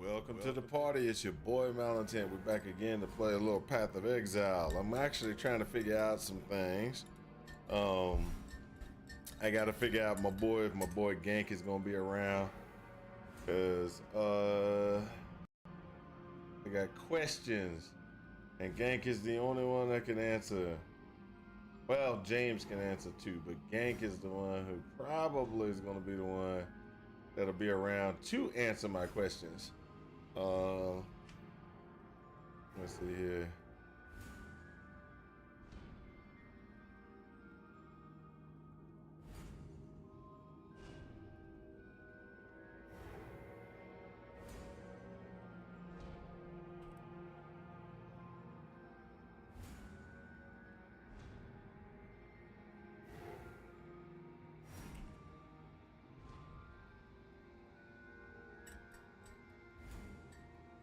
Welcome to the party. It's your boy Malintent. We're back again to play a little Path of Exile. I'm actually trying to figure out some things. I got to figure out if my boy Gank is gonna be around, cause I got questions, and Gank is the only one that can answer. Well, James can answer too, but Gank is the one who probably is gonna be the one that'll be around to answer my questions. Let's see here.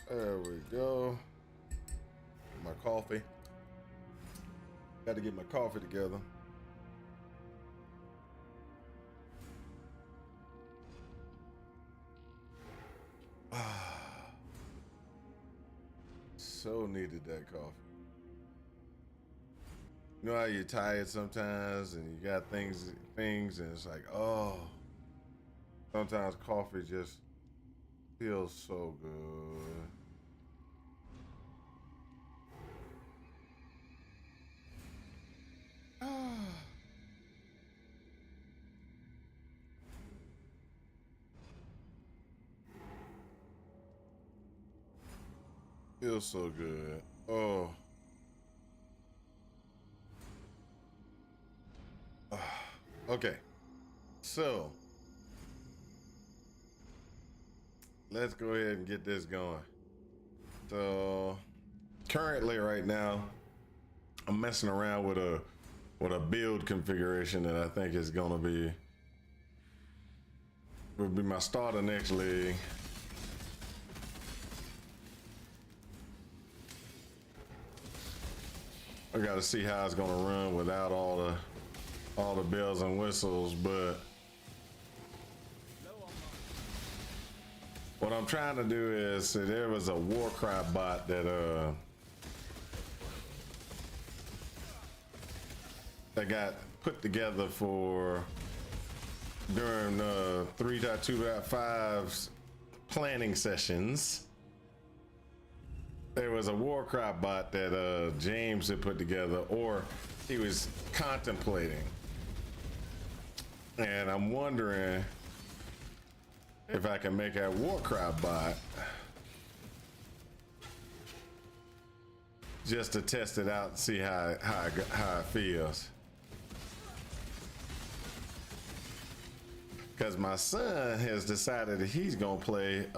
There we go. My coffee. Got to get my coffee together. So needed that coffee. You know how you're tired sometimes and you got things and it's like, oh, sometimes coffee just feels so good. Feels so good. Oh. Okay. So let's go ahead and get this going. So currently right now I'm messing around with a build configuration that I think is gonna be will be my starter next league. I gotta see how it's gonna run without all the bells and whistles, but what I'm trying to do is, see, there was a Warcry bot that got put together for during 3.2.5's planning sessions. There was a Warcry bot that James had put together, or he was contemplating, and I'm wondering if I can make a Warcry bot just to test it out and see how it feels. Because my son has decided that he's gonna play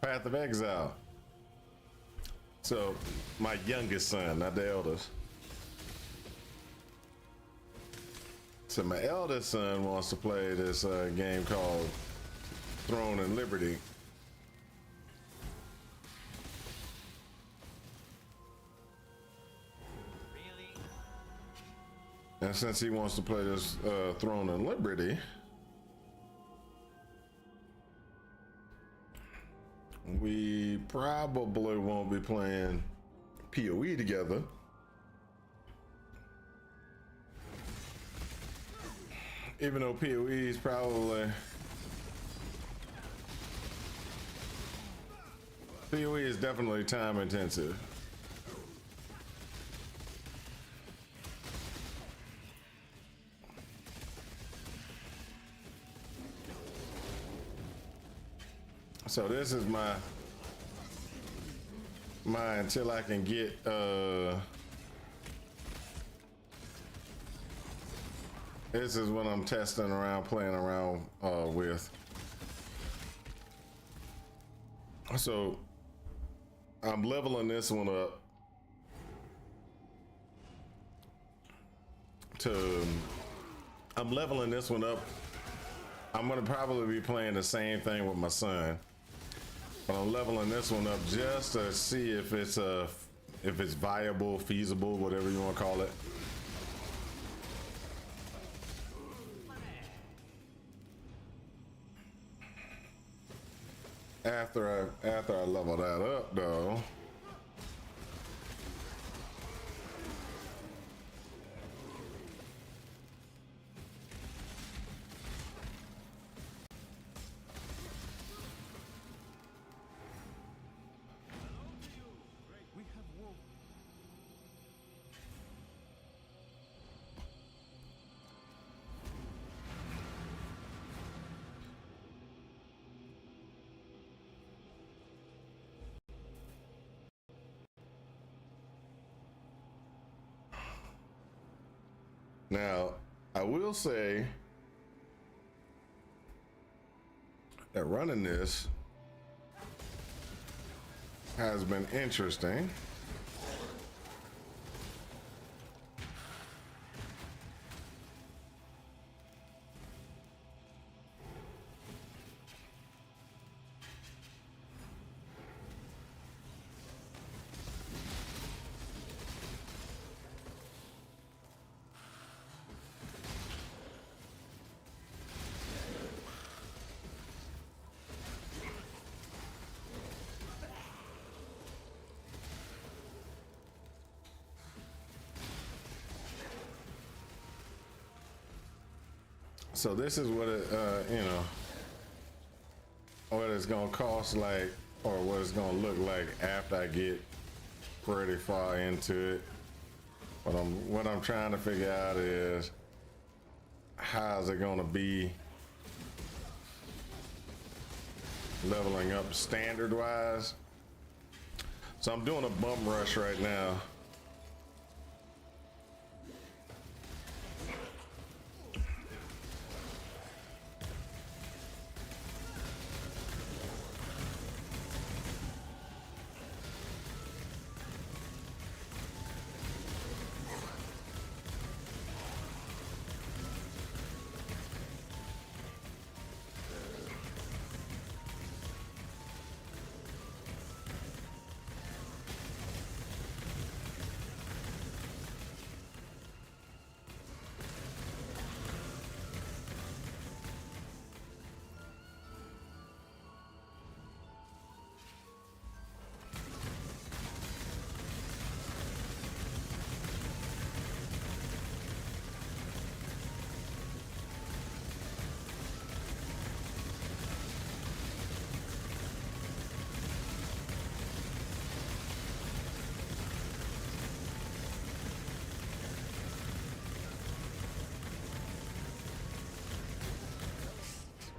Path of Exile. So my youngest son, not the eldest. So my eldest son wants to play this game called Throne and Liberty. Really? And since he wants to play this Throne and Liberty, we probably won't be playing PoE together. Even though PoE is PoE is definitely time intensive. So this is my until I can get this is what I'm testing around, playing around with. So I'm leveling this one up I'm leveling this one up. I'm gonna probably be playing the same thing with my son, but I'm leveling this one up just to see if it's viable, feasible, whatever you want to call it. after I level that up though. Now, I will say that running this has been interesting. So this is what it, you know, what it's gonna cost like, or what it's gonna look like after I get pretty far into it. What I'm trying to figure out is how's it gonna be leveling up standard wise. So I'm doing a bum rush right now.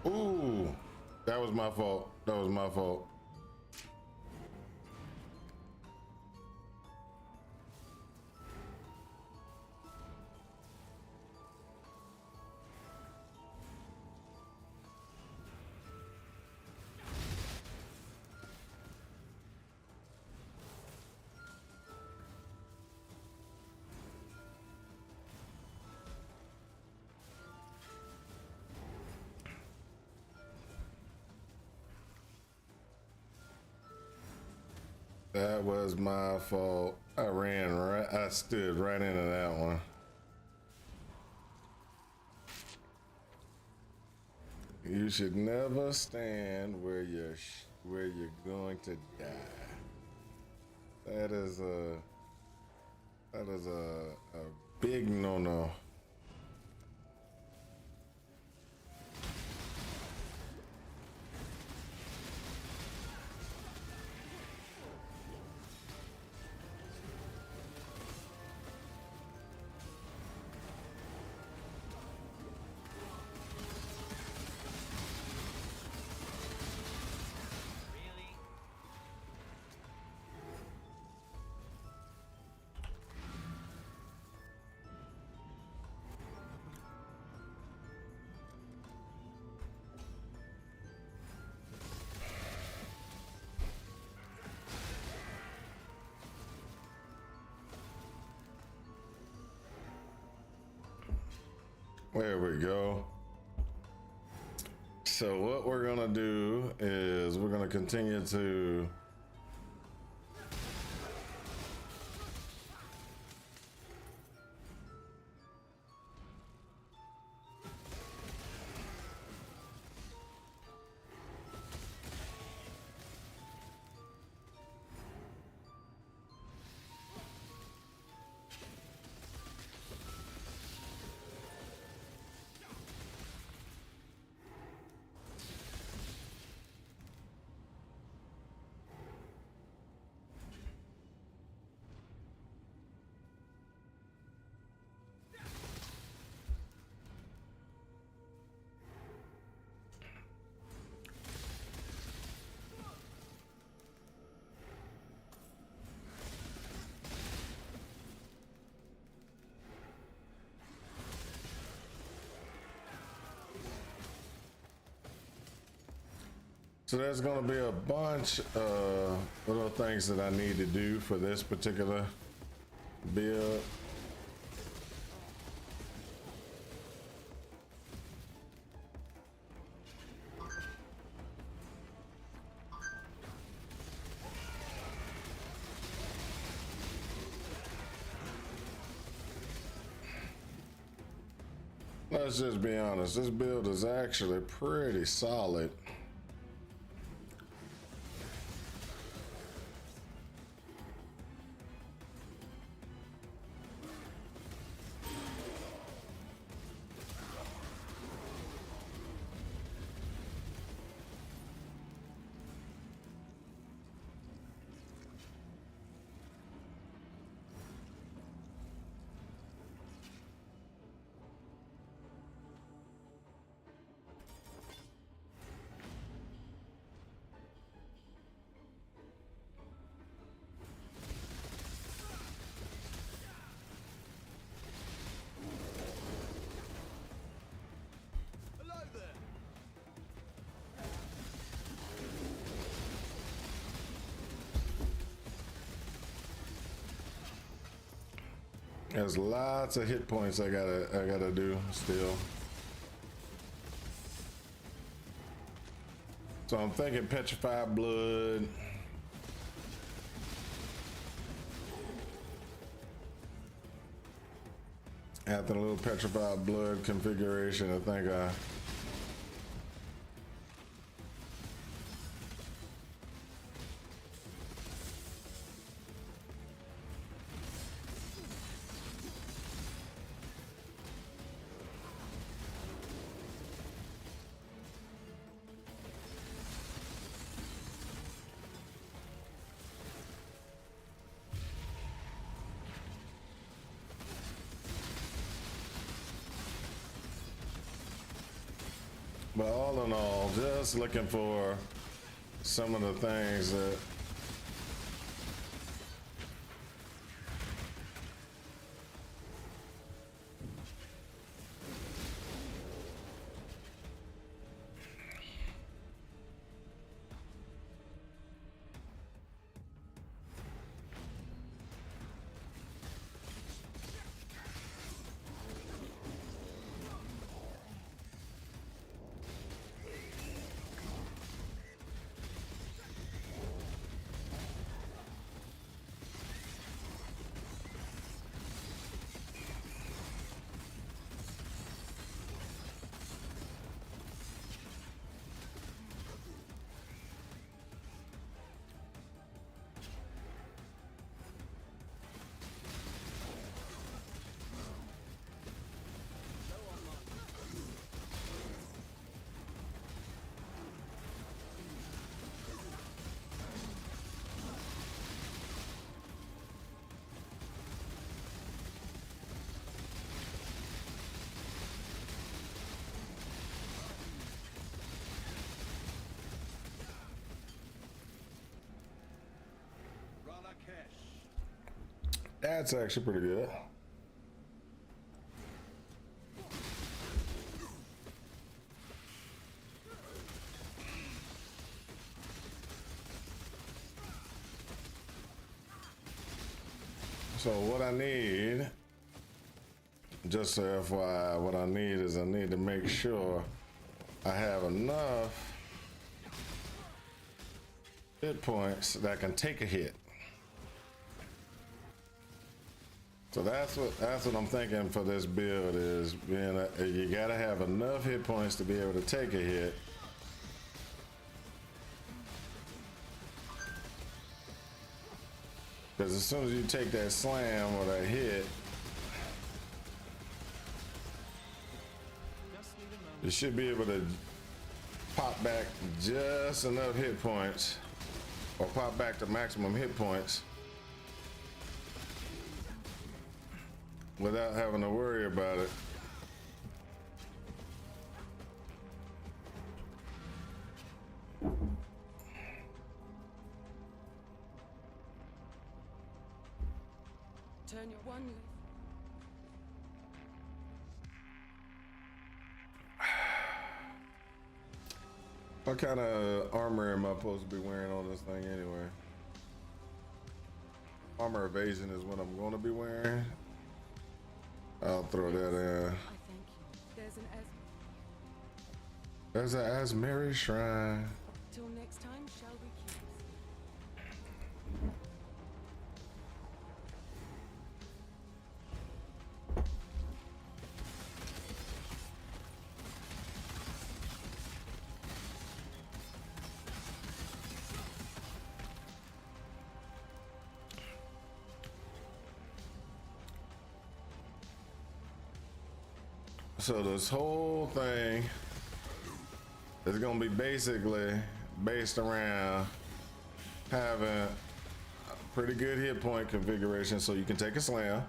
Ooh, that was my fault. That was my fault. That was my fault. I stood right into that one. You should never stand where you're going to die. That is a big no-no. There we go. So what we're gonna do is we're gonna continue to So there's going to be a bunch of little things that I need to do for this particular build. Let's just be honest, this build is actually pretty solid. There's lots of hit points I gotta do still. So I'm thinking petrified blood. After a little petrified blood configuration, I think but all in all, just looking for some of the things that that's actually pretty good. So what I need, just so FYI, what I need is I need to make sure I have enough hit points that I can take a hit. So that's what I'm thinking for this build is you gotta have enough hit points to be able to take a hit. Because as soon as you take that slam or that hit, you should be able to pop back just enough hit points or pop back to maximum hit points without having to worry about it. Turn your one leaf. What kind of armor am I supposed to be wearing on this thing anyway? Armor evasion is what I'm going to be wearing. I'll throw that in. There's an Asmeri shrine. Till next time, shall we keep? So this whole thing is gonna be basically based around having a pretty good hit point configuration so you can take a slam.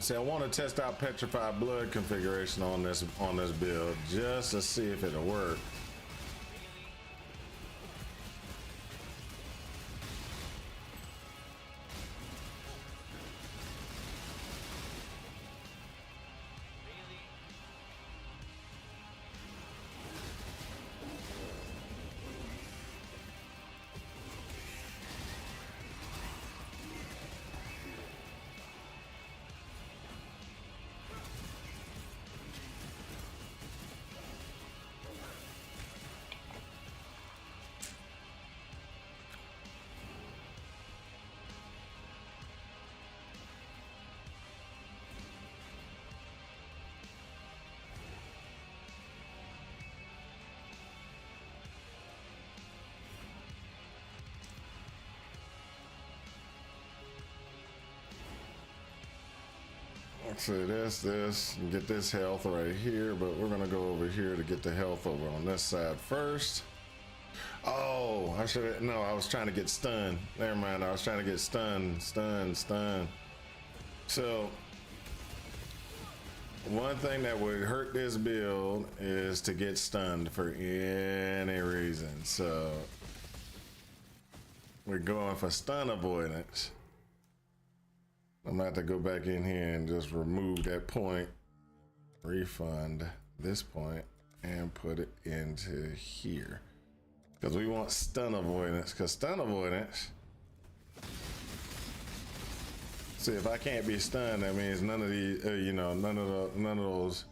See, I want to test out petrified blood configuration on this build just to see if it'll work. Let's see this, and get this health right here, but we're gonna go over here to get the health over on this side first. Oh, I should have, no, I was trying to get stunned. Never mind, I was trying to get stunned. So, one thing that would hurt this build is to get stunned for any reason. So, we're going for stun avoidance. I'm gonna have to go back in here and just remove that point, refund this point, and put it into here. Because we want stun avoidance, because stun avoidance, see, if I can't be stunned, that means none of these, none of those.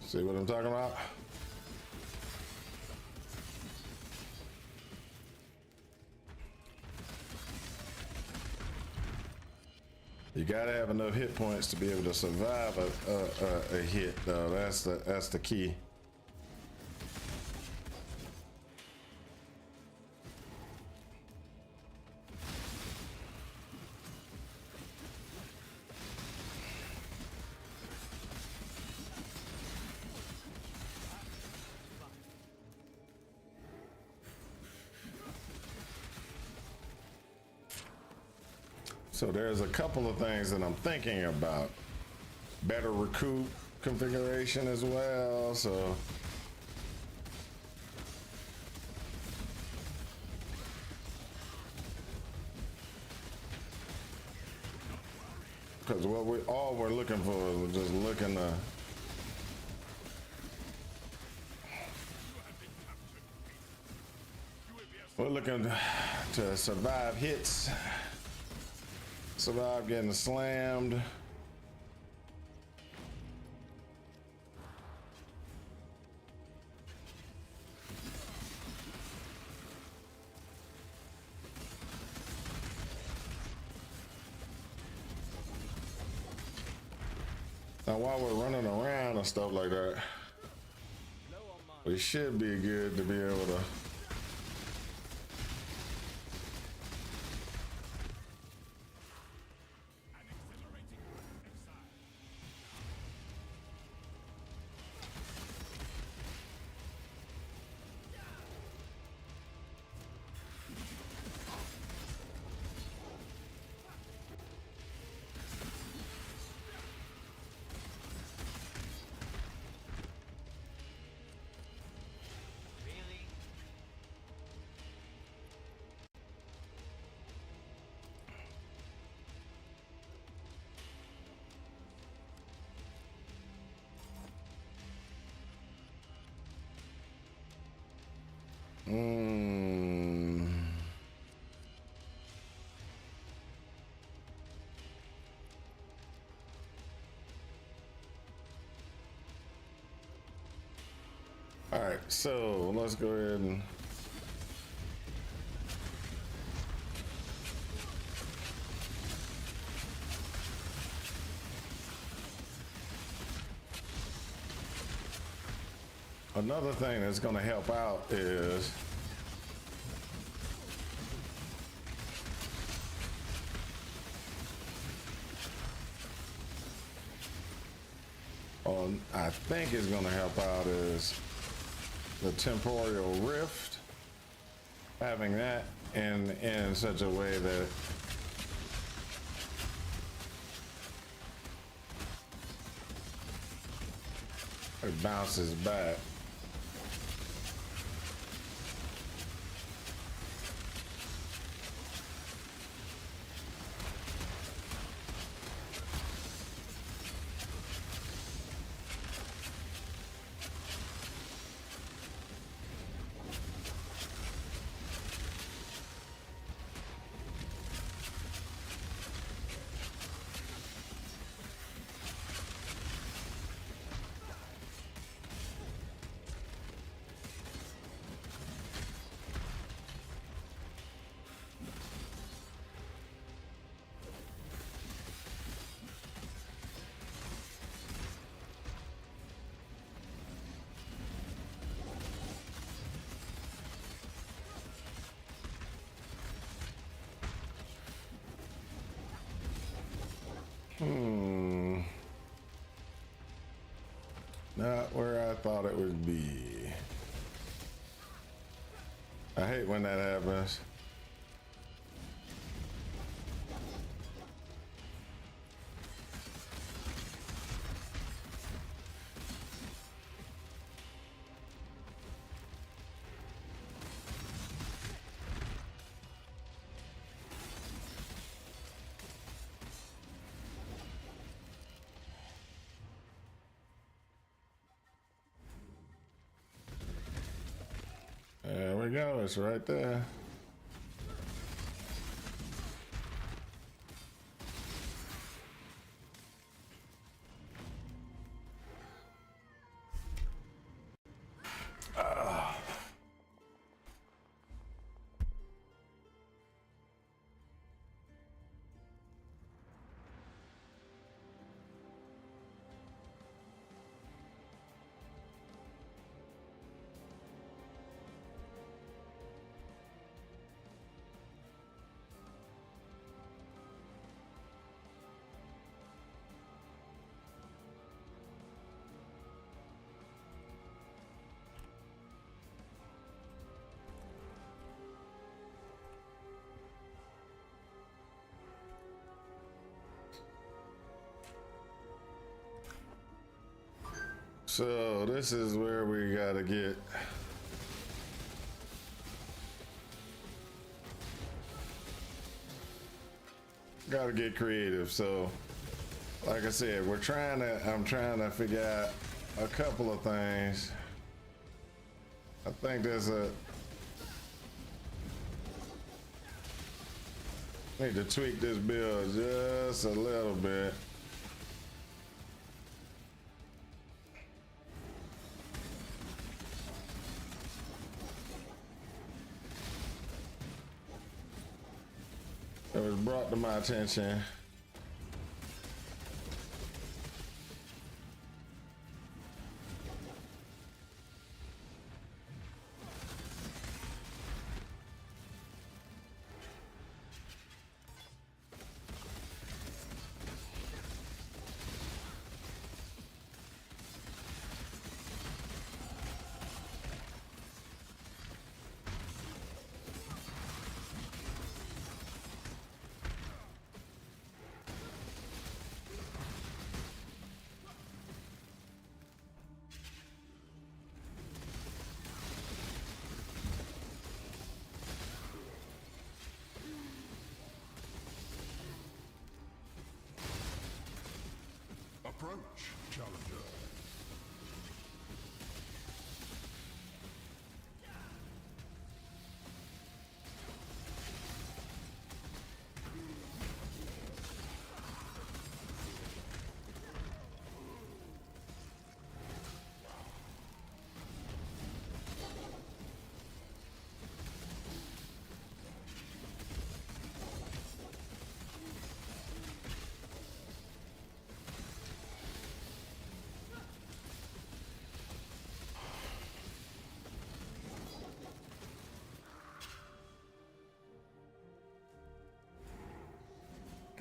See what I'm talking about? You gotta have enough hit points to be able to survive a hit, though. That's the key. So there's a couple of things that I'm thinking about. Better recoup configuration as well, so because what we're looking for is we're just looking to survive hits, survive getting slammed. Now, while we're running around and stuff like that, we should be good to be able to All right, so let's go ahead and another thing that's going to help out is I think is going to help out is the temporal rift, having that in such a way that it bounces back. Not where I thought it would be. I hate when that happens. There we go, it's right there. So this is where we gotta get. Gotta get creative. So, like I said, I'm trying to figure out a couple of things. I think need to tweak this build just a little bit. It was brought to my attention. Approach, challenger.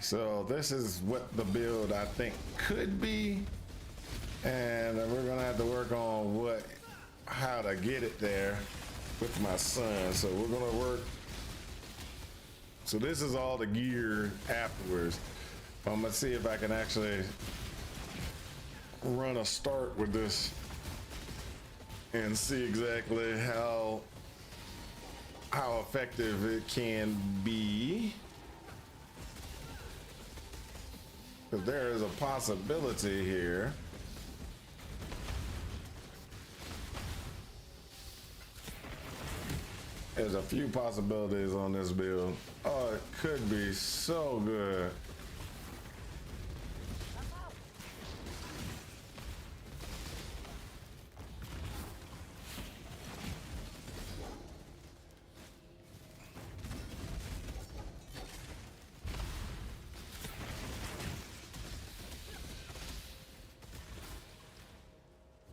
So this is what the build I think could be, and we're gonna have to work on how to get it there with my son. So we're gonna work. So this is all the gear afterwards. I'm gonna see if I can actually run a start with this and see exactly how effective it can be. Because there is a possibility here. There's a few possibilities on this build. Oh, it could be so good.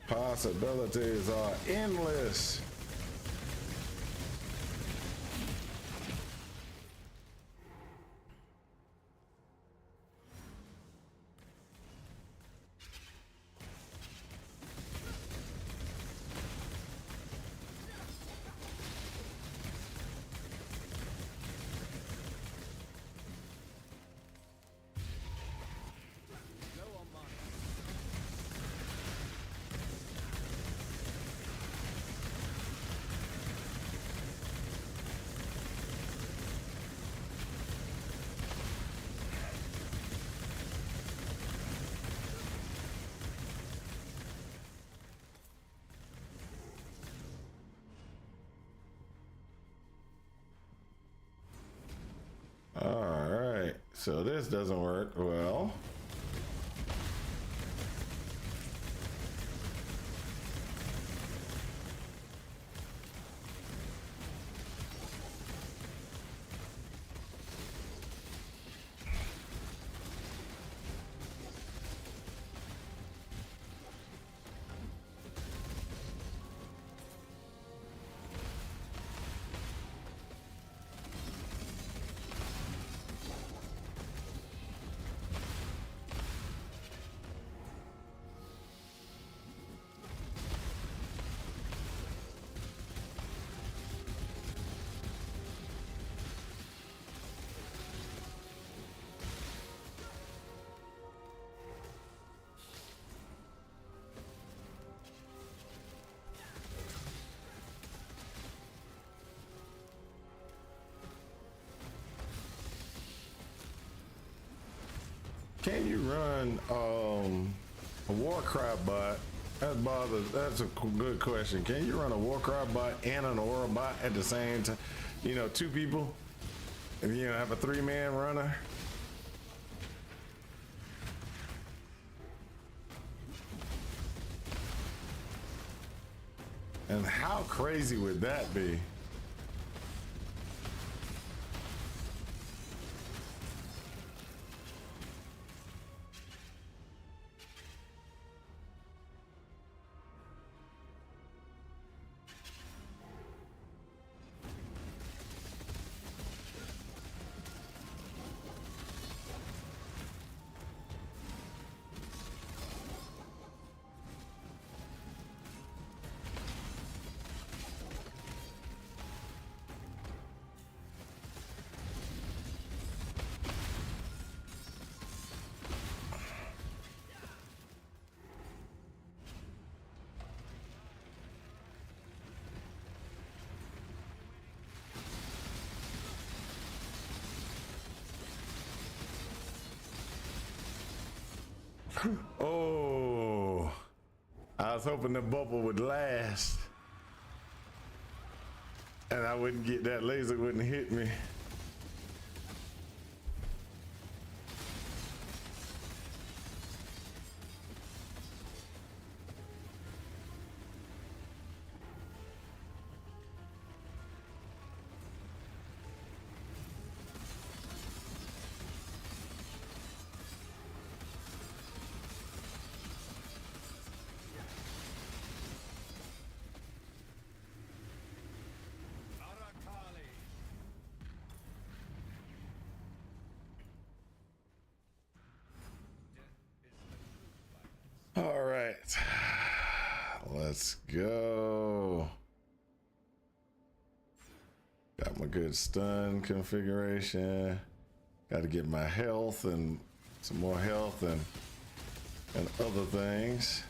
Possibilities are endless. All right, so this doesn't work well. can you run a war cry bot? That's a good question. Can you run a war cry bot and an aura bot at the same time? You know, two people, and you know, have a 3-man runner. And how crazy would that be? Oh, I was hoping the bubble would last and I wouldn't get that laser wouldn't hit me. All right, let's go. Got my good stun configuration. Got to get my health and some more health and other things.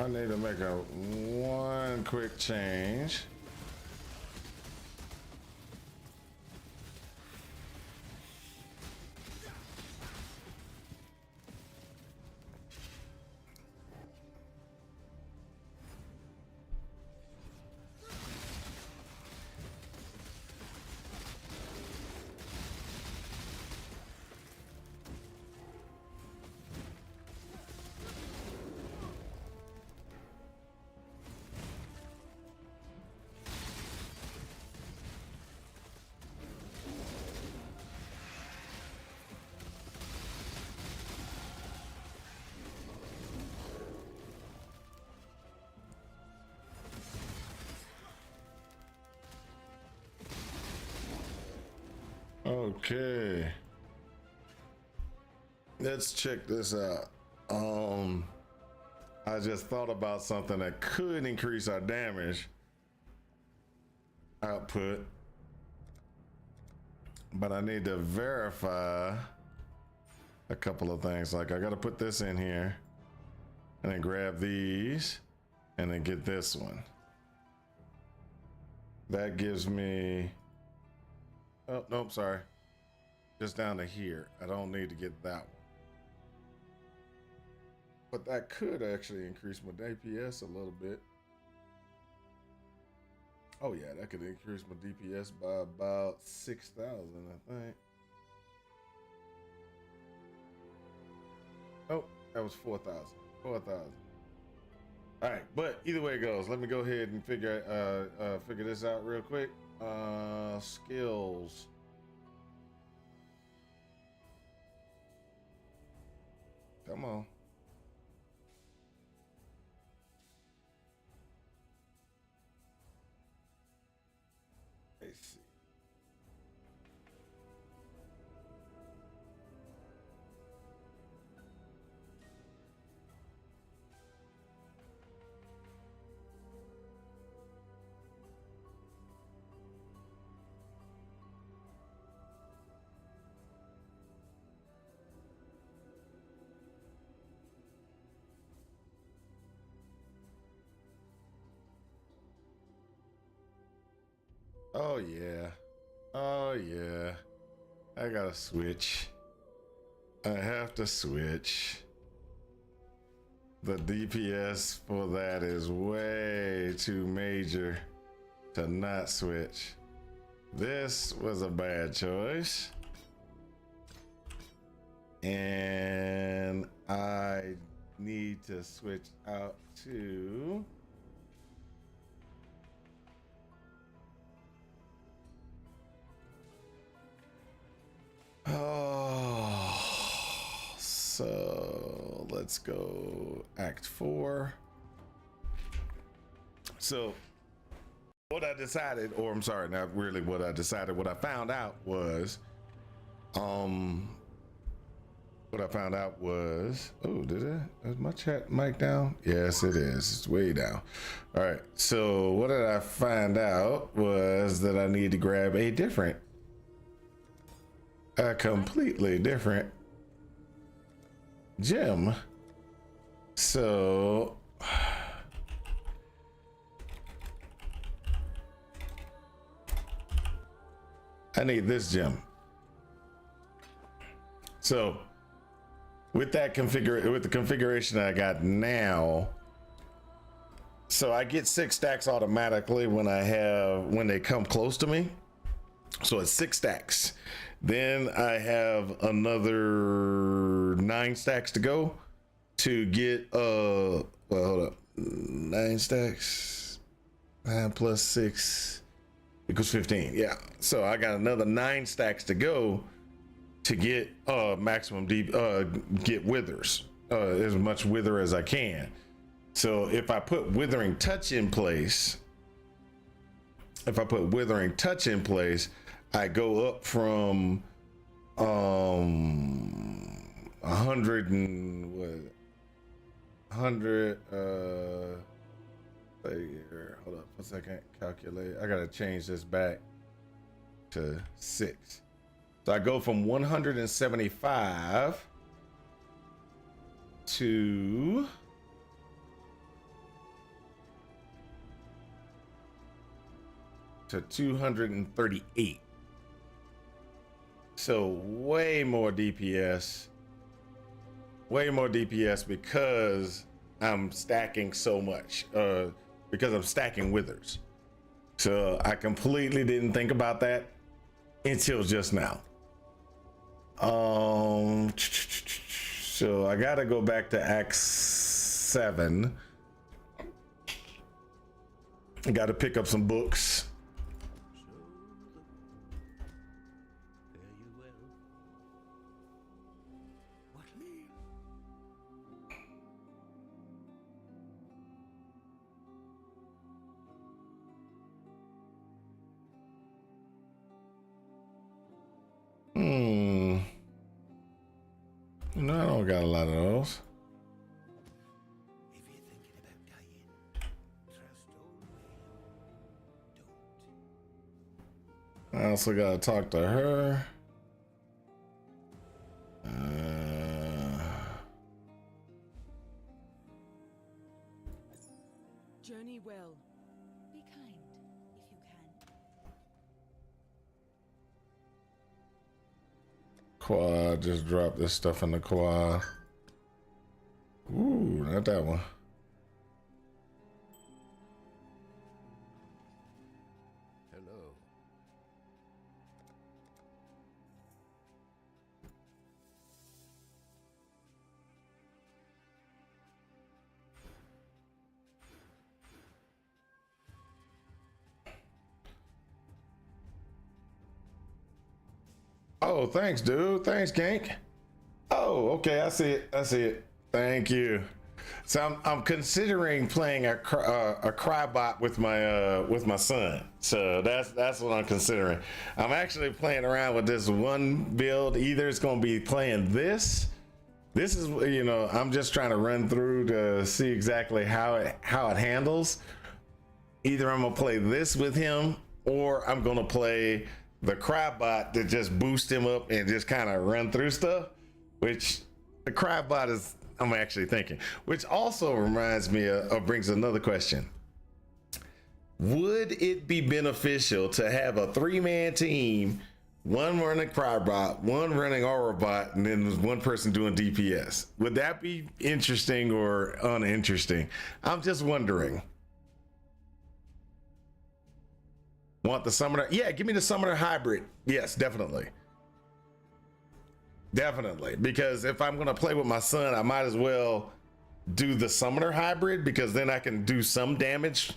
I need to make one quick change. Okay, let's check this out. I just thought about something that could increase our damage output, but I need to verify a couple of things. Like I got to put this in here and then grab these and then get this one. That gives me, oh, nope, sorry. Just down to here. I don't need to get that one. But that could actually increase my DPS a little bit. Oh yeah, that could increase my DPS by about 6,000, I think. Oh, that was 4,000. 4,000. All right, but either way it goes, let me go ahead and figure this out real quick. Skills. Come on. Oh yeah. Oh yeah. I gotta switch. I have to switch. The DPS for that is way too major to not switch. This was a bad choice. And I need to switch out to so let's go Act 4. So what I decided, or I'm sorry, not really what I decided, what I found out was, oh, did it? Is my chat mic down? Yes, it is. It's way down. All right. So what did I find out was that I need to grab a completely different gem. So I need this gem. So with the configuration I got now, so I get 6 stacks automatically when they come close to me. So it's 6 stacks. Then I have another 9 stacks to go to get well, hold up. 9 stacks. 9 plus 6 equals 15. Yeah. So I got another 9 stacks to go to get maximum deep get withers, as much wither as I can. So if I put withering touch in place, I go up from 100 and what, 100 here, hold up a second, calculate. I gotta change this back to 6. So I go from 175 to 238. So way more DPS because I'm stacking so much, because I'm stacking withers. So I completely didn't think about that until just now. So I gotta go back to Act 7. I gotta pick up some books. No, I don't got a lot of those. If you're thinking about dying, trust only. Don't. I also gotta talk to her. Journey well. Be kind if you can. Quad, just drop this stuff in the quad. Ooh, not that one. Hello. Oh, thanks, dude. Thanks, Gank. Oh, okay. I see it. Thank you. So I'm considering playing a crybot with my son. So that's what I'm considering. I'm actually playing around with this one build. Either it's gonna be playing this. This is, I'm just trying to run through to see exactly how it handles. Either I'm gonna play this with him, or I'm gonna play the crybot to just boost him up and just kind of run through stuff. Which the crybot is, I'm actually thinking. Which also reminds me of brings another question. would it be beneficial to have a 3-man team, one running Crybot, one running Aurobot, and then one person doing DPS? Would that be interesting or uninteresting? I'm just wondering. Want the summoner? Yeah, give me the summoner hybrid. Yes, definitely. Definitely. Because if I'm going to play with my son, I might as well do the summoner hybrid, because then I can do some damage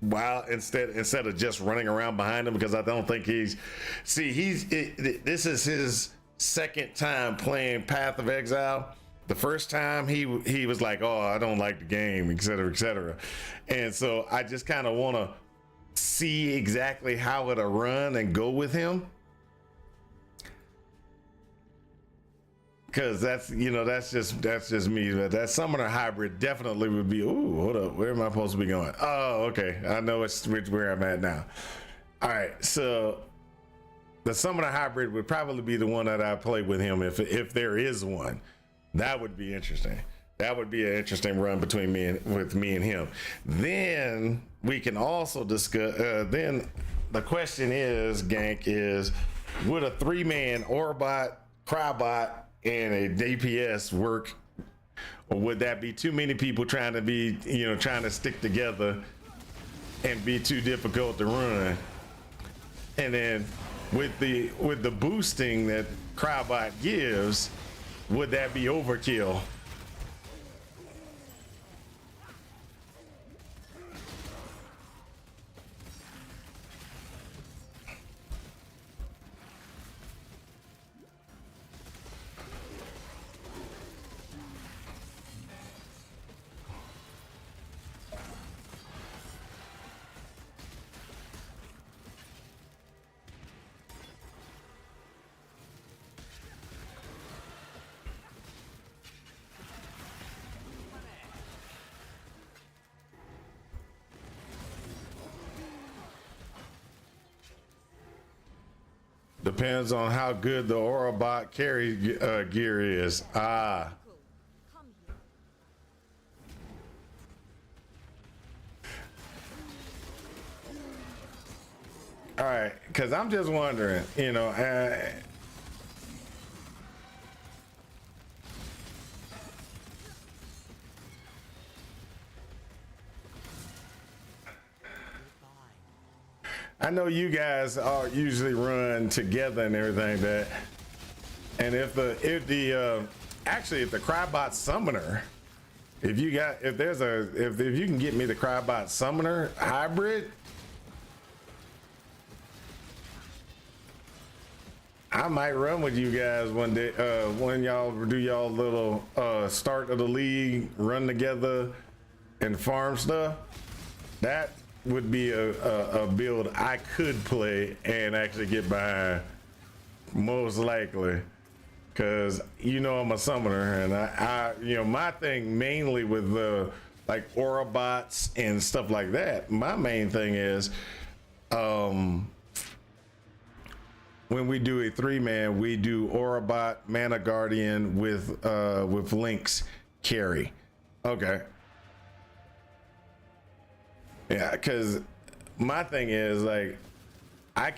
while instead of just running around behind him, because I don't think this is his second time playing Path of Exile. The first time he was like, oh, I don't like the game, etc., etc. And so I just kind of want to see exactly how it'll run and go with him, because that's just me. But that summoner hybrid definitely would be. Ooh, hold up, where am I supposed to be going? Oh, okay, I know it's where I'm at now. All right, so the summoner hybrid would probably be the one that I play with him, if there is one. That would be interesting. That would be an interesting run between me and him. Then we can also discuss. Then the question is, Gank, is would a 3-man Aurobot, Crybot, and a DPS work, or would that be too many people trying to stick together and be too difficult to run? And then with the boosting that Crybot gives, would that be overkill? Depends on how good the Aurobot carry gear is. Ah. All right, because I'm just wondering, I know you guys all usually run together and everything that, and if the Crybot summoner, if you can get me the Crybot summoner hybrid, I might run with you guys one day, when y'all do y'all little start of the league, run together and farm stuff. That would be a build I could play and actually get behind, most likely, because I'm a summoner, and I my thing mainly with the like Aurobots and stuff like that. My main thing is, when we do a 3-man, we do Aurobot, Mana Guardian with Link's carry. Okay. Yeah, because my thing is, like, I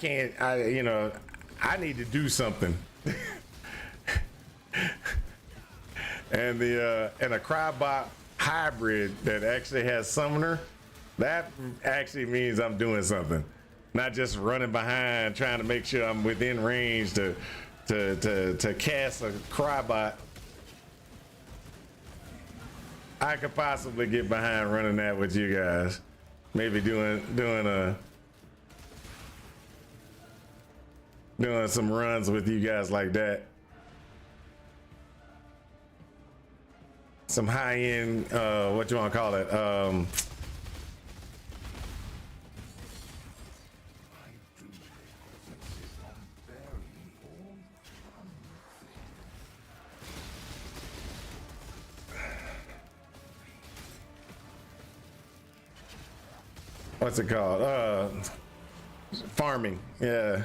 need to do something. And a Crybot hybrid that actually has summoner, that actually means I'm doing something. Not just running behind trying to make sure I'm within range to cast a Crybot. I could possibly get behind running that with you guys. Maybe doing some runs with you guys like that. Some high end, what you want to call it? What's it called? Farming. Yeah.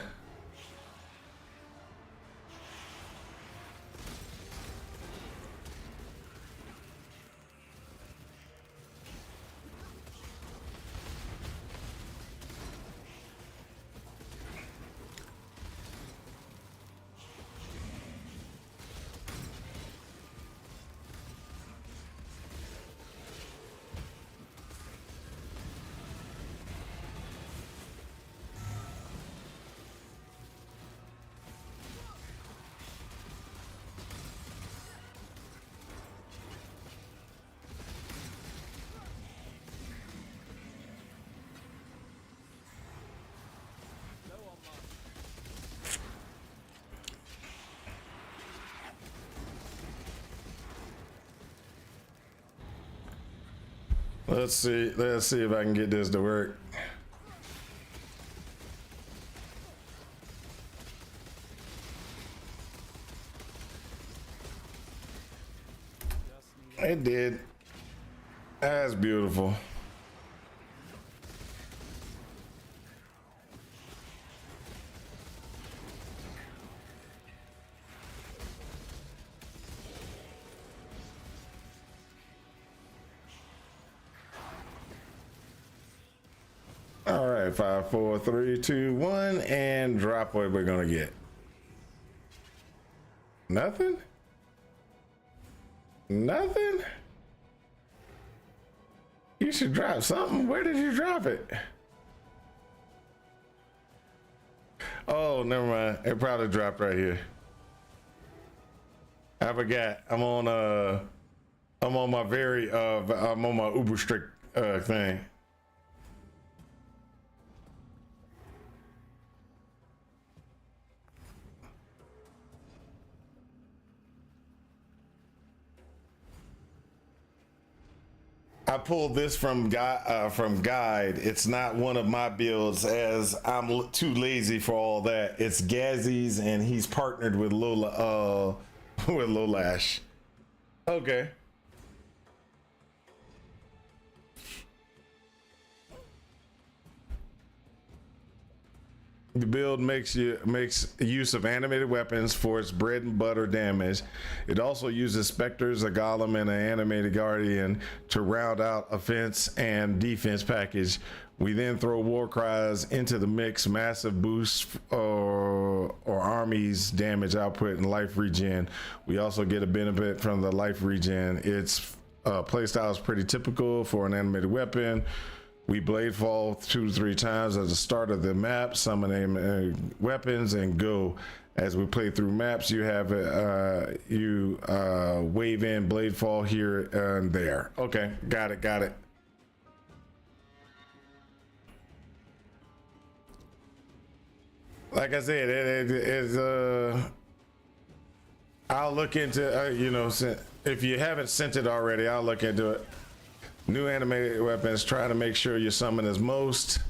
Let's see if I can get this to work. It did. That's beautiful. All right, 5, 4, 3, 2, 1, and drop what we're gonna get. Nothing? Nothing? You should drop something. Where did you drop it? Oh, never mind. It probably dropped right here. I forgot. I'm on my very I'm on my uber strict thing. I pulled this from guide. It's not one of my builds, as I'm too lazy for all that. It's Gazzy's, and he's partnered with Lola with Lolash. Okay. The build makes use of animated weapons for its bread and butter damage. It also uses specters, a golem, and an animated guardian to round out offense and defense package. We then throw war cries into the mix, massive boosts or armies damage output and life regen. We also get a benefit from the life regen. Its playstyle is pretty typical for an animated weapon. We blade fall 2 to 3 times at the start of the map, summon weapons, and go. As we play through maps, you have wave in blade fall here and there. Okay, got it. Like I said, I'll look into if you haven't sent it already, I'll look into it. New animated weapons, try to make sure you summon as most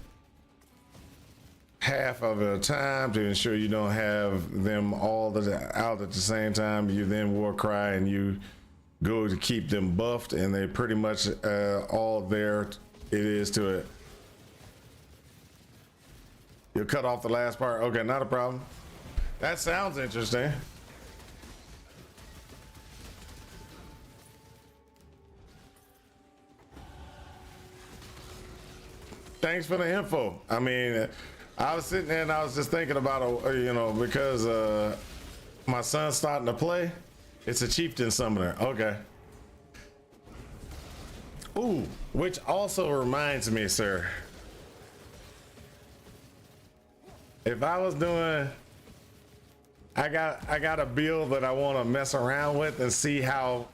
half of a time to ensure you don't have them all out at the same time. You then war cry and you go to keep them buffed, and they pretty much all there it is to it. You'll cut off the last part. Okay, not a problem. That sounds interesting. Thanks for the info. I mean, I was sitting there and I was just thinking about, because my son's starting to play. It's a chieftain summoner. Okay. Ooh, which also reminds me, sir. If I was doing, I got a build that I want to mess around with and see how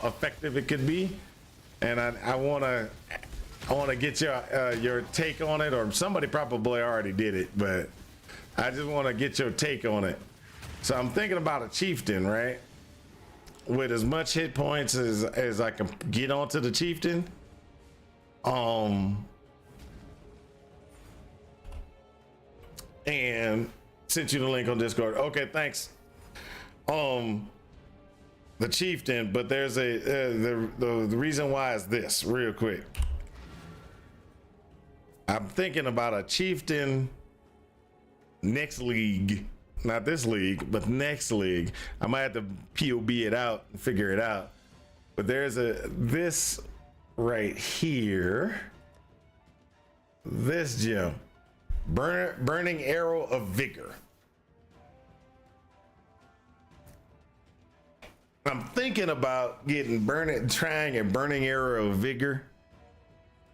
effective it could be, and I want to get your take on it, or somebody probably already did it, but I just want to get your take on it. So I'm thinking about a chieftain, right? With as much hit points as I can get onto the chieftain. And sent you the link on Discord. Okay, thanks. The chieftain, but there's the reason why is this, real quick. I'm thinking about a chieftain next league, not this league, but next league. I might have to POB it out and figure it out. But there's this right here, this gem, burning arrow of vigor. I'm thinking about trying a burning arrow of vigor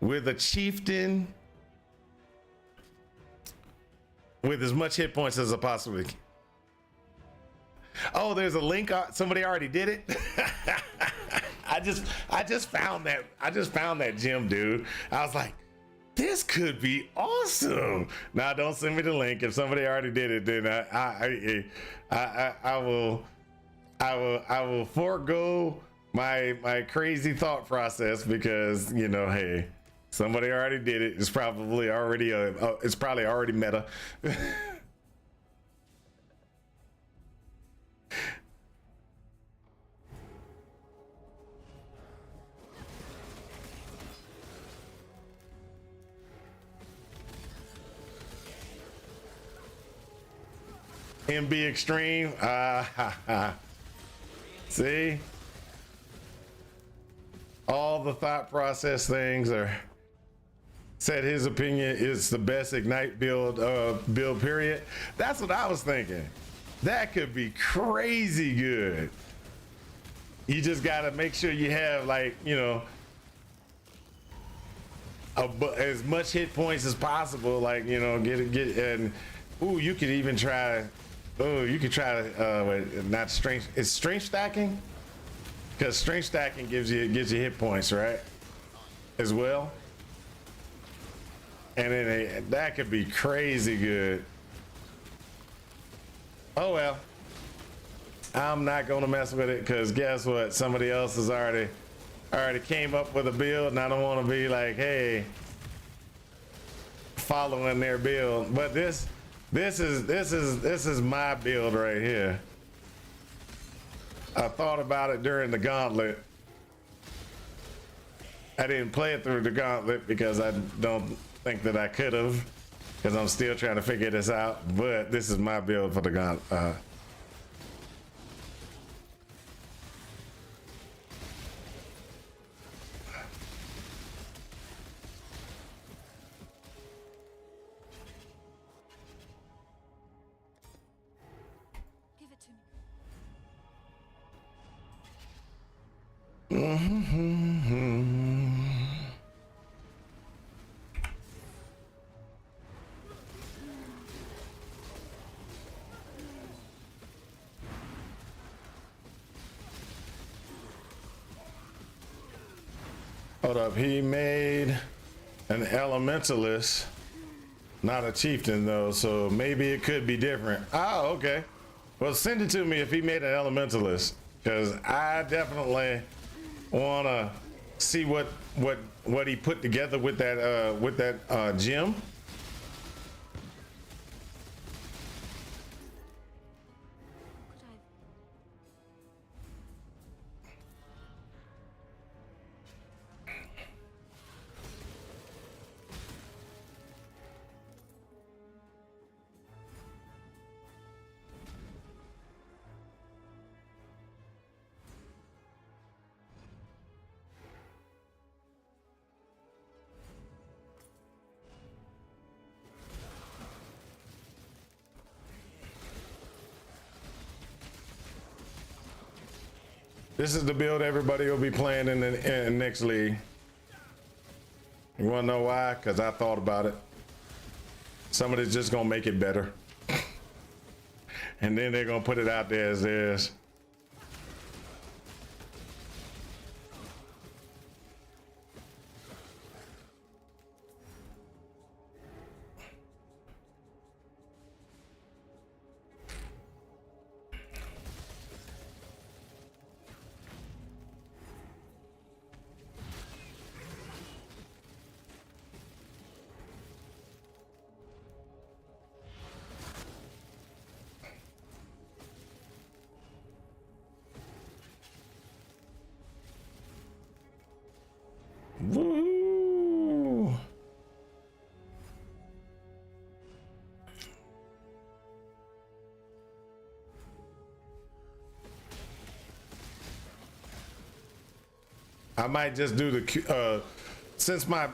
with a chieftain with as much hit points as I possibly can. Oh, there's a link. Somebody already did it. I just found that gem, dude. I was like, this could be awesome. Now, don't send me the link. If somebody already did it, then I will forego my crazy thought process because you know, hey, somebody already did it. It's probably already it's probably already meta. MB Extreme. See? All the thought process things are said his opinion is the best Ignite build build period. That's what I was thinking. That could be crazy good. You just gotta make sure you have like, you know, as much hit points as possible. Like, you know, get and ooh, you could even try. Oh, you could try wait, not strength. It's strength stacking, because strength stacking gives you hit points, right? As well. And then that could be crazy good. Oh well, I'm not gonna mess with it because guess what? Somebody else has already came up with a build, and I don't want to be like, hey, following their build. But this is my build right here. I thought about it during the gauntlet. I didn't play it through the gauntlet because I don't think that I could have, because I'm still trying to figure this out. But this is my build for the gauntlet. Give it to me. Hold up, he made an elementalist, not a chieftain though, so maybe it could be different. Oh, okay. Well, send it to me if he made an elementalist, because I definitely want to see what he put together with that gem. Could I? This is the build everybody will be playing in the next league. You wanna know why? Because I thought about it. Somebody's just gonna make it better. And then they're gonna put it out there as is. Woo! I might just do the since my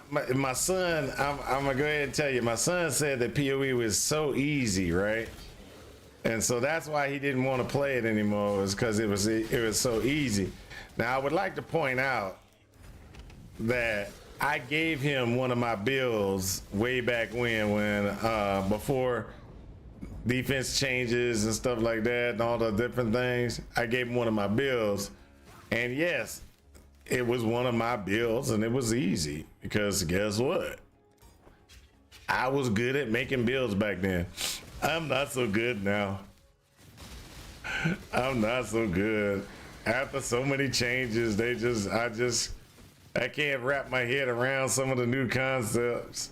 son, I'm gonna go ahead and tell you, my son said that PoE was so easy, right? And so that's why he didn't want to play it anymore, was because it was so easy. Now I would like to point out that I gave him one of my builds way back when before defense changes and stuff like that and all the different things. I gave him one of my builds, and yes, it was one of my builds, and it was easy because guess what? I was good at making builds back then. I'm not so good now. I'm not so good. after so many changes, I can't wrap my head around some of the new concepts.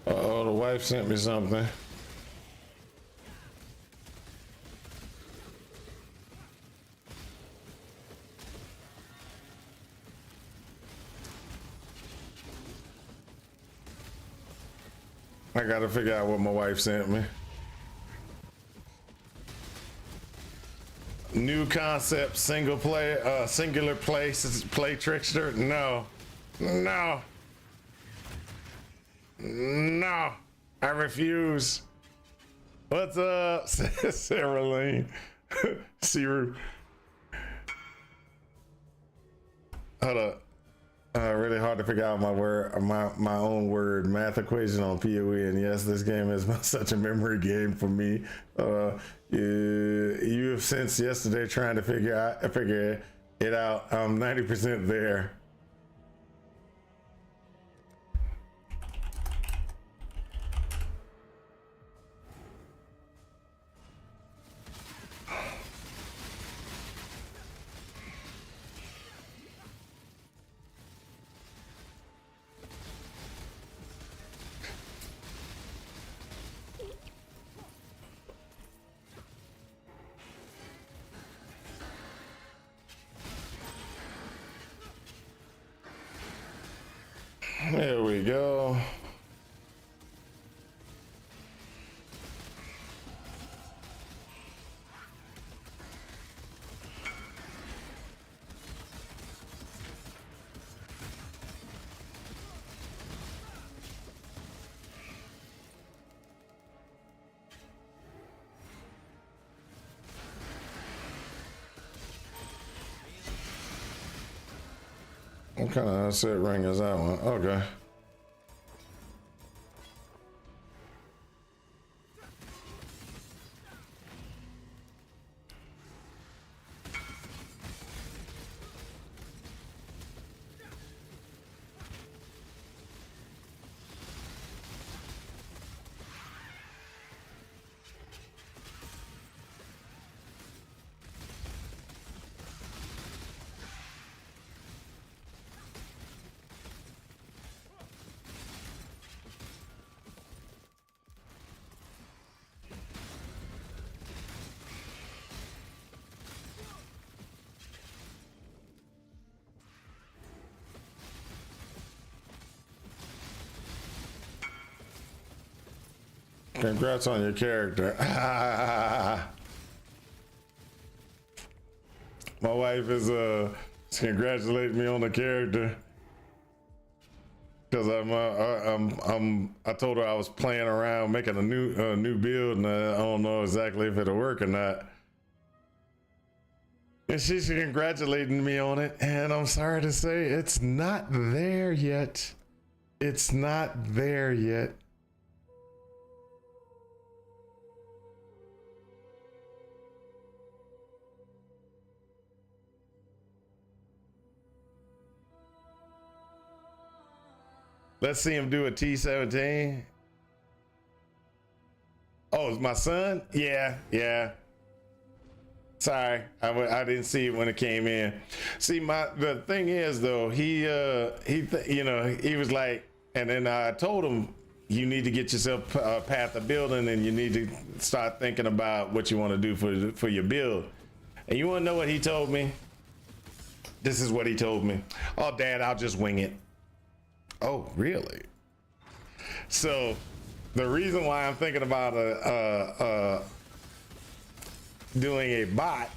Oh, the wife sent me something. I gotta figure out what my wife sent me. New concept, single play, singular play trickster. No, no, no. I refuse. What's up, Sarah Lane? Siru. Hold up. Really hard to figure out my own word math equation on PoE, and yes, this game is such a memory game for me. You have since yesterday trying to figure it out. I'm 90% there. There we go. What kind of asset ring is that one? Okay. Congrats on your character. My wife is congratulating me on the character because I told her I was playing around making a new build, and I don't know exactly if it'll work or not. And she's congratulating me on it, and I'm sorry to say it's not there yet. It's not there yet. Let's see him do a T-17. Oh, it's my son? Yeah. Sorry, I didn't see it when it came in. See, the thing is though, he was like, and then I told him, you need to get yourself a path of building, and you need to start thinking about what you want to do for your build. And you want to know what he told me? This is what he told me. Oh, Dad, I'll just wing it. Oh, really? So the reason why I'm thinking about doing a bot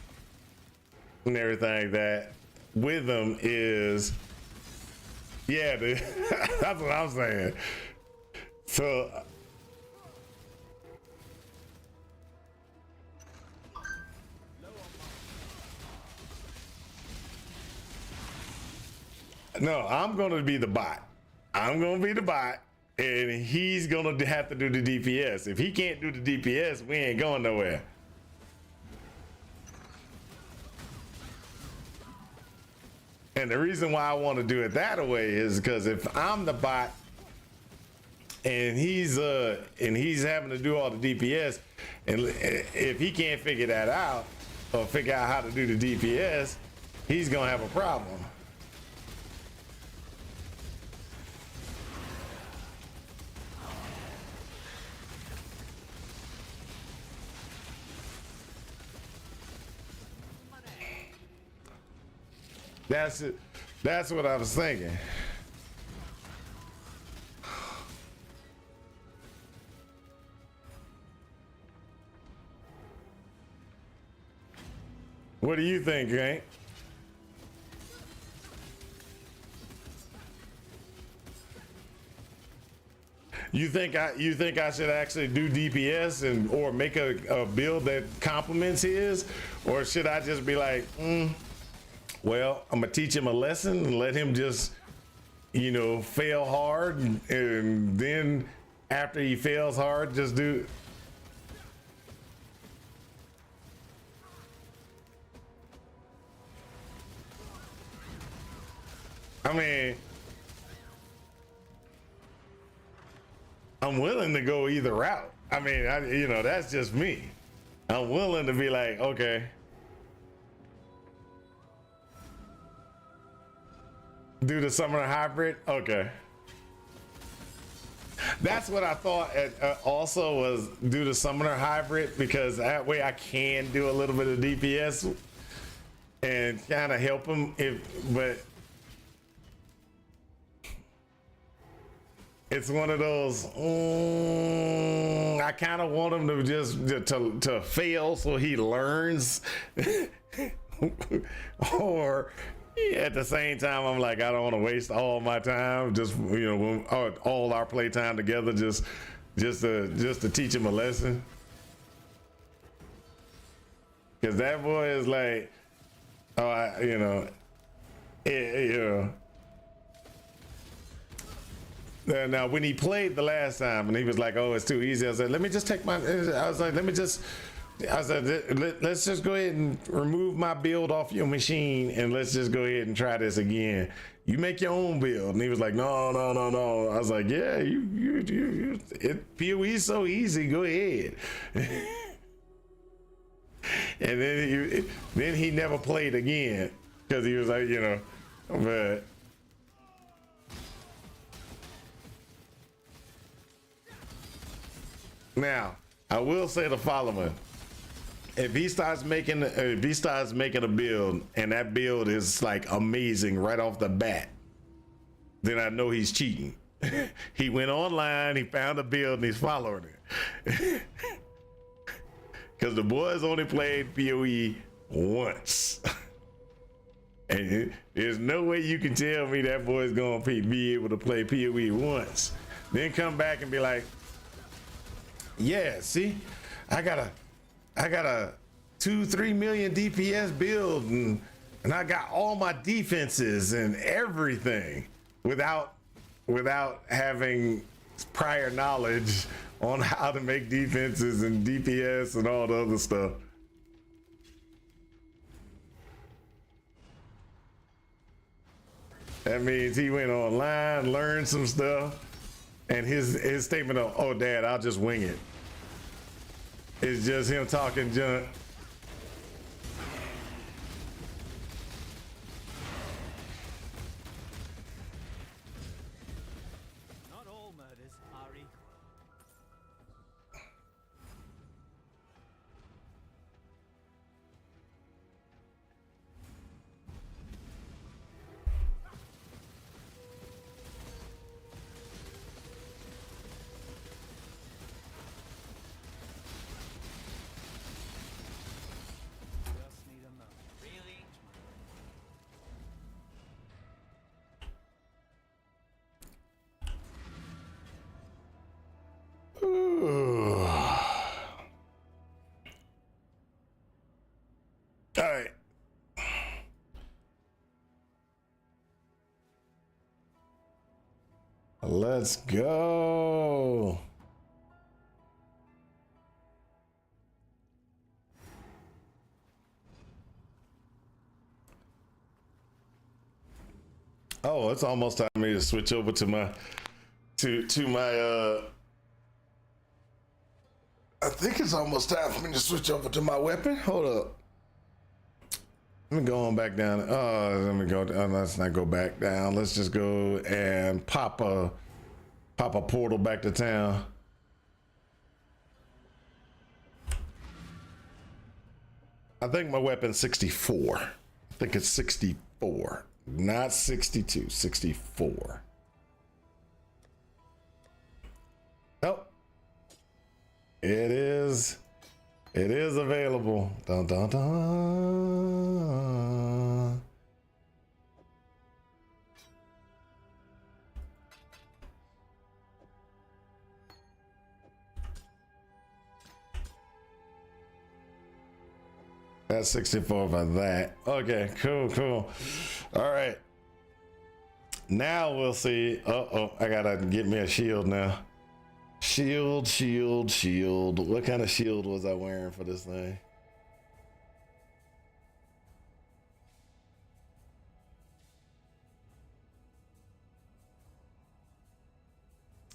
and everything like that with them is, yeah, dude, that's what I'm saying. So no, I'm gonna be the bot. I'm gonna be the bot, and he's gonna have to do the DPS. If he can't do the DPS, we ain't going nowhere. And the reason why I want to do it that way is because if I'm the bot and he's having to do all the DPS, and if he can't figure that out or figure out how to do the DPS, he's gonna have a problem. That's it. That's what I was thinking. What do you think, Hank? You think I should actually do DPS and or make a build that complements his, or should I just be like, well, I'm gonna teach him a lesson and let him just, fail hard, and then after he fails hard, just do. I mean, I'm willing to go either route. I mean, that's just me. I'm willing to be like, okay. Do the summoner hybrid? Okay. That's what I thought also was do the summoner hybrid, because that way I can do a little bit of DPS and kind of help him but it's one of those, I kind of want him to just to fail so he learns or at the same time, I'm like, I don't want to waste all my time. Just all our play time together, just to teach him a lesson. Cause that boy is like, Now when he played the last time and he was like, oh, it's too easy. I said, let me just take my. I was like, let's just go ahead and remove my build off your machine and let's just go ahead and try this again. You make your own build. And he was like, no. I was like, yeah, PoE's so easy. Go ahead. And then he never played again because he was like, but. Now, I will say the following. If he starts making a build and that build is like amazing right off the bat, then I know he's cheating. He went online, he found a build, and he's following it. Because the boys only played PoE once. And there's no way you can tell me that boy's gonna be able to play PoE once. Then come back and be like, yeah, see, I got a 2-3 million DPS build and I got all my defenses and everything without having prior knowledge on how to make defenses and DPS and all the other stuff. That means he went online, learned some stuff, and his statement of, oh, Dad, I'll just wing it. It's just him talking junk. Not all murders are equal. All right. Let's go. Oh, it's almost time for me to switch over to my I think it's almost time for me to switch over to my weapon. Hold up. Let me go on back down. Oh, let me go. Let's not go back down. Let's just go and pop a portal back to town. I think my weapon's 64. I think it's 64, not 62. 64. Oh, it is. It is available. Dun, dun, dun. That's 64 for that. Okay, cool. All right. Now we'll see. Uh-oh, I gotta get me a shield now. Shield. What kind of shield was I wearing for this thing?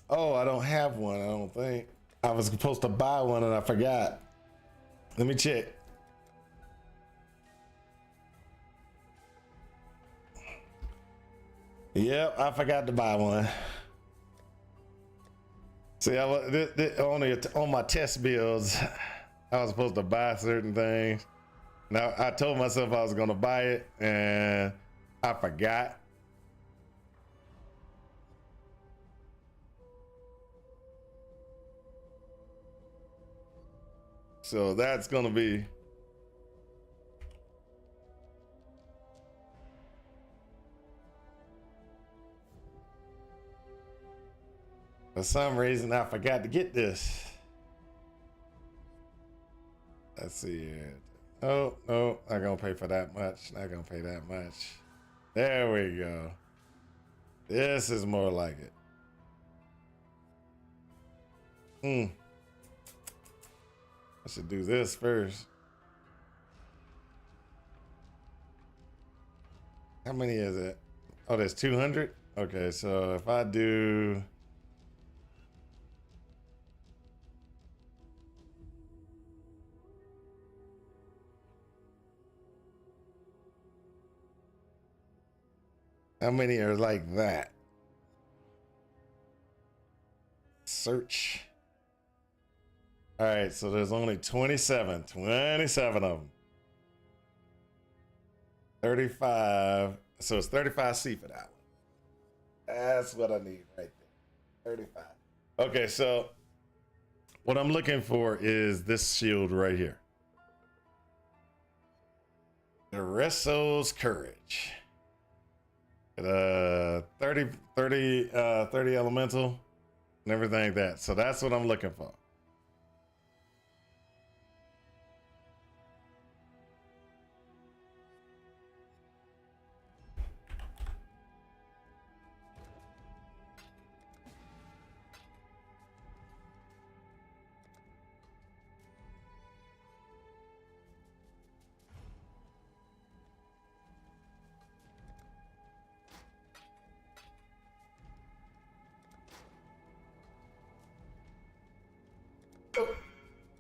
Oh, I don't have one, I don't think. I was supposed to buy one and I forgot. Let me check. Yep, I forgot to buy one. See, I was only on my test builds. I was supposed to buy certain things. Now I told myself I was gonna buy it, and I forgot. So that's gonna be. For some reason, I forgot to get this. Let's see it. Oh, no, not gonna pay for that much. Not gonna pay that much. There we go. This is more like it. I should do this first. How many is it? Oh, there's 200? Okay, so if I do... How many are like that? Search. All right, so there's only 27 of them. 35. So it's 35 C for that one. That's what I need right there. 35. Okay, so what I'm looking for is this shield right here. Aresso's Courage. 30 elemental and everything like that. So that's what I'm looking for.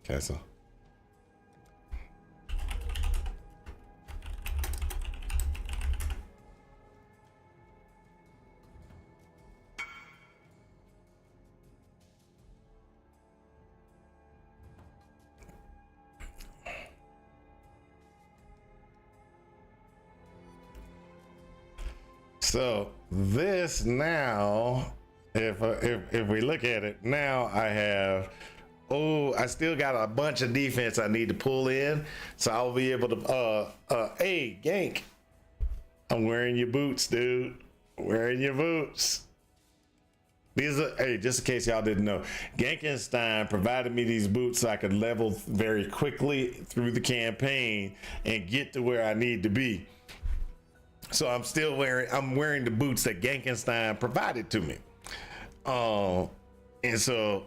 Castle. So this now, if we look at it now, I have. Oh, I still got a bunch of defense I need to pull in, so I'll be able to. Hey, Gank, I'm wearing your boots, dude. Wearing your boots. These are, hey, just in case y'all didn't know, Genkenstein provided me these boots so I could level very quickly through the campaign and get to where I need to be. So I'm wearing the boots that Genkenstein provided to me. And so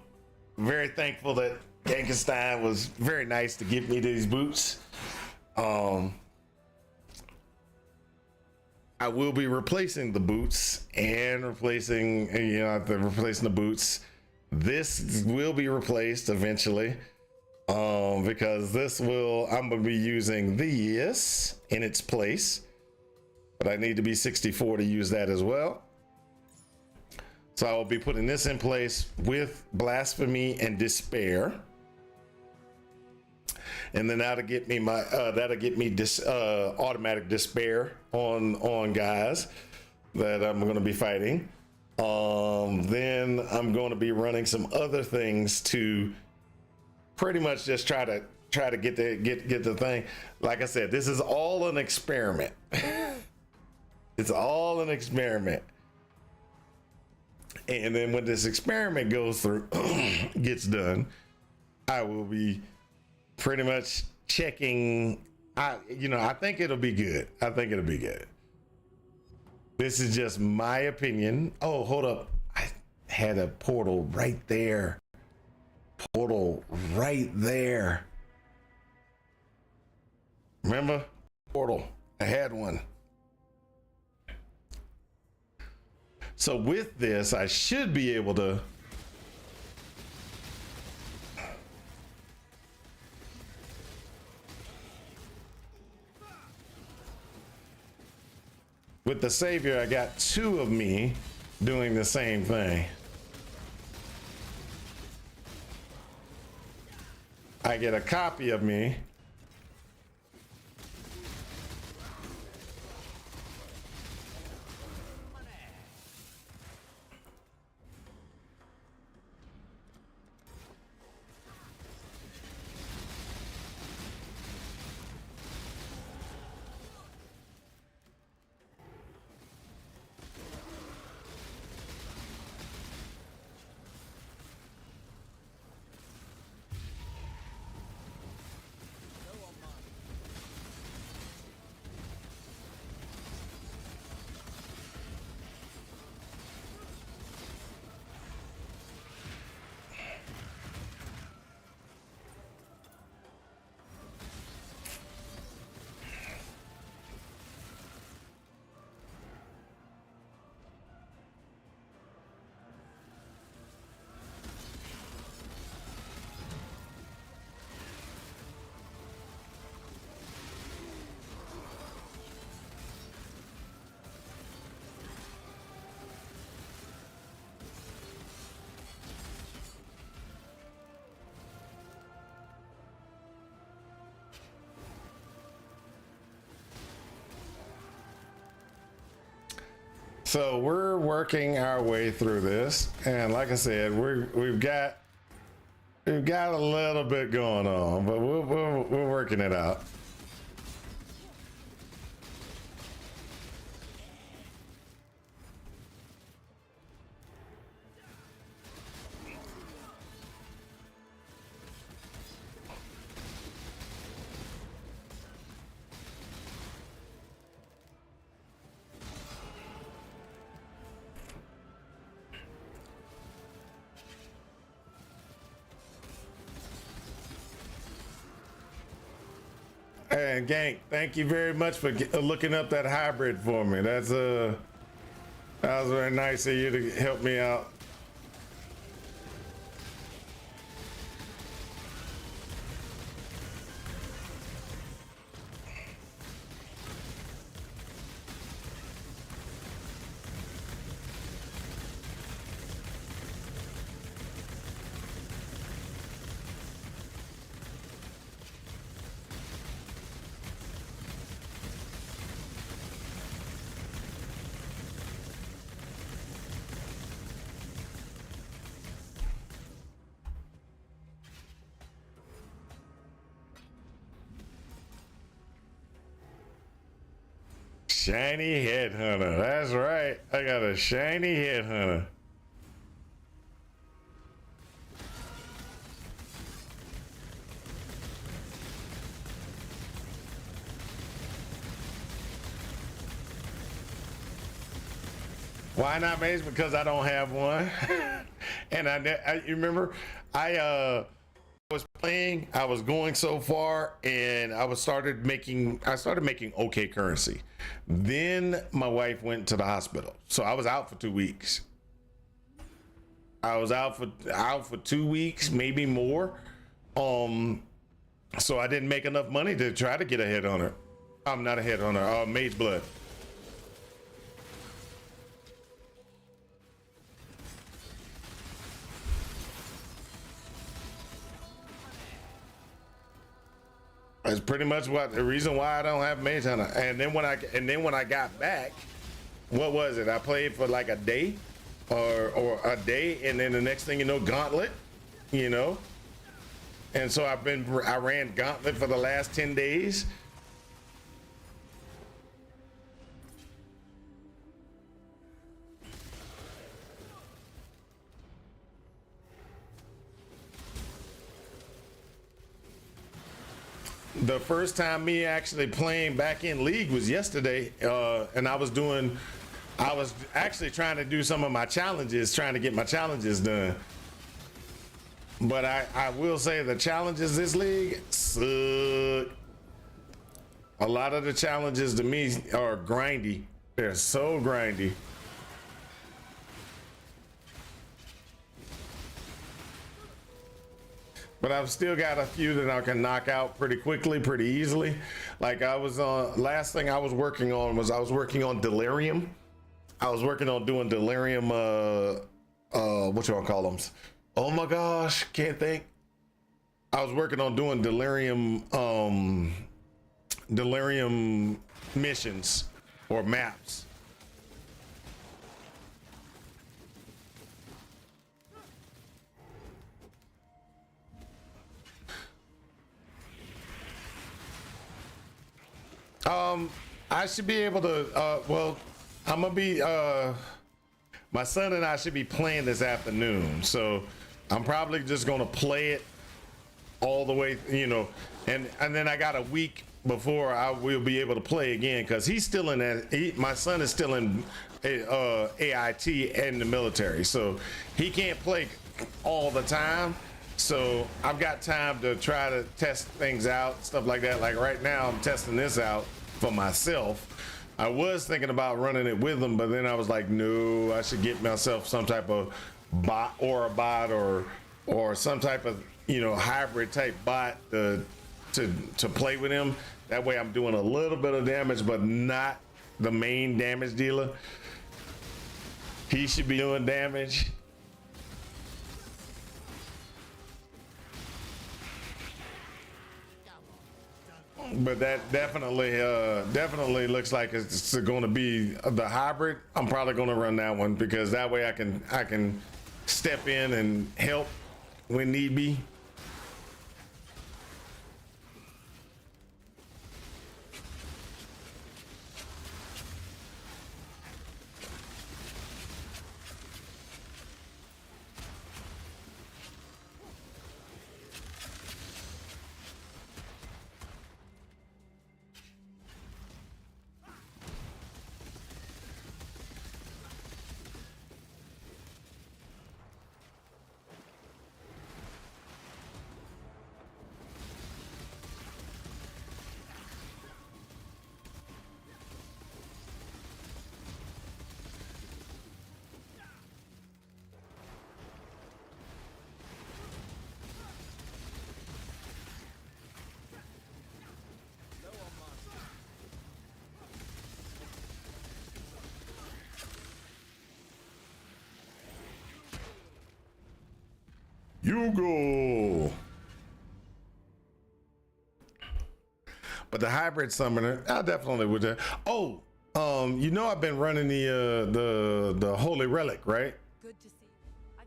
very thankful that Genkenstein was very nice to give me these boots. I will be replacing the boots and replacing the boots. This will be replaced eventually, because I'm gonna be using this in its place, but I need to be 64 to use that as well. So I will be putting this in place with Blasphemy and Despair. And then that'll get me automatic despair on guys that I'm going to be fighting. Then I'm going to be running some other things to pretty much just try to get the thing. Like I said, this is all an experiment. It's all an experiment. And then when this experiment goes through, gets done, I will be pretty much checking. I think it'll be good. This is just my opinion. Oh, hold up. I had a portal right there. Remember? Portal. I had one. So with this, I should be able to with the Savior, I got two of me doing the same thing. I get a copy of me. So we're working our way through this, and like I said, we've got a little bit going on, but we're working it out. And Gank, thank you very much for looking up that hybrid for me. That was very nice of you to help me out. Shiny headhunter. That's right. I got a shiny headhunter. Why not mage? Because I don't have one. And you remember, I was playing, I was going so far, and I started making okay currency. Then my wife went to the hospital, so I was out for 2 weeks. I was out for 2 weeks, maybe more. So I didn't make enough money to try to get a head on her. I'm not a head on her. Mage blood. That's pretty much the reason why I don't have Mage Hunter. And then when I got back, what was it? I played for like a day, or a day, and then the next thing you know, Gauntlet, you know. And so I ran Gauntlet for the last 10 days. The first time me actually playing back in League was yesterday, and I was actually trying to do some of my challenges, trying to get my challenges done. But I will say the challenges this league suck. A lot of the challenges to me are grindy. They're so grindy. But I've still got a few that I can knock out pretty quickly, pretty easily. Like last thing I was working on was Delirium. I was working on doing Delirium, what you wanna call them? Oh my gosh, can't think. I was working on doing Delirium missions or maps. I should be able to, well, I'm gonna be, my son and I should be playing this afternoon. So I'm probably just gonna play it all the way, you know, and then I got a week before I will be able to play again, because he's still in that, my son is still in AIT and the military. So he can't play all the time. So I've got time to try to test things out, stuff like that. Like right now, I'm testing this out for myself. I was thinking about running it with them, but then I was like, no, I should get myself some type of bot or some type of, you know, hybrid type bot to play with him. That way I'm doing a little bit of damage, but not the main damage dealer. He should be doing damage. But that definitely looks like it's going to be the hybrid. I'm probably going to run that one, because that way I can step in and help when need be. You go. But the hybrid summoner, I definitely would. Oh, you know, I've been running the Holy Relic, right? Good to see you.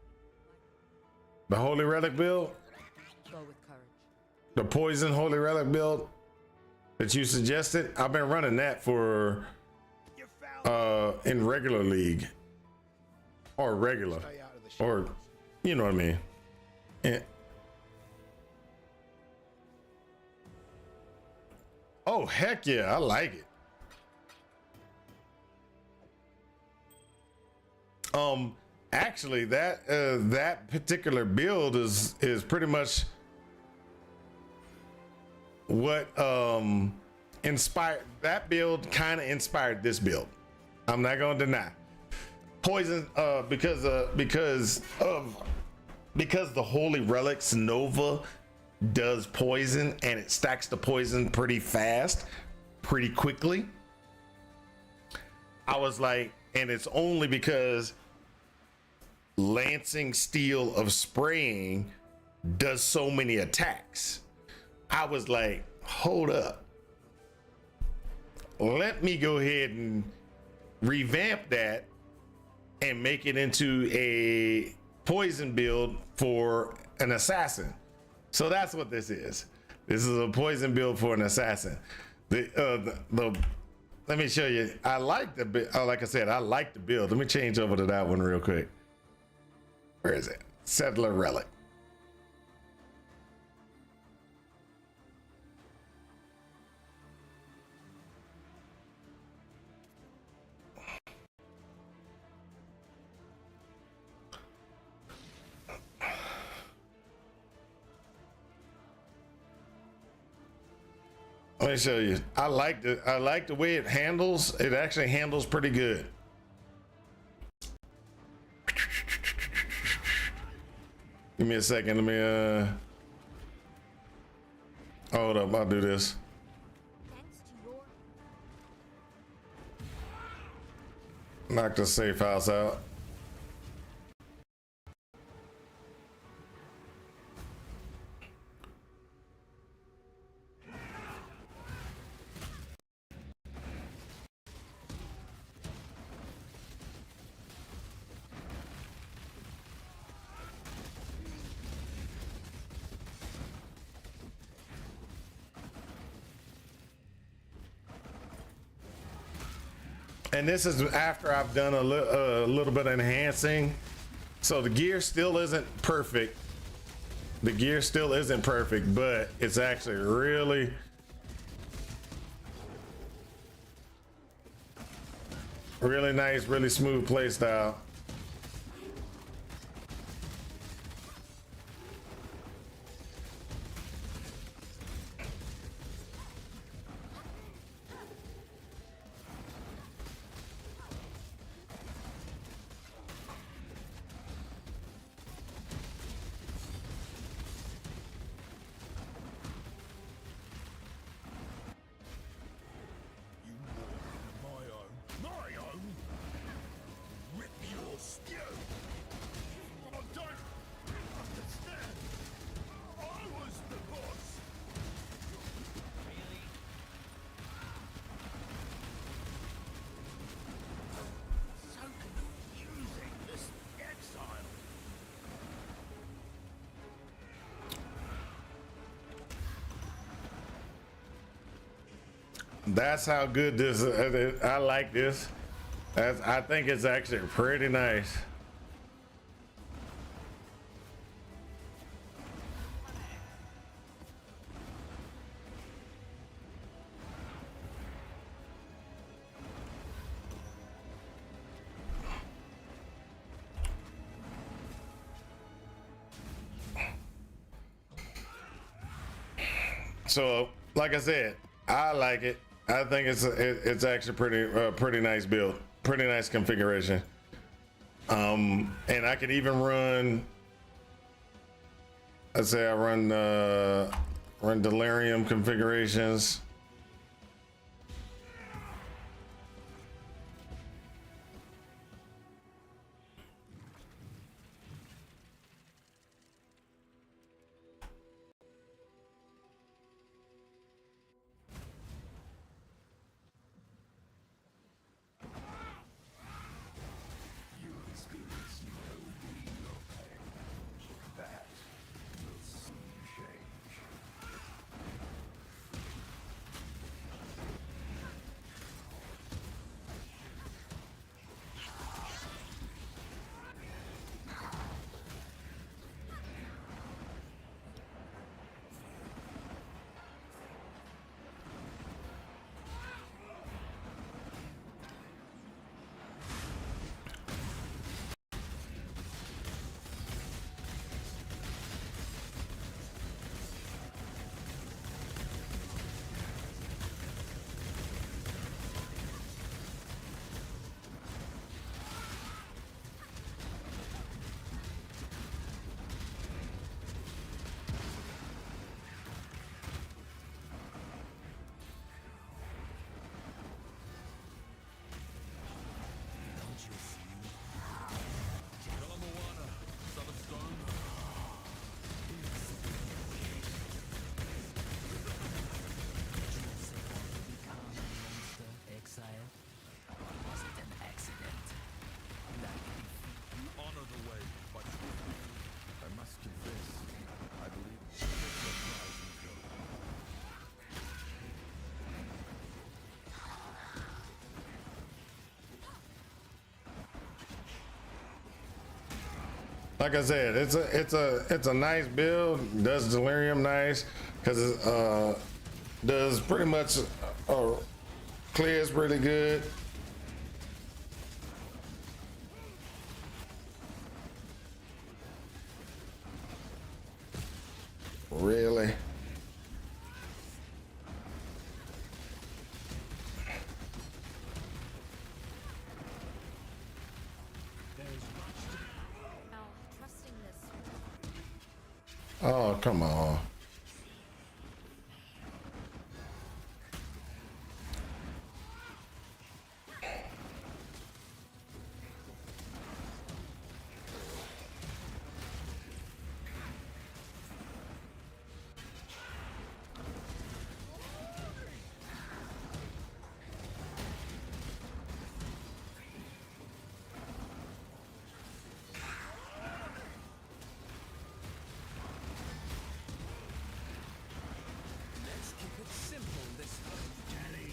The Holy Relic build, Go with courage. the Poison Holy Relic build that you suggested. I've been running that for in regular league, or regular, or you know what I mean. Yeah. Oh heck yeah, I like it. Actually, that particular build is pretty much what inspired that build. Kind of inspired this build. I'm not gonna deny. Poison, because the Holy Relics Nova does poison and it stacks the poison pretty fast, pretty quickly. I was like, and it's only because Lancing Steel of Spraying does so many attacks. I was like, hold up. Let me go ahead and revamp that and make it into a poison build for an assassin. So that's what this is. This is a poison build for an assassin. The let me show you. I like the like I said, I like the build. Let me change over to that one real quick. Where is it? Settler Relic. Let me show you. I like the way it handles. It actually handles pretty good. Give me a second. Let me hold up. I'll do this. Thanks to your Knock the safe house out. And this is after I've done a little bit of enhancing. So the gear still isn't perfect. The gear still isn't perfect, but it's actually really nice, really smooth play style. That's how good this is. I like this. I think it's actually pretty nice. So, like I said, I like it. I think it's actually pretty nice build, pretty nice configuration. And I could even run. Let's say I run delirium configurations. like I said, it's a nice build. Does delirium nice because it does pretty much clears pretty good. Really? No, trusting this. Oh, come on. Let's keep it simple this time, Daddy.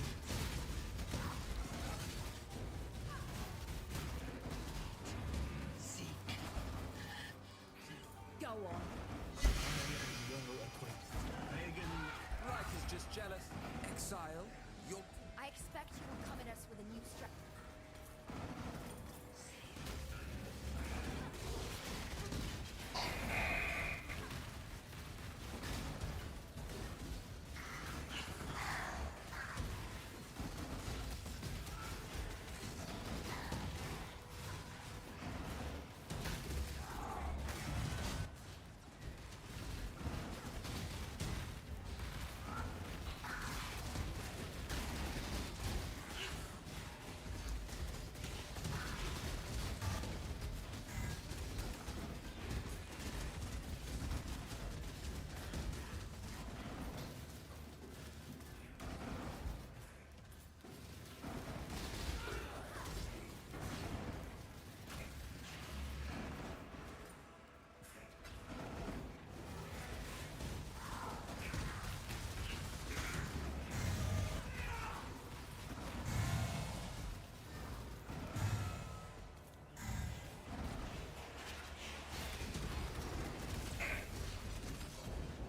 Go on. Right is just jealous. Exile, you're... I expect you will come at us with a new strategy.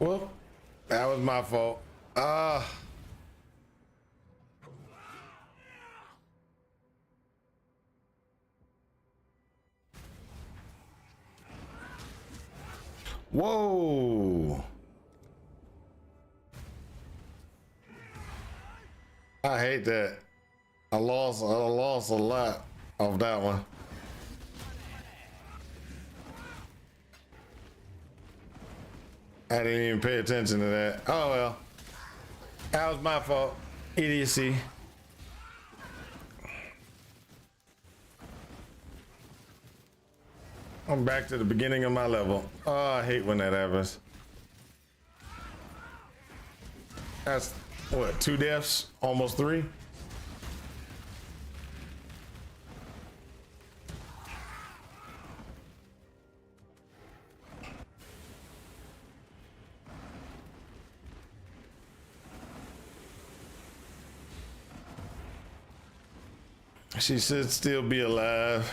Well, that was my fault. Whoa. I hate that. I lost a lot of that one. I didn't even pay attention to that. Oh well. That was my fault. Idiocy. I'm back to the beginning of my level. Oh, I hate when that happens. That's what, 2 deaths? Almost 3? She should still be alive,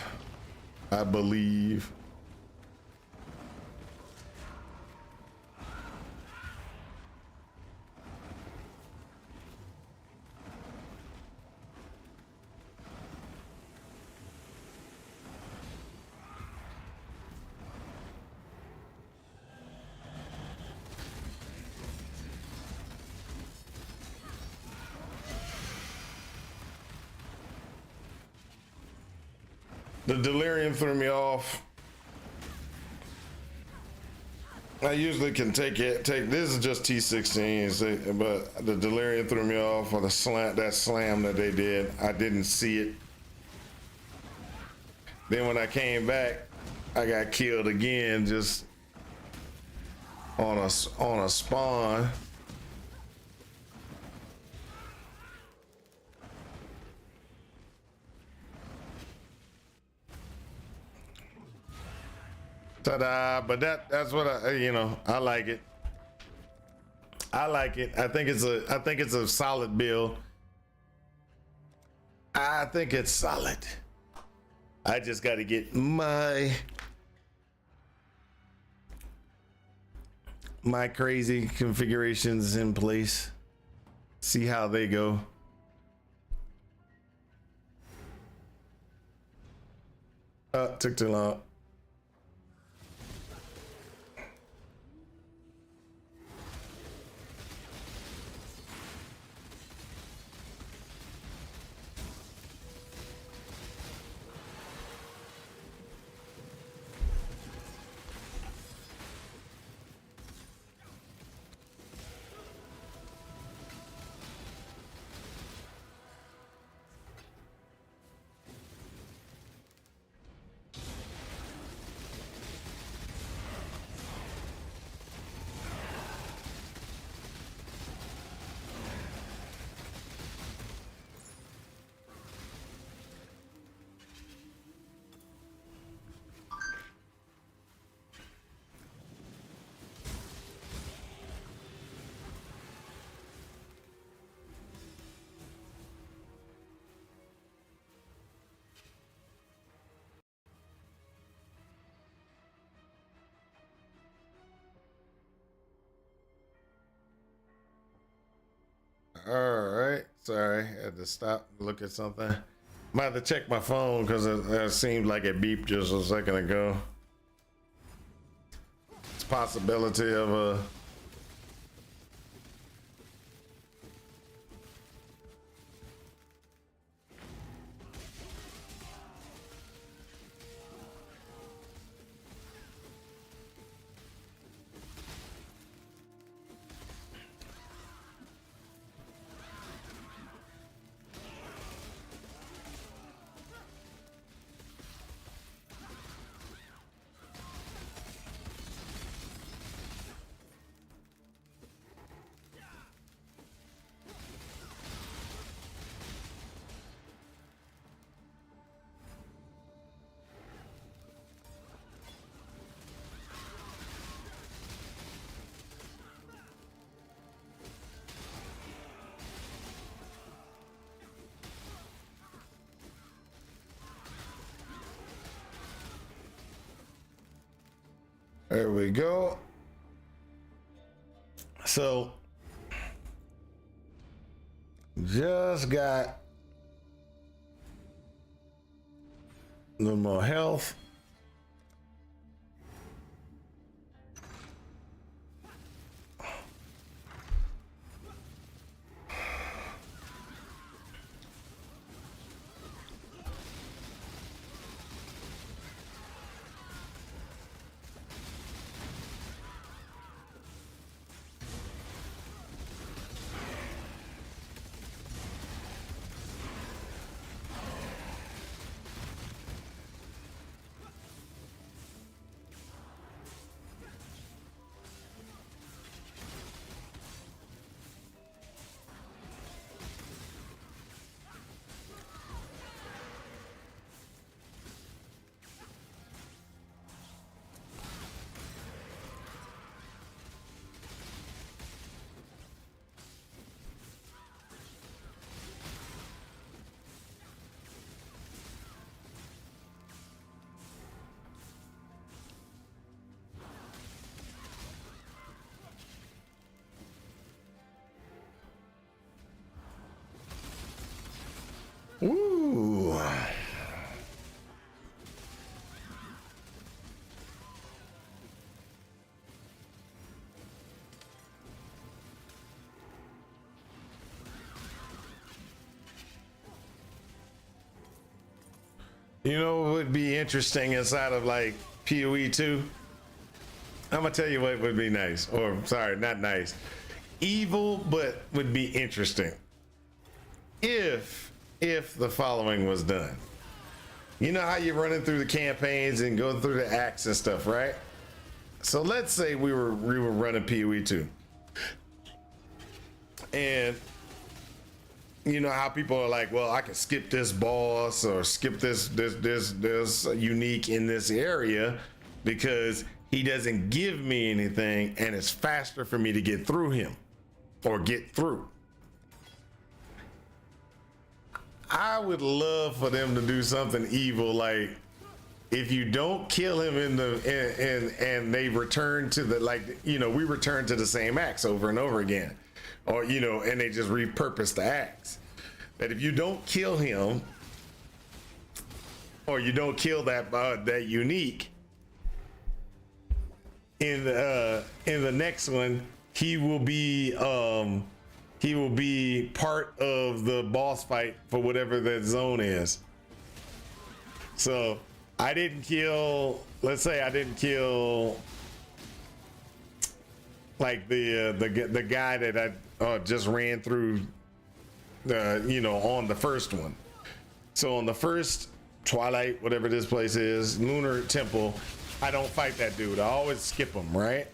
I believe. The delirium threw me off. I usually can take this is just T16, but the delirium threw me off for the slam that they did. I didn't see it. Then when I came back, I got killed again just on a spawn. Ta-da! But that's what I like it. I like it. I think it's a solid build. I think it's solid. I just got to get my my crazy configurations in place. See how they go. Took too long. All right. Sorry, I had to stop and look at something. I'm about to check my phone because it seemed like it beeped just a second ago. It's a possibility of a. There we go. So just got a little more health. Ooh. You know what would be interesting inside of like PoE 2? I'm gonna tell you what would be nice, or sorry, not nice. Evil, but would be interesting. If the following was done. You know how you're running through the campaigns and going through the acts and stuff, right? So let's say we were running PoE 2. And you know how people are like, well, I can skip this boss or skip this unique in this area because he doesn't give me anything and it's faster for me to get through him or get through. I would love for them to do something evil like if you don't kill him in the and they return to the, like, you know, we return to the same axe over and over again, or, you know, and they just repurpose the axe. That if you don't kill him, or you don't kill that that unique in the next one, he will be part of the boss fight for whatever that zone is. So I didn't kill, let's say I didn't kill like the guy that I just ran through you know, on the first one. So on the first Twilight, whatever this place is, Lunar Temple, I don't fight that dude. I always skip him, right?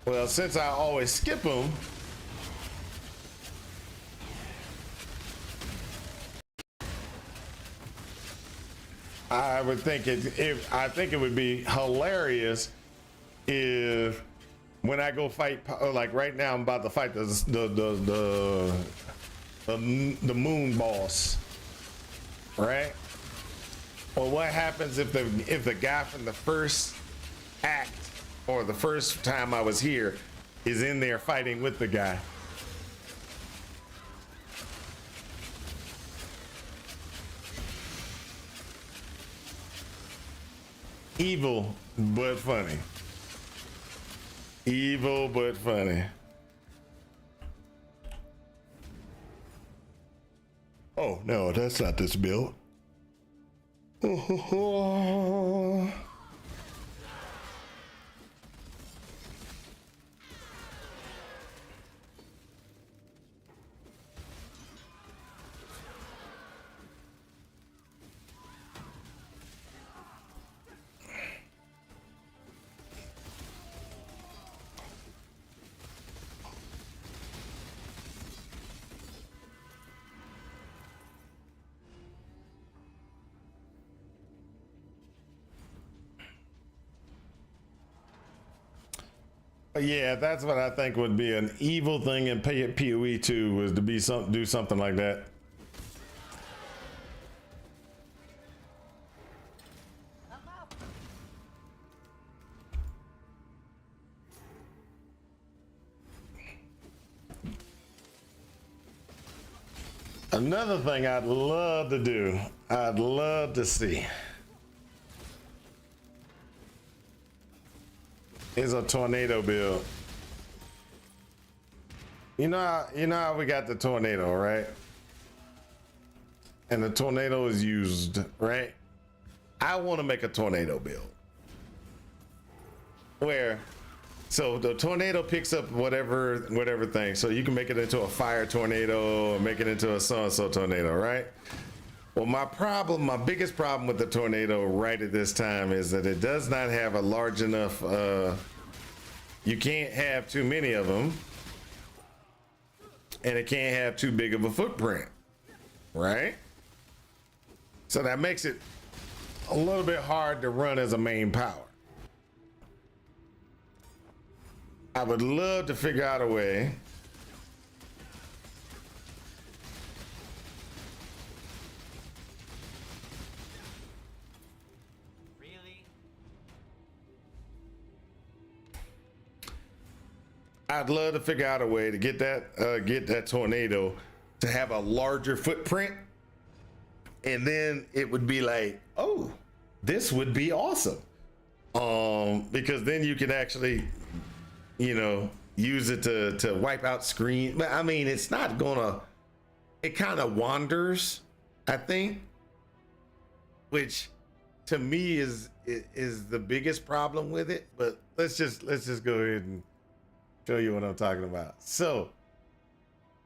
Well, since I always skip him, I would think I think it would be hilarious if when I go fight, like right now I'm about to fight the moon boss, right? Well, what happens if the guy from the first act or the first time I was here is in there fighting with the guy? Evil but funny. Evil but funny. Oh no, that's not this build. Yeah, that's what I think would be an evil thing in PoE 2, was to be do something like that. Another thing I'd love to do, I'd love to see, is a tornado build. You know how we got the tornado, right? And the tornado is used, right? I want to make a tornado build where, so the tornado picks up whatever thing. So you can make it into a fire tornado or make it into a so-and-so tornado, right? Well, my biggest problem with the tornado right at this time is that it does not have a large enough, you can't have too many of them, and it can't have too big of a footprint, right? So that makes it a little bit hard to run as a main power. I would love to figure out a way I'd love to figure out a way to get that tornado to have a larger footprint, and then it would be like, oh, this would be awesome, because then you can actually, you know, use it to wipe out screen. But I mean, it's not gonna, it kind of wanders, I think, which to me is the biggest problem with it. But let's just go ahead and show you what I'm talking about. So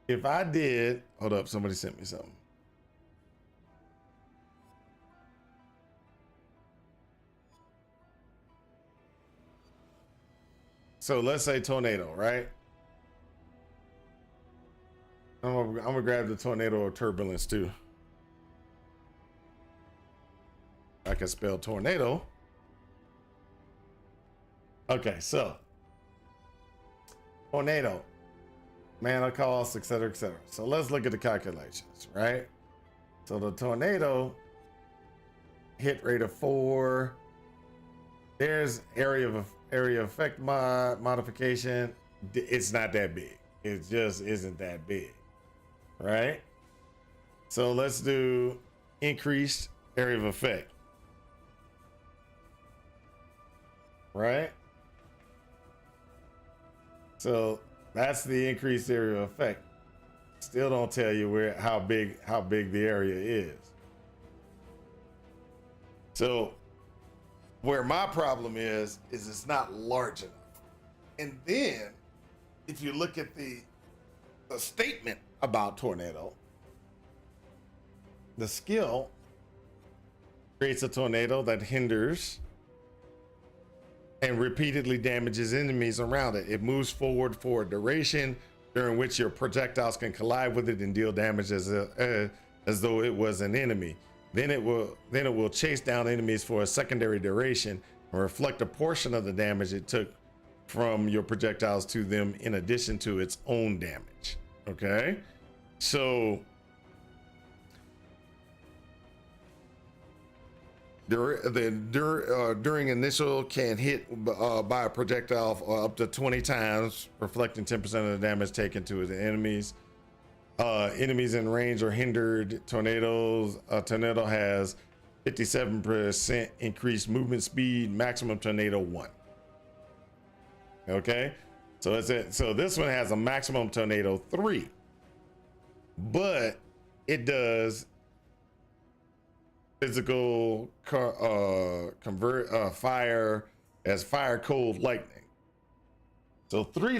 if I did, hold up, somebody sent me something. So let's say tornado, right? I'm gonna grab the tornado of turbulence too. I can spell tornado. Okay, so tornado. mana cost, etc., etc. So let's look at the calculations, right? So the tornado hit rate of 4. There's area effect modification. It's not that big. It just isn't that big, right? So let's do increased area of effect, right? So that's the increased area of effect. Still don't tell you how big the area is. So where my problem is it's not large enough. And then if you look at the statement about tornado, the skill creates a tornado that hinders and repeatedly damages enemies around it. It moves forward for a duration during which your projectiles can collide with it and deal damage as though it was an enemy. Then it will chase down enemies for a secondary duration and reflect a portion of the damage it took from your projectiles to them in addition to its own damage. Okay, so during initial can hit by a projectile up to 20 times, reflecting 10% of the damage taken to the enemies. Enemies in range are hindered. A tornado has 57% increased movement speed, maximum tornado 1. Okay, so that's it. So this one has a maximum tornado 3, but it does physical convert fire as fire cold lightning. So 3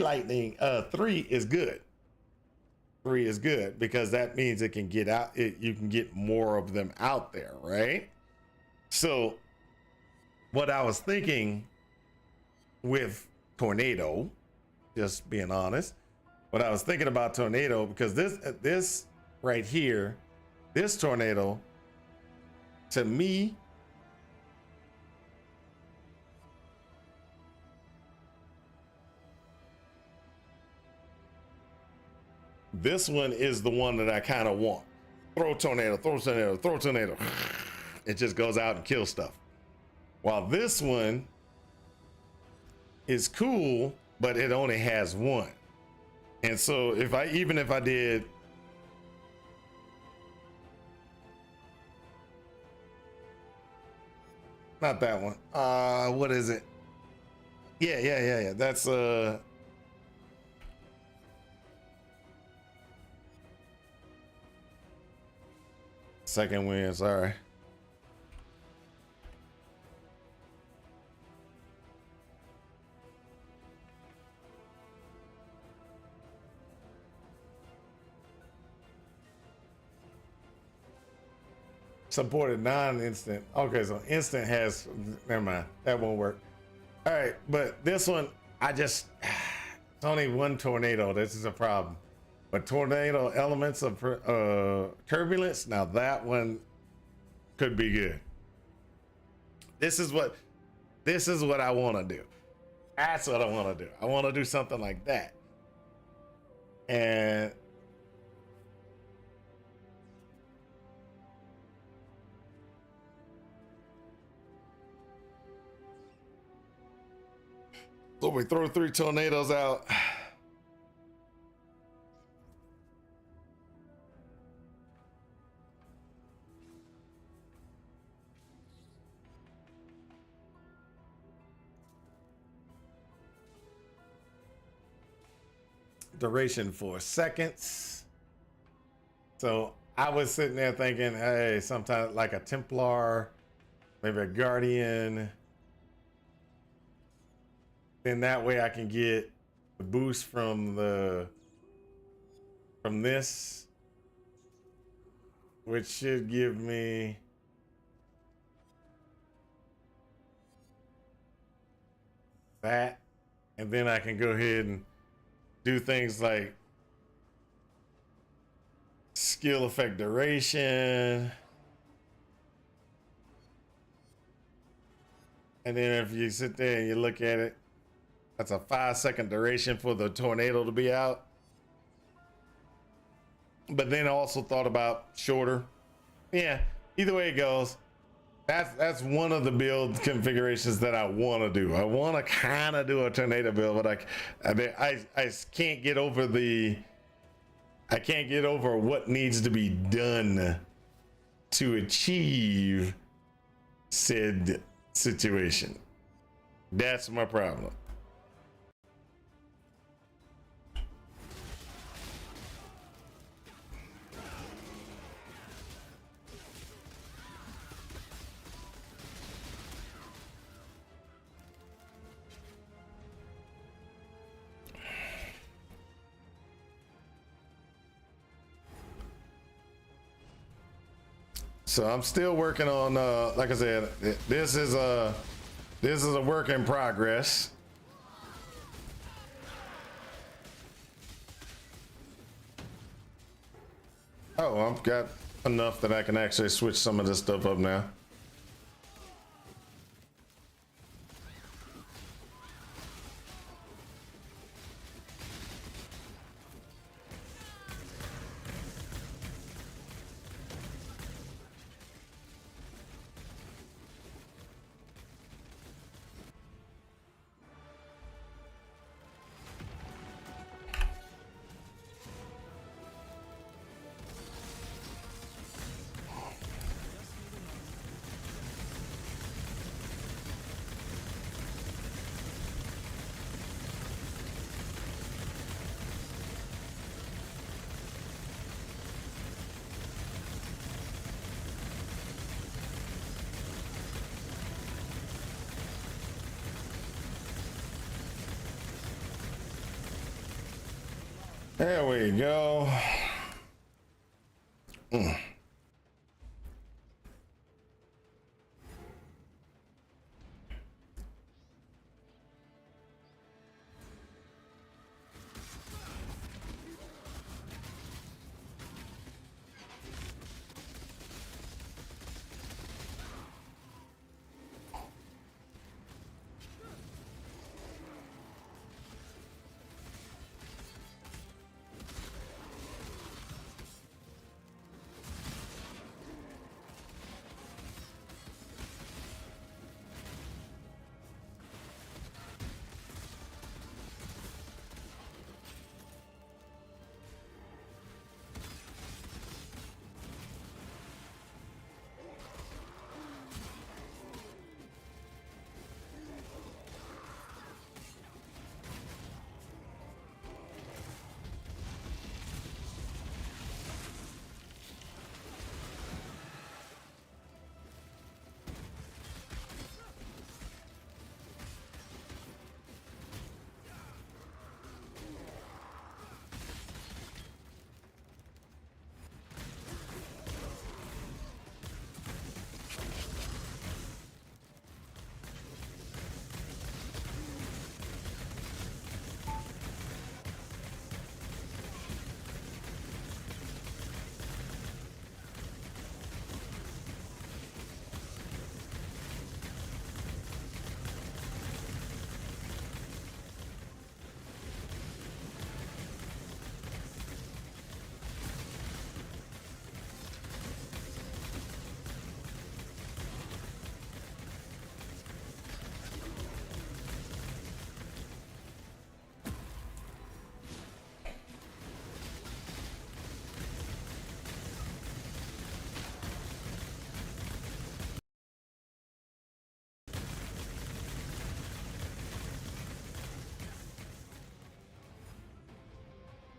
is good. 3 is good because that means it can get out. You can get more of them out there, right? So what I was thinking with tornado, just being honest, what I was thinking about tornado, because this right here, this tornado, to me, this one is the one that I kind of want. Throw tornado, throw tornado, throw tornado. It just goes out and kills stuff. While this one is cool, but it only has 1. And so even if I did not that one. What is it? Yeah. That's second win, sorry. Supported non-instant. Okay, so instant has, never mind, that won't work. All right, but this one, it's only 1 tornado. This is a problem. But tornado elements of turbulence, now that one could be good. This is what I want to do. That's what I want to do. I want to do something like that. And so we throw 3 tornadoes out. Duration 4 seconds. So I was sitting there thinking, hey, sometimes like a Templar, maybe a Guardian. Then that way I can get the boost from this, which should give me that. And then I can go ahead and do things like skill effect duration. And then if you sit there and you look at it, that's a 5-second duration for the tornado to be out. but then I also thought about shorter. Yeah, either way it goes, that's one of the build configurations that I want to do. I want to kind of do a tornado build, but I can't get over what needs to be done to achieve said situation. That's my problem. So I'm still working on like I said, this is a work in progress. Oh, I've got enough that I can actually switch some of this stuff up now. There we go.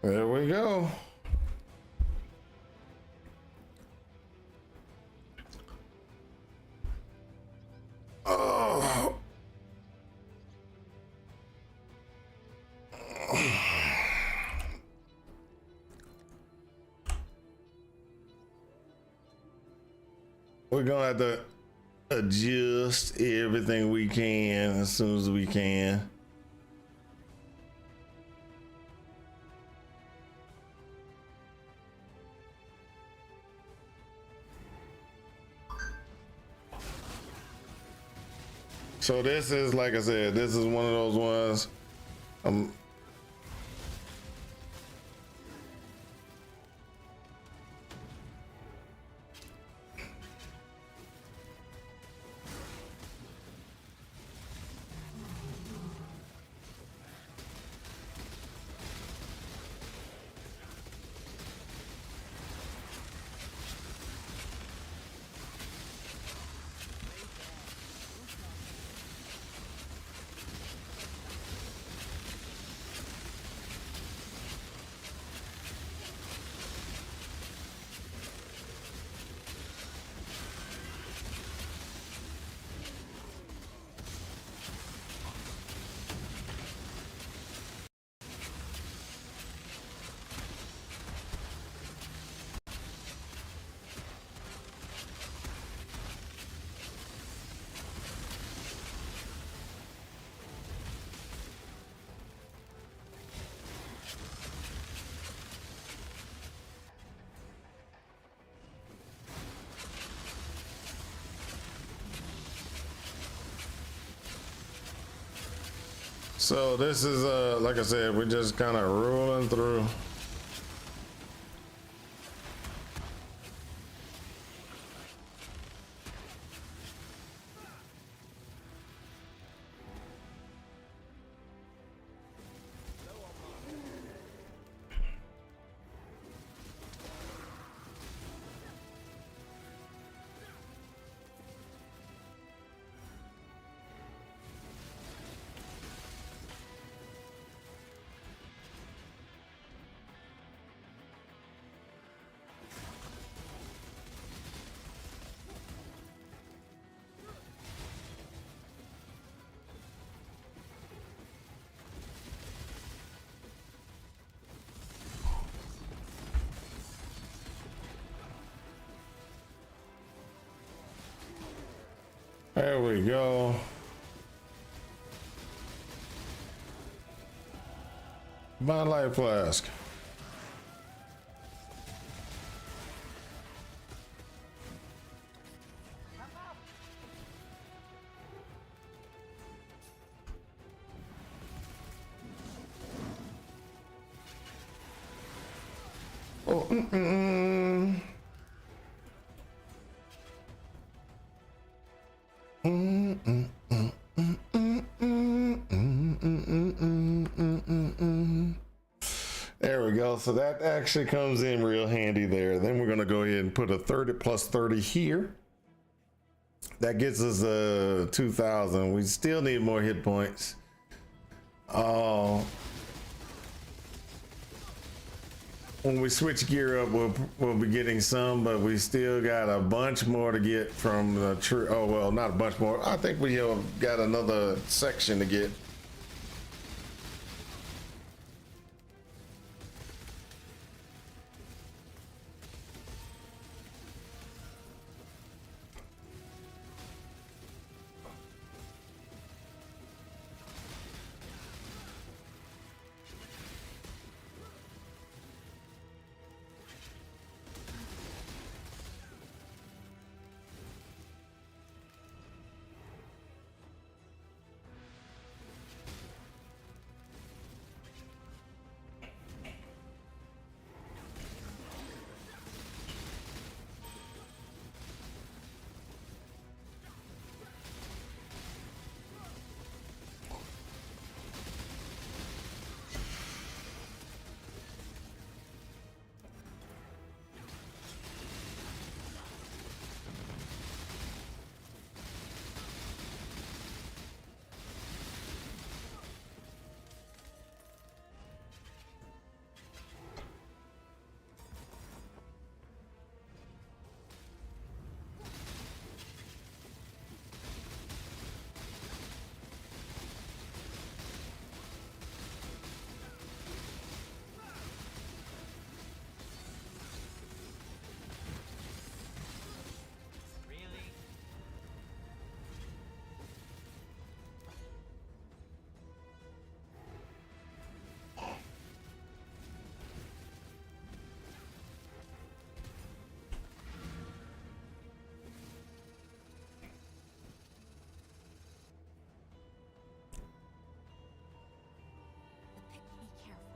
There we go. Oh. We're gonna have to adjust everything we can as soon as we can. So this is, like I said, this is one of those ones. So this is like I said, we're just kind of rolling through. There we go. My life flask. Oh, There we go. So that actually comes in real handy there. Then we're going to go ahead and put a 30 plus 30 here. That gets us 2,000. We still need more hit points. When we switch gear up, we'll be getting some, but we still got a bunch more to get from the tree. Oh, well, not a bunch more. I think we got another section to get.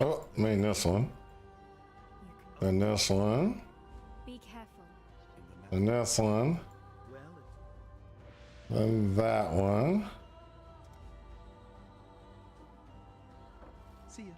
Oh, I mean this one. And this one. Be careful. And this one. And that one. See ya.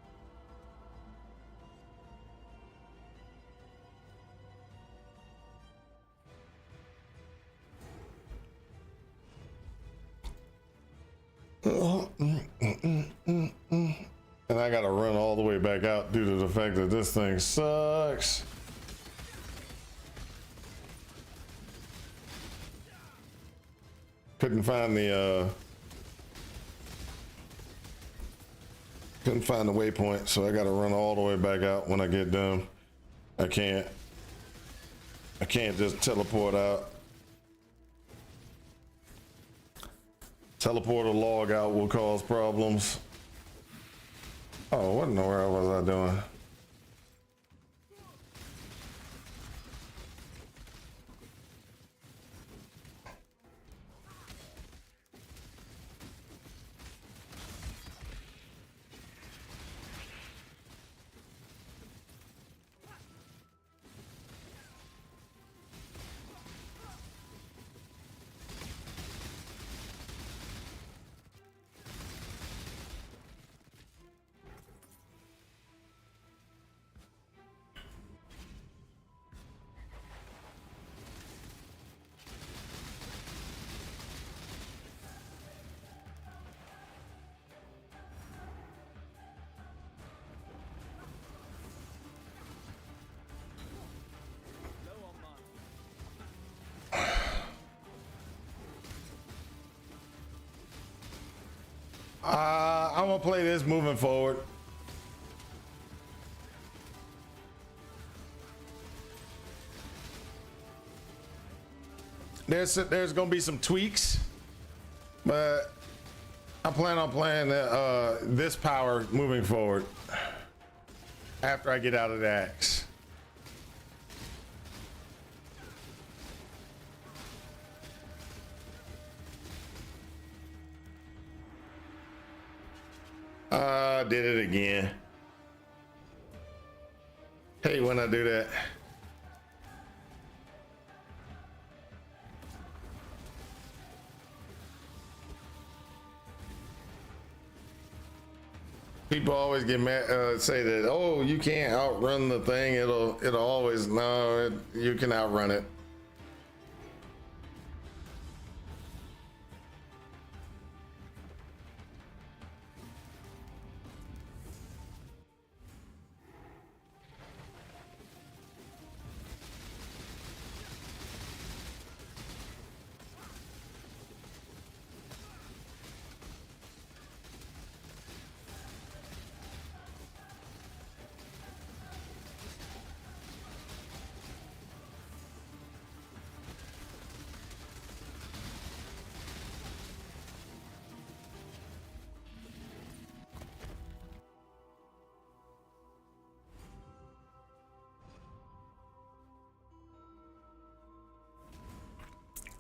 And I gotta run all the way back out due to the fact that this thing sucks. Couldn't find the waypoint, so I gotta run all the way back out when I get done. I can't just teleport out. Teleport or log out will cause problems. Oh, what in the world was I doing? I'm gonna play this moving forward. There's gonna be some tweaks, but I plan on playing this power moving forward after I get out of the axe. Did it again. Hate when I do that. People always get mad, say that, oh, you can't outrun the thing. It'll always, no, you can outrun it.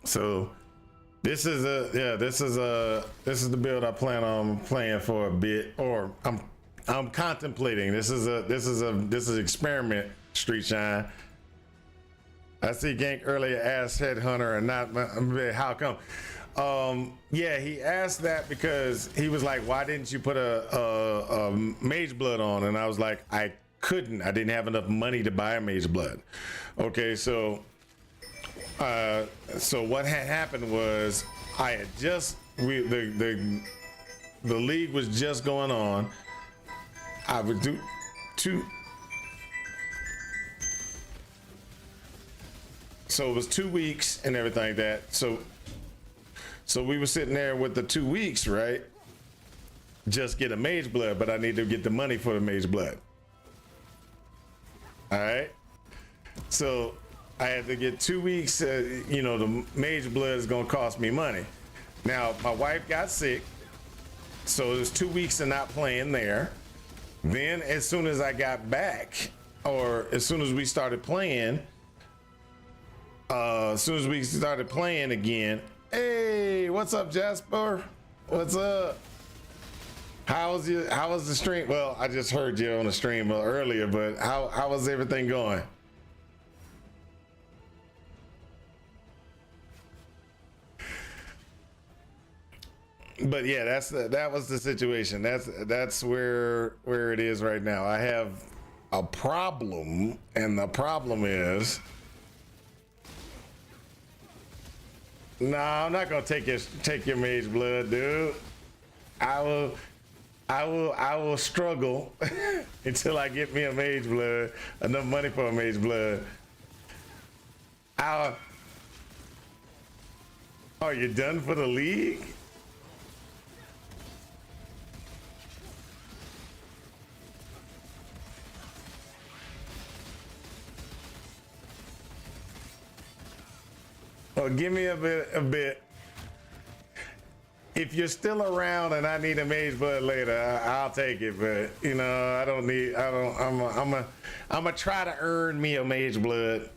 So this is the build I plan on playing for a bit, or I'm contemplating. This is experiment, Street Shine. I see Gank earlier asked Headhunter and not how come? Yeah, he asked that because he was like, why didn't you put a Mage Blood on? And I was like, I couldn't. I didn't have enough money to buy a Mage Blood. Okay, so what had happened was I had just the league was just going on. I would do two. So it was 2 weeks and everything like that. So we were sitting there with the 2 weeks, right? Just get a Mage Blood, but I need to get the money for the Mage Blood. All right. So I had to get 2 weeks. The Mage Blood is gonna cost me money. Now my wife got sick, so it was 2 weeks of not playing there. Then as soon as I got back, or as soon as we started playing, again. Hey, what's up, Jasper? What's up? How was the stream? Well, I just heard you on the stream earlier, but how was everything going? But yeah, that was the situation. That's where it is right now. I have a problem, and the problem is, no, I'm not gonna take your Mage Blood, dude. I will struggle until I get me a Mage Blood, enough money for a Mage Blood. Are you done for the league? Well, give me a bit. If you're still around and I need a Mage Blood later, I'll take it. But I don't need. I'm gonna try to earn me a Mage Blood.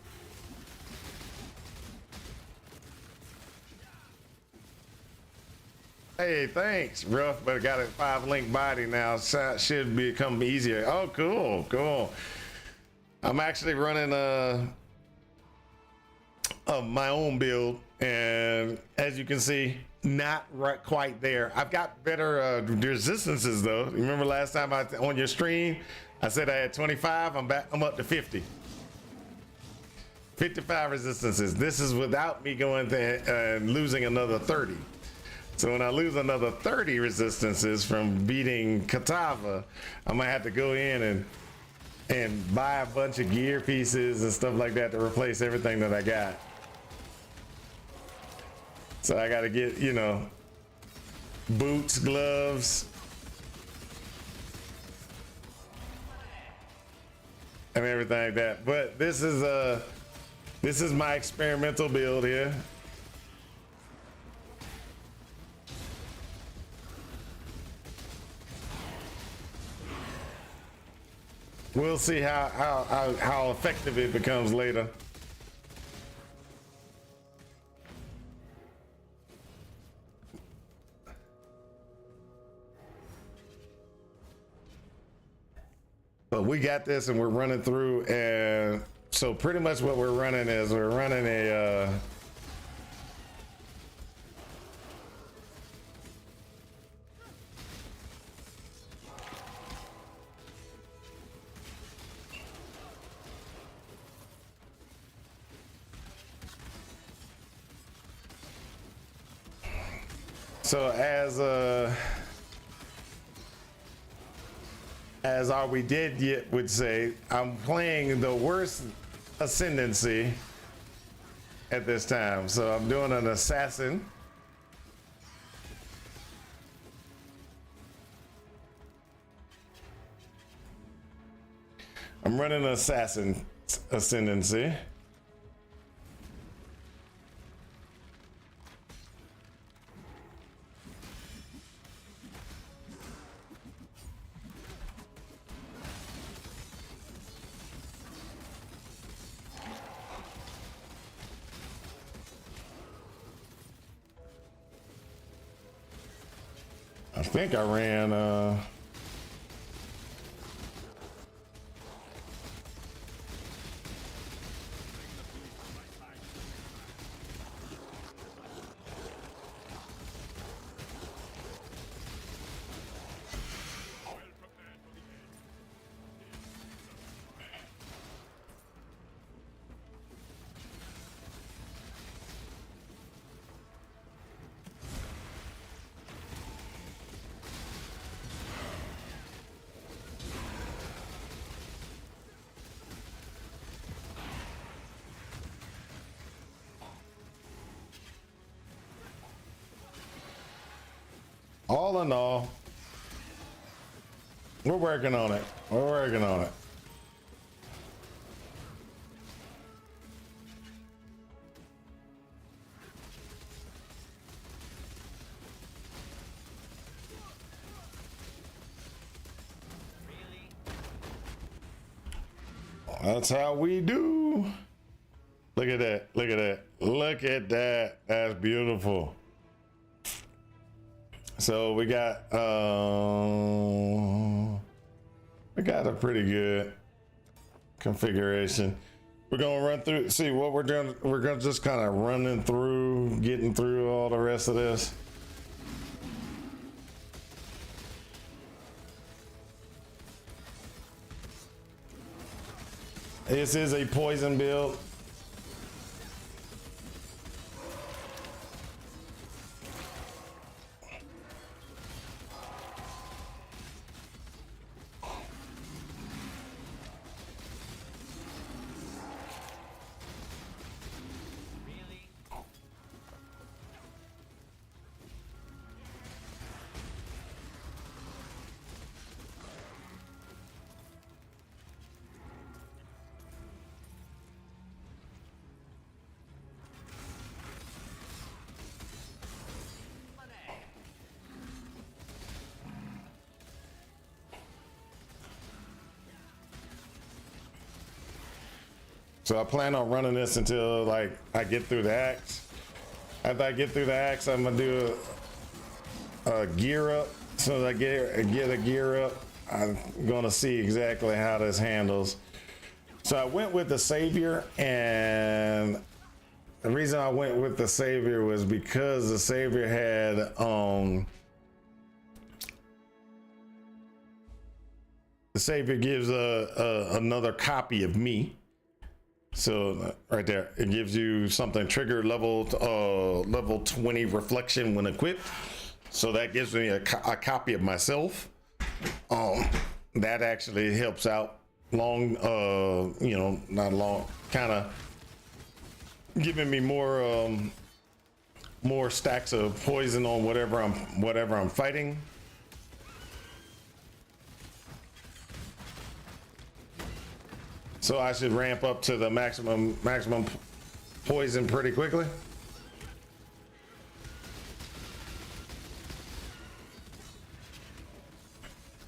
Hey, thanks, rough. But I got a 5-link body now. So should become easier. Oh, cool. I'm actually running my own build, and as you can see, not right quite there. I've got better resistances though. Remember last time on your stream I said I had 25. I'm up to 50. 55 resistances. This is without me going to losing another 30. So when I lose another 30 resistances from beating Katava, I'm gonna have to go in and buy a bunch of gear pieces and stuff like that to replace everything that I got. So I got to get, boots, gloves, and everything like that. But this is my experimental build here. We'll see how effective it becomes later. But we got this and we're running through, and so pretty much what we're running is we're running a so as Are We Dead Yet would say, I'm playing the worst ascendancy at this time. So I'm doing an assassin. I'm running an assassin ascendancy. I think I ran all in all, we're working on it. We're working on it. That's how we do. Look at that. Look at that. Look at that. That's beautiful. So we got a pretty good configuration. We're gonna run through, see what we're doing. We're gonna just kind of running through, getting through all the rest of this. This is a poison build. So I plan on running this until like I get through the axe. After I get through the axe, I'm gonna do a gear up. So as I get a gear up, I'm gonna see exactly how this handles. So I went with the Savior, and the reason I went with the Savior was because the Savior had the Savior gives another copy of me. So right there, it gives you something trigger level 20 reflection when equipped. So that gives me a copy of myself. That actually helps out long, not long, kind of giving me more more stacks of poison on whatever I'm fighting. So I should ramp up to the maximum poison pretty quickly.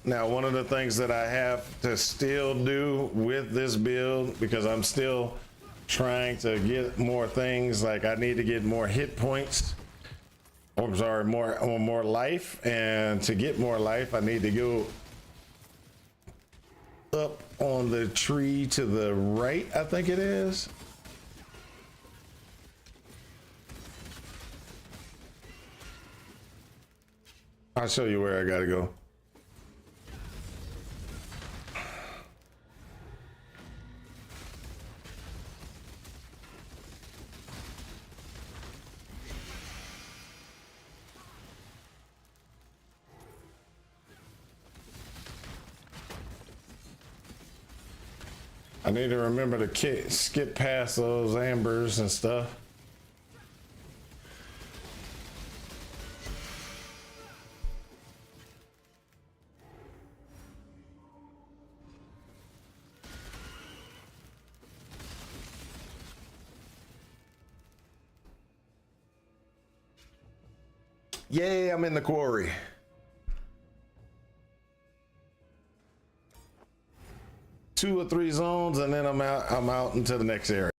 Now, one of the things that I have to still do with this build, because I'm still trying to get more things, like I need to get more hit points, or sorry, more life, and to get more life, I need to go up on the tree to the right, I think it is. I'll show you where I gotta go. I need to remember to skip past those ambers and stuff. Yay, I'm in the quarry. Two or three zones, and then I'm out into the next area.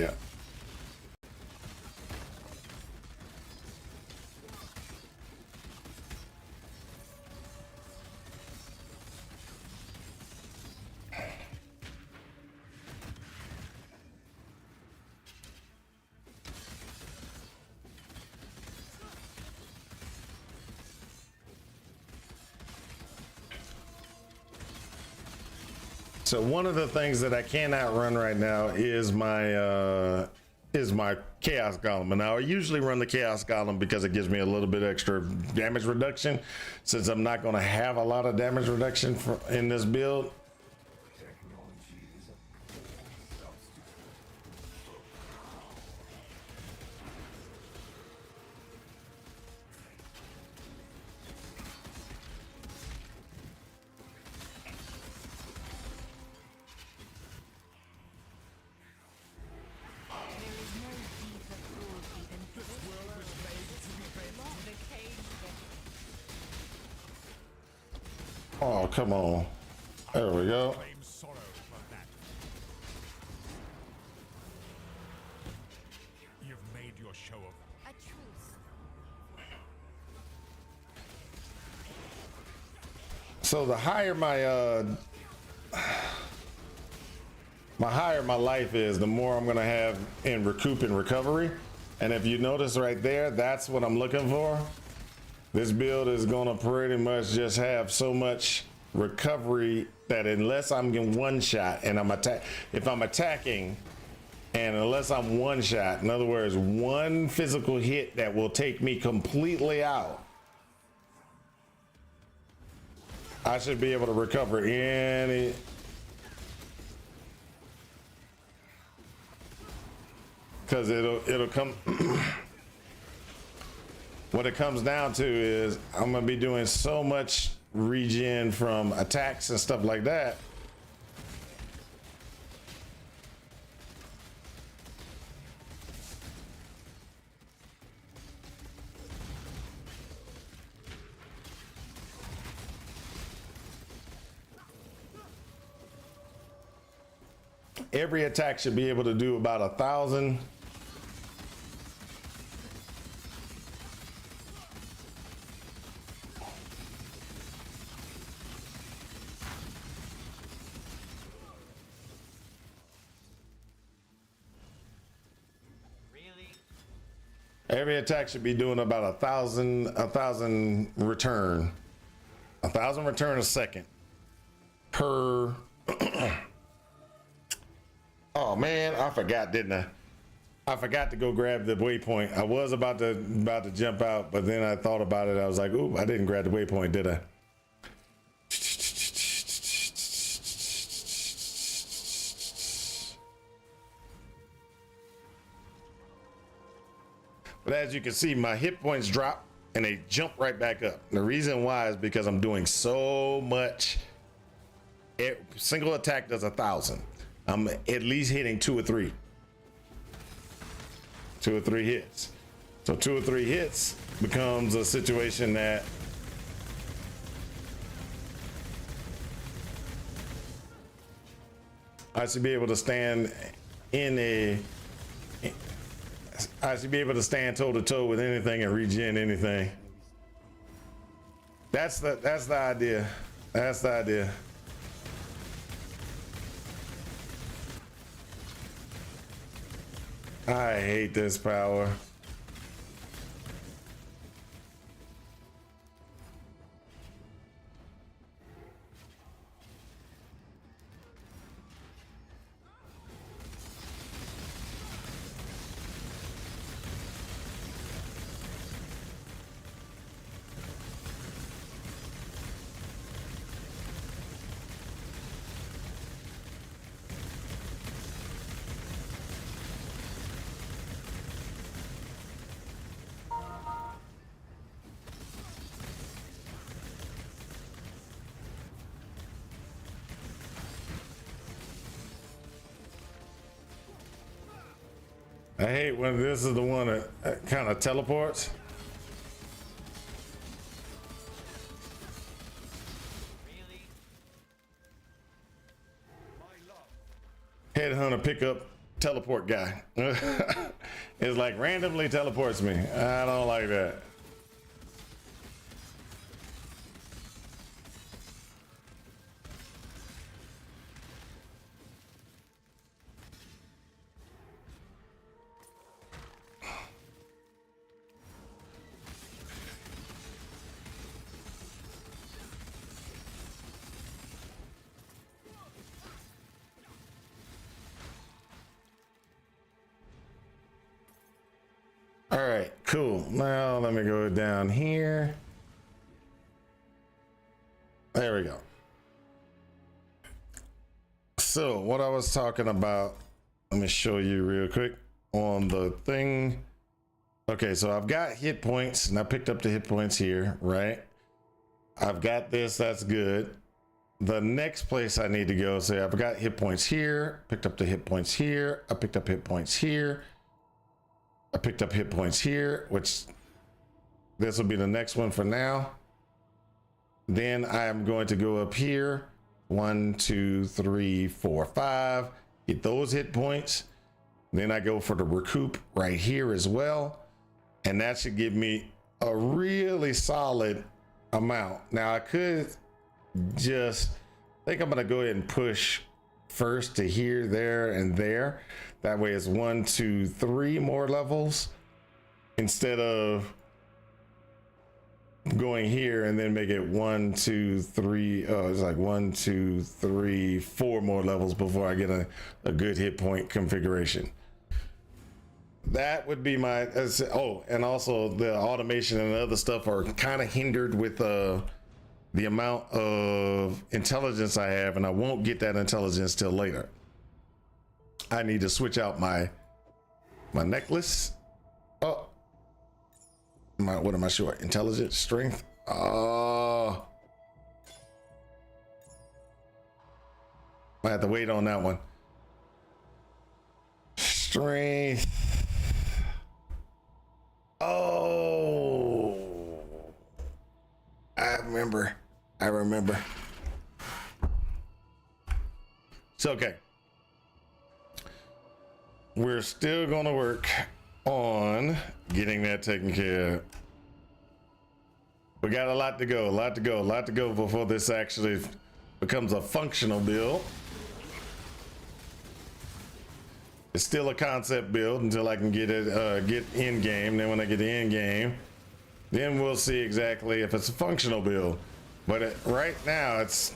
So one of the things that I cannot run right now is my Chaos Golem. And now I usually run the Chaos Golem because it gives me a little bit extra damage reduction, since I'm not going to have a lot of damage reduction in this build. Oh, come on. There we go. You've made your show of A truce. So the higher my life is, the more I'm gonna have in recoup and recovery. And if you notice right there, that's what I'm looking for. This build is gonna pretty much just have so much recovery that unless I'm getting one shot and if I'm attacking, and unless I'm one shot, in other words, one physical hit that will take me completely out, I should be able to recover any. Because it'll come. What it comes down to is I'm gonna be doing so much regen from attacks and stuff like that. Every attack should be able to do about 1,000. Every attack should be doing about 1,000 return. 1,000 return a second per. Oh man, I forgot, didn't I? I forgot to go grab the waypoint. I was about to jump out, but then I thought about it. I was like, ooh, I didn't grab the waypoint, did I? But as you can see, my hit points drop and they jump right back up. The reason why is because I'm doing so much. Single attack does 1,000. I'm at least hitting 2 or 3. 2 or 3 hits. So 2 or 3 hits becomes a situation that I should be able to stand toe to toe with anything and regen anything. That's the idea. That's the idea. I hate this power. I hate when this is the one that kind of teleports. Headhunter pickup teleport guy. It's like randomly teleports me. I don't like that. All right, cool. Now let me go down here. There we go. So what I was talking about, let me show you real quick on the thing. Okay, so I've got hit points and I picked up the hit points here, right? I've got this, that's good. The next place I need to go, say I've got hit points here, picked up the hit points here, I picked up hit points here. I picked up hit points here, which this will be the next one for now. Then I am going to go up here. 1, 2, 3, 4, 5. Get those hit points. Then I go for the recoup right here as well. And that should give me a really solid amount. Now I could just think I'm going to go ahead and push first to here, there, and there. That way it's 1, 2, 3 more levels instead of going here and then make it 1, 2, 3. Oh, it's like 1, 2, 3, 4 more levels before I get a good hit point configuration. That would be my, oh, and also the automation and other stuff are kind of hindered with the amount of intelligence I have, and I won't get that intelligence till later. I need to switch out my necklace. Oh, what am I short? Intelligence, strength. Oh, I have to wait on that one. Strength. Oh, I remember. It's okay. We're still gonna work on getting that taken care of. We got a lot to go before this actually becomes a functional build. It's still a concept build until I can get it, get in game. Then when I get in game, then we'll see exactly if it's a functional build. But right now it's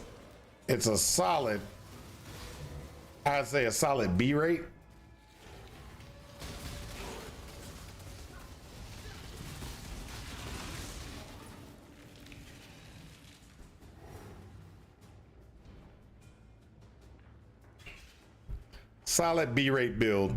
a solid, I'd say a solid B rate. Solid B rate build.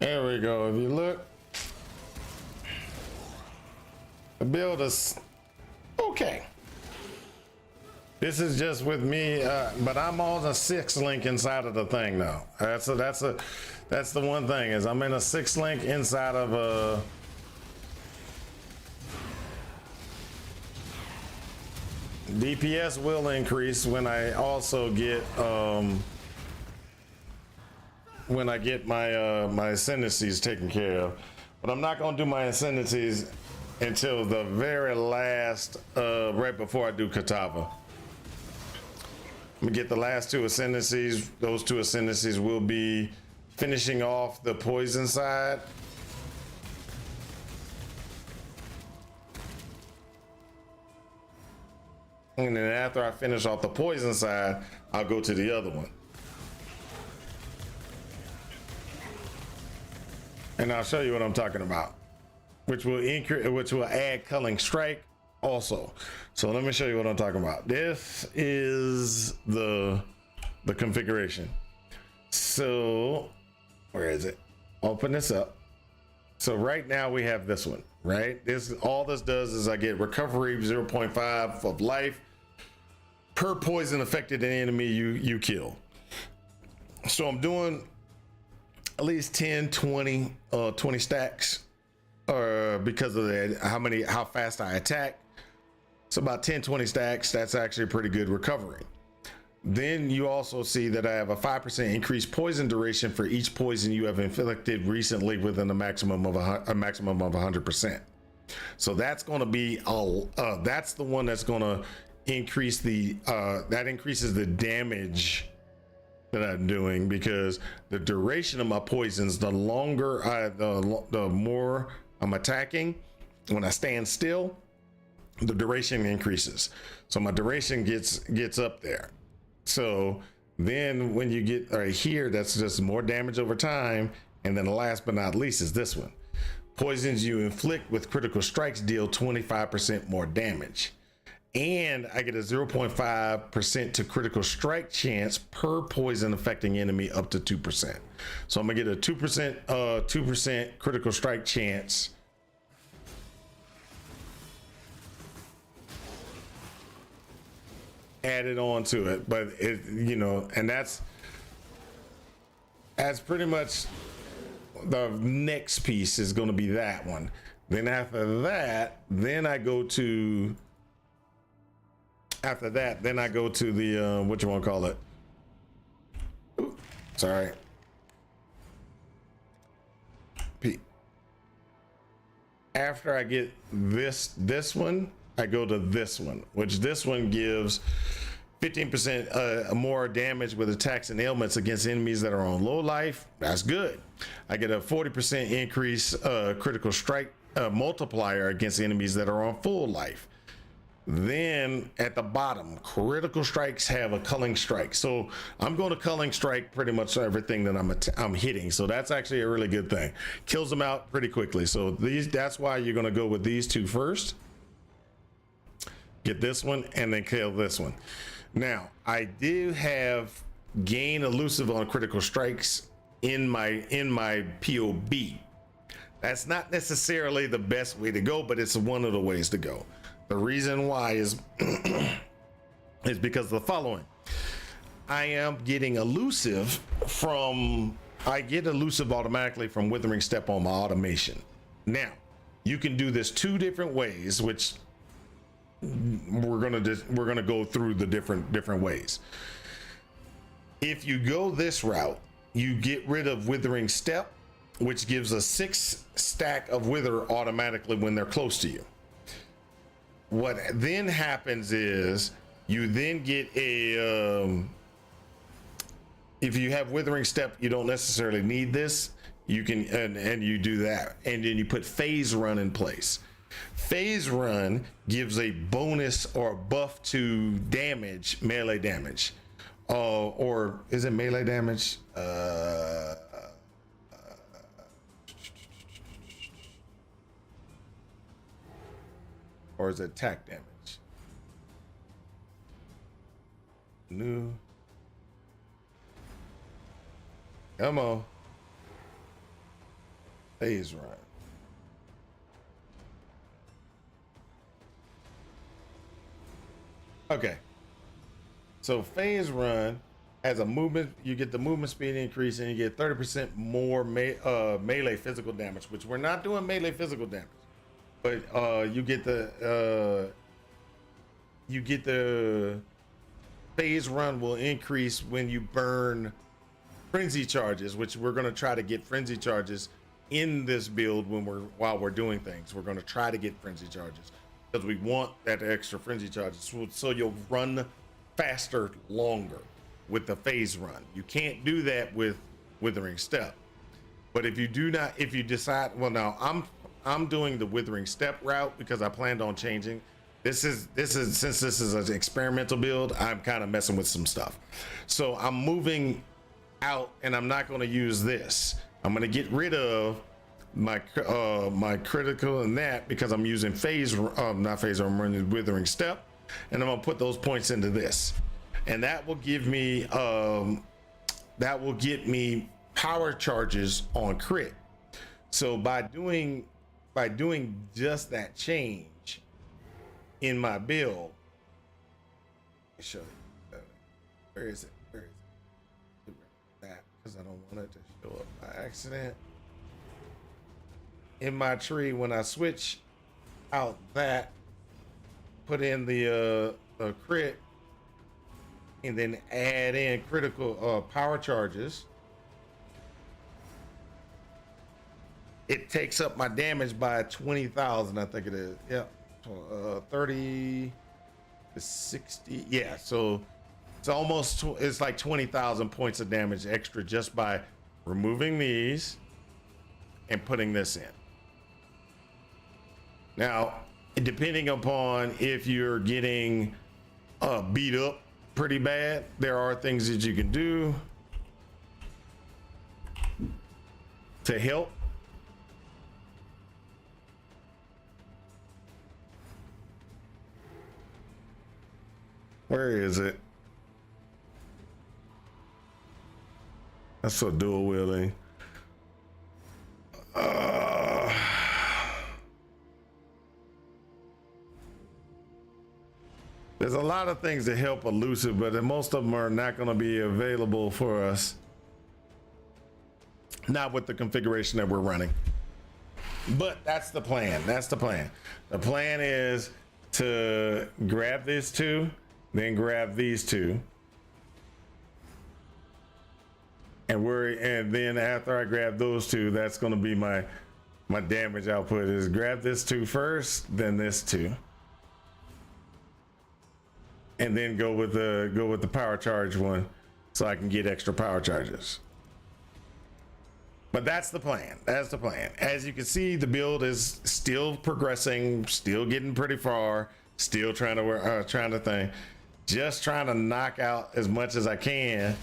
There we go. If you look, the build is okay. This is just with me, but I'm on a 6 link inside of the thing now. That's the one thing is I'm in a 6 link inside of a. DPS will increase when I also get when I get my my ascendancies taken care of, but I'm not gonna do my ascendancies until the very last right before I do Katava. I'm gonna get the last 2 ascendancies. Those 2 ascendancies will be finishing off the poison side. And then after I finish off the poison side, I'll go to the other one. And I'll show you what I'm talking about, which will increase, which will add culling strike also. So let me show you what I'm talking about. This is the configuration. So where is it? Open this up. So right now we have this one, right? All this does is I get recovery 0.5 of life per poison affected enemy you kill. So I'm doing at least 10, 20 stacks because of how fast I attack. So about 10, 20 stacks, that's actually pretty good recovery. Then you also see that I have a 5% increased poison duration for each poison you have inflicted recently within a maximum of 100%. So that's going to be that's the one that's going to increase that increases the damage that I'm doing, because the duration of my poisons, the longer the more I'm attacking. When I stand still, the duration increases. So my duration gets up there. So then when you get right here, that's just more damage over time. And then last but not least is this one. Poisons you inflict with critical strikes deal 25% more damage. And I get a 0.5% to critical strike chance per poison affecting enemy up to 2%. So I'm gonna get a 2% critical strike chance. Added on to it, but it, you know, and that's pretty much the next piece is going to be that one. Then after that, then I go to the what you want to call it? Ooh, sorry. After I get this one, I go to this one, which this one gives 15% more damage with attacks and ailments against enemies that are on low life. That's good. I get a 40% increase critical strike multiplier against enemies that are on full life. Then at the bottom, critical strikes have a culling strike. So I'm going to culling strike pretty much everything that I'm hitting. So that's actually a really good thing. Kills them out pretty quickly. So that's why you're going to go with these 2 first. Get this one and then kill this one. Now I do have gain elusive on critical strikes in my POB. That's not necessarily the best way to go, but it's one of the ways to go. The reason why is is because of the following. I am getting elusive I get elusive automatically from Withering Step on my automation. Now you can do this 2 different ways, which we're gonna go through the different ways. If you go this route, you get rid of Withering Step, which gives a 6 stack of Wither automatically when they're close to you. What then happens is you then get a if you have Withering Step, you don't necessarily need this. You can and you do that, and then you put Phase Run in place. Phase Run gives a bonus or buff to damage, melee damage, or is it melee damage? Or is it attack damage? New. Come on. Phase run. Okay. So phase run has a movement. You get the movement speed increase, and you get 30% more melee physical damage, which we're not doing melee physical damage, but you get the phase run will increase when you burn frenzy charges, which we're going to try to get frenzy charges in this build while we're doing things. We're going to try to get frenzy charges because we want that extra frenzy charges, so you'll run faster longer with the phase run. You can't do that with Withering Step, but if you decide, well, now I'm doing the Withering Step route because I planned on changing. This is since this is an experimental build, I'm kind of messing with some stuff, so I'm moving out, and I'm not going to use this. I'm going to get rid of my critical and that because I'm using not phase, I'm running Withering Step, and I'm going to put those points into this, and that will give me that will get me power charges on crit. So by doing just that change in my build, let me show you. Where is it? That, because I don't want it to show up by accident. In my tree, when I switch out that, put in the crit, and then add in critical power charges, it takes up my damage by 20,000, I think it is. Yep. 30 to 60. Yeah, so it's like 20,000 points of damage extra just by removing these and putting this in. Now, depending upon if you're getting beat up pretty bad, there are things that you can do to help. Where is it? That's for dual wielding. There's a lot of things that help elusive, but most of them are not going to be available for us. Not with the configuration that we're running. But that's the plan. That's the plan. The plan is to grab these two, then grab these two. And then after I grab those two, that's going to be my damage output is grab this two first, then this two. And then go with the power charge one so I can get extra power charges. But that's the plan. That's the plan. As you can see, the build is still progressing, still getting pretty far, still trying to just trying to knock out as much as I can.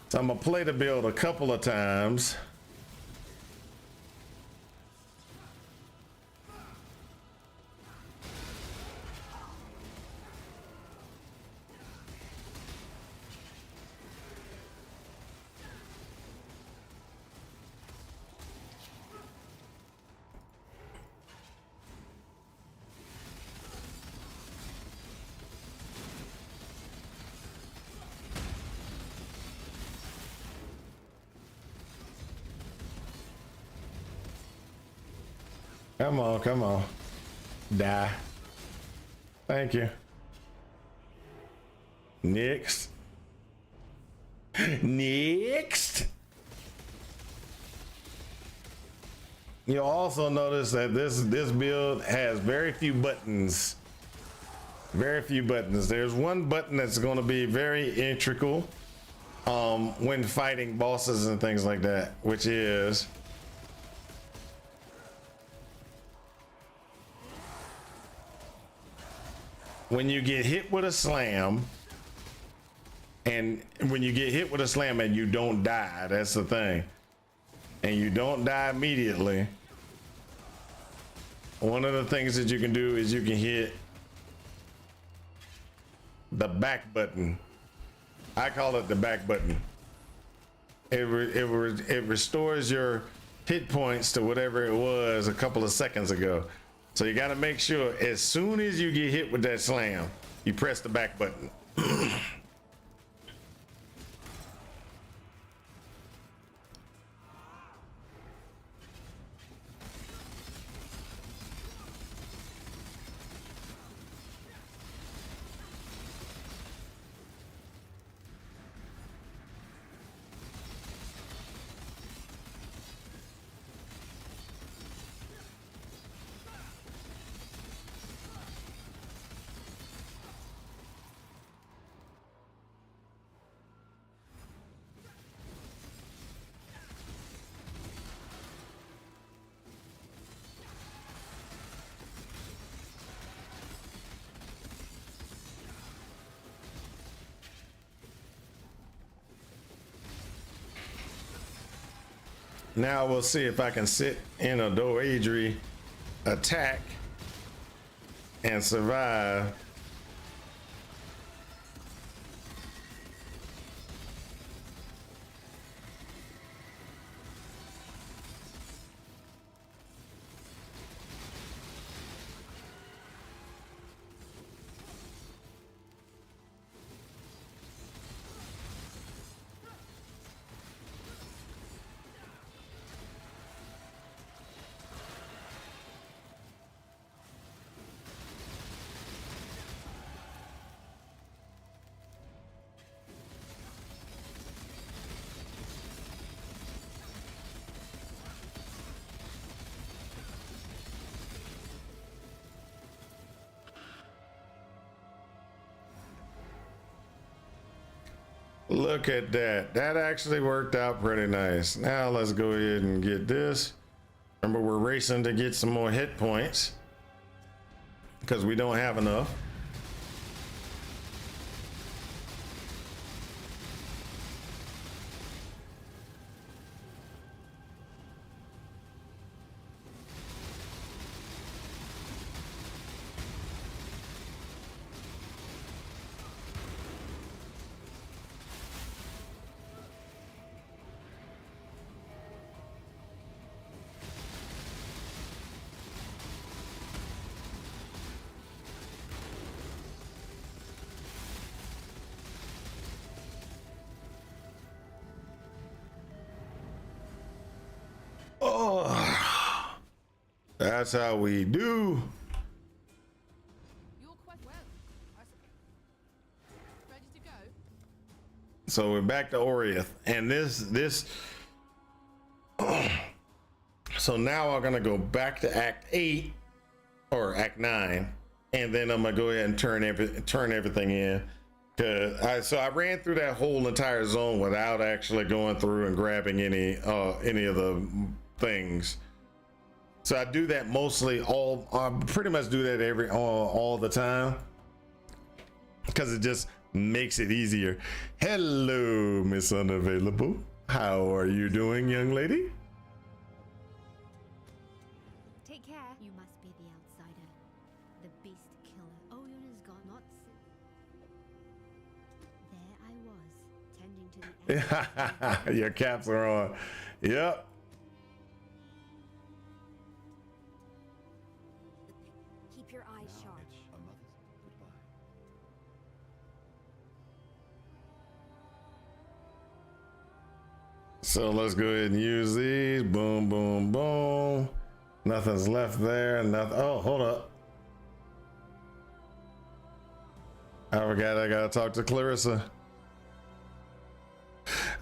So I'm gonna play the build a couple of times. Come on. Die. Thank you. Next. You'll also notice that this build has very few buttons. Very few buttons. There's one button that's going to be very integral when fighting bosses and things like that, which is when you get hit with a slam, and when you get hit with a slam and you don't die, that's the thing, and you don't die immediately, one of the things that you can do is you can hit the back button. I call it the back button. It restores your hit points to whatever it was a couple of seconds ago. So you got to make sure as soon as you get hit with that slam, you press the back button. Now we'll see if I can sit in a Doadri attack and survive. Look at that. That actually worked out pretty nice. Now let's go ahead and get this. Remember, we're racing to get some more hit points because we don't have enough. Oh, that's how we do. You're quite well. Ready to go? So we're back to Oriath, and this. So now I'm gonna go back to Act 8 or Act 9, and then I'm gonna go ahead and turn everything in. So I ran through that whole entire zone without actually going through and grabbing any of the things. So I do that mostly I pretty much do that all the time because it just makes it easier. Hello, Miss Unavailable. How are you doing, young lady? Take care. You must be the outsider. The beast killer. Oyun is gone. Not there I was, tending to the Your caps are on. Yep. Keep your eyes sharp. So let's go ahead and use these. Boom, boom, boom. Nothing's left there. Nothing. Oh, hold up. I forgot I gotta talk to Clarissa.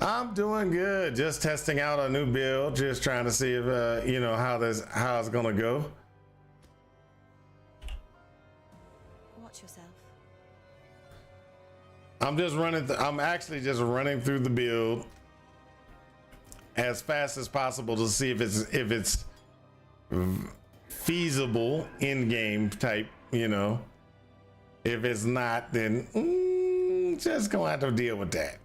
I'm doing good. Just testing out a new build. Just trying to see if how it's gonna go. Watch yourself. I'm actually just running through the build as fast as possible to see if it's feasible in game type. If it's not, then just gonna have to deal with that.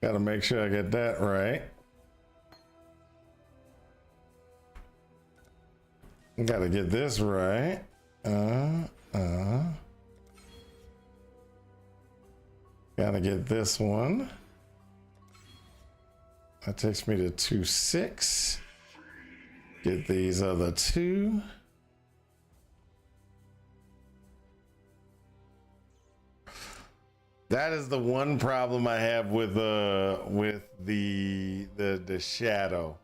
Gotta make sure I get that right. Gotta get this right. Gotta get this one. That takes me to 2-6. Get these other two. That is the one problem I have with the shadow.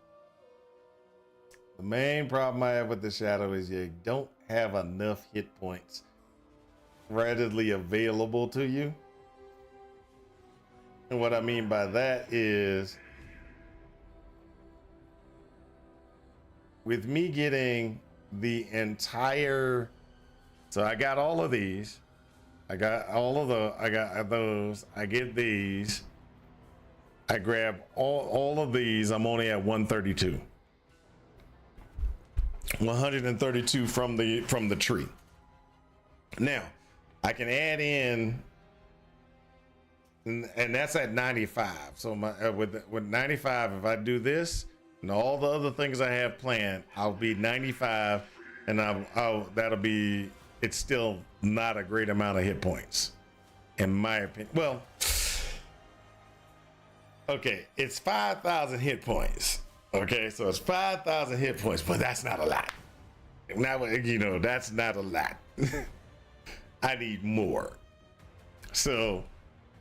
The main problem I have with the shadow is you don't have enough hit points readily available to you. And what I mean by that is, with me getting the entire, so I got all of these. I got those. I get these. I grab all of these. I'm only at 132. 132 from the tree. Now, I can add in, and that's at 95. So with 95, if I do this and all the other things I have planned, I'll be 95, and that'll be. It's still not a great amount of hit points, in my opinion. Well, okay, it's 5,000 hit points. Okay, so it's 5,000 hit points, but that's not a lot. Now, that's not a lot. I need more. So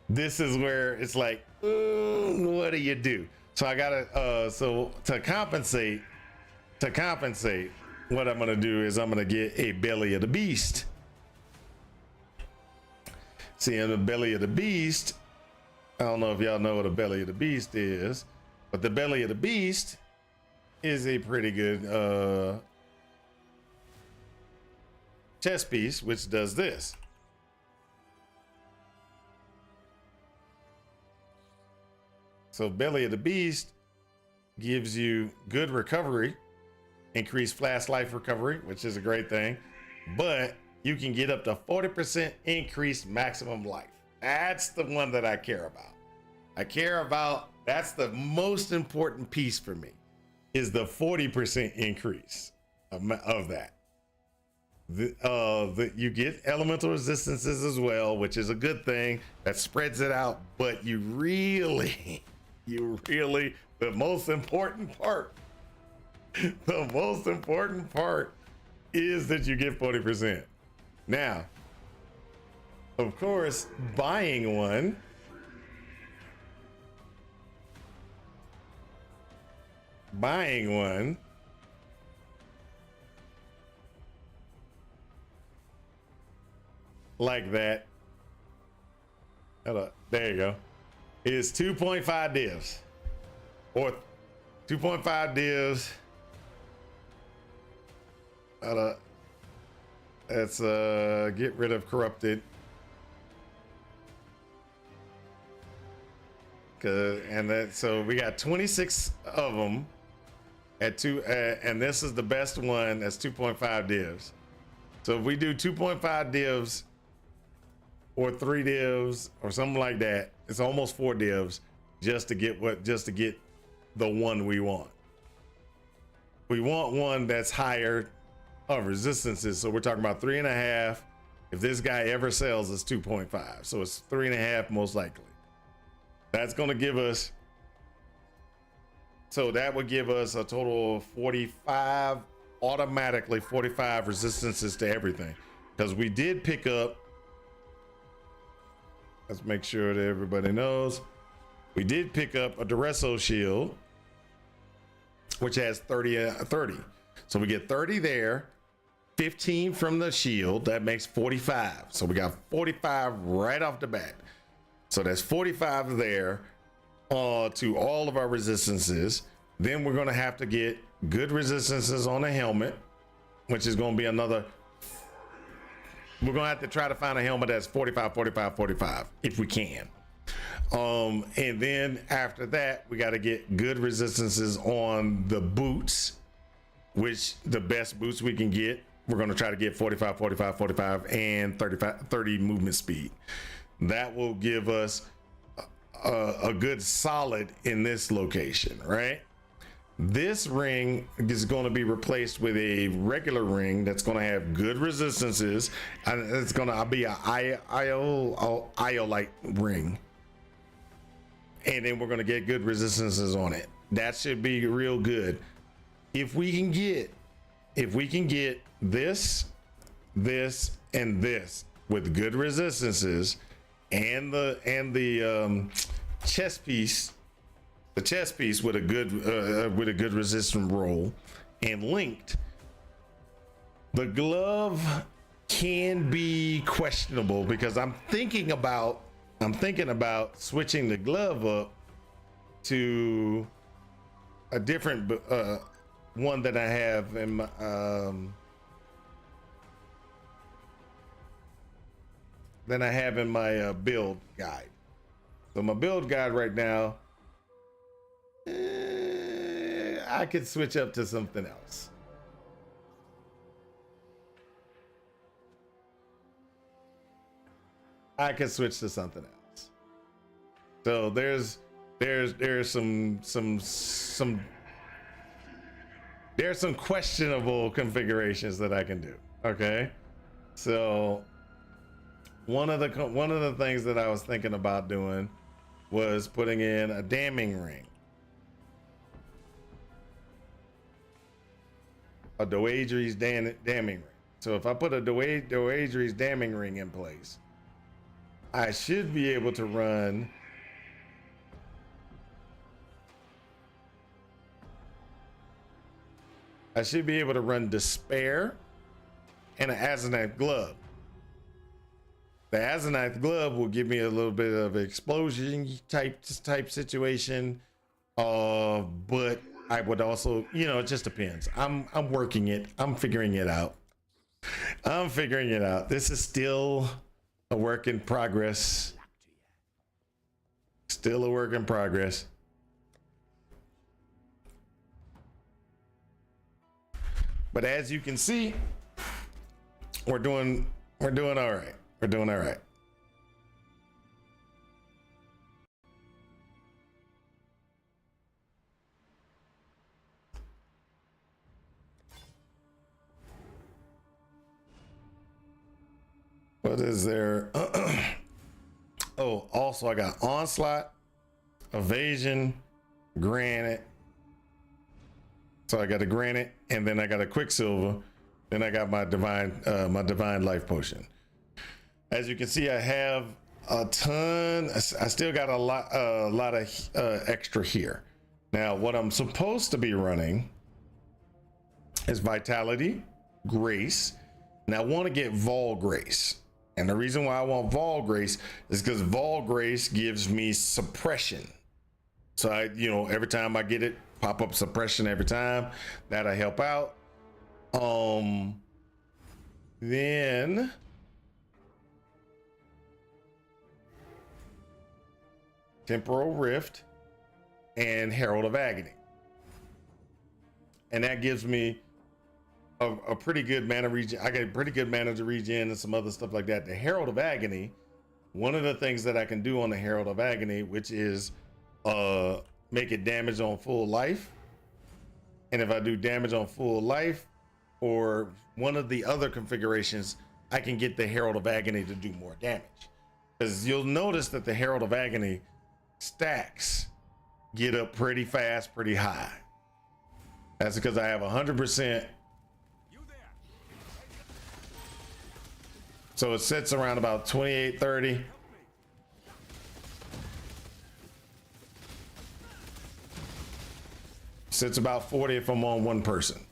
this is where it's like, what do you do? So I gotta, so to compensate, what I'm gonna do is I'm gonna get a belly of the beast. See, in the belly of the beast, I don't know if y'all know what a belly of the beast is, but the belly of the beast is a pretty good chess piece, which does this. So belly of the beast gives you good recovery, increased flash life recovery, which is a great thing, but you can get up to 40% increased maximum life. That's the one that I care about. That's the most important piece for me, is the 40% increase of that. You get elemental resistances as well, which is a good thing. That spreads it out, but you really, the most important part is that you get 40%. Now, of course, buying one like that, there you go, is 2.5 divs, or 2.5 divs. Let's get rid of corrupted, so we got 26 of them at two, and this is the best one. That's 2.5 divs. So if we do 2.5 divs or 3 divs or something like that, it's almost 4 divs just to get the one we want. We want one that's higher of resistances, so we're talking about 3.5. If this guy ever sells, it's 2.5, so it's 3.5 most likely. That's going to give us, so that would give us a total of 45, automatically 45 resistances to everything, because we did pick up, let's make sure that everybody knows, we did pick up a Duresso shield, which has 30. So we get 30 there, 15 from the shield, that makes 45. So we got 45 right off the bat. So that's 45 there to all of our resistances. Then we're gonna have to get good resistances on the helmet, which is gonna be another, we're gonna have to try to find a helmet that's 45, 45, 45, if we can. And then after that, we gotta get good resistances on the boots, which the best boots we can get, we're gonna try to get 45, 45, 45, and 30 movement speed. That will give us a good solid in this location, right? This ring is going to be replaced with a regular ring that's going to have good resistances, and it's going to be a iolite ring, and then we're going to get good resistances on it. That should be real good. If we can get this, and this with good resistances, and the chest piece, with a good resistant roll, and linked, the glove can be questionable, because I'm thinking about switching the glove up to a different one that I have in my build guide. So my build guide right now, I could switch up to something else. I could switch to something else. So there's some questionable configurations that I can do. Okay, so one of the things that I was thinking about doing was putting in a damning ring, a Doedre's damning ring. So if I put a Doedre's damning ring in place, I should be able to run Despair and an Azanite glove. The Azanite glove will give me a little bit of explosion type situation, but I would also, it just depends. I'm working it. I'm figuring it out. This is still a work in progress. But as you can see, we're doing all right. We're doing all right. What is there? Oh, also I got onslaught, evasion, granite. So I got a granite, and then I got a quicksilver, then I got my divine life potion. As you can see, I have a ton. I still got a lot of extra here. Now, what I'm supposed to be running is Vitality, Grace, and I want to get Vol Grace. And the reason why I want Vol Grace is because Vol Grace gives me suppression. So I, every time I get it, pop up suppression every time. That'll help out. Then Temporal Rift and Herald of Agony. And that gives me a pretty good mana regen. I get pretty good mana to regen and some other stuff like that. The Herald of Agony, one of the things that I can do on the Herald of Agony, which is make it damage on full life. And if I do damage on full life, or one of the other configurations, I can get the Herald of Agony to do more damage. Because you'll notice that the Herald of Agony stacks get up pretty fast, pretty high. That's because I have 100%. So it sits around about 28, 30. Sits about 40 if I'm on one person.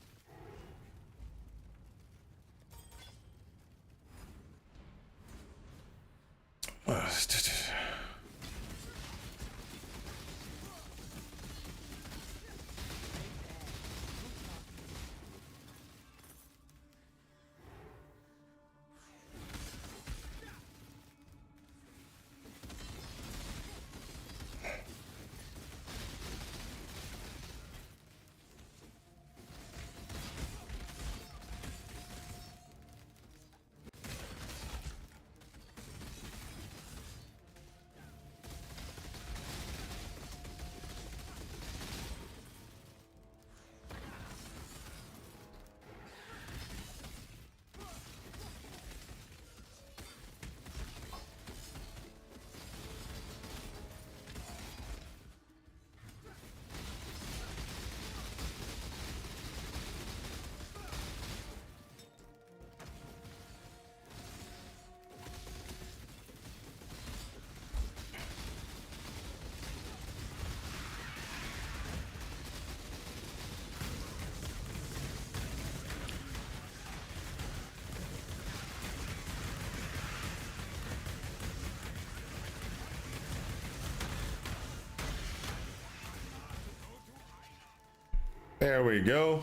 There we go.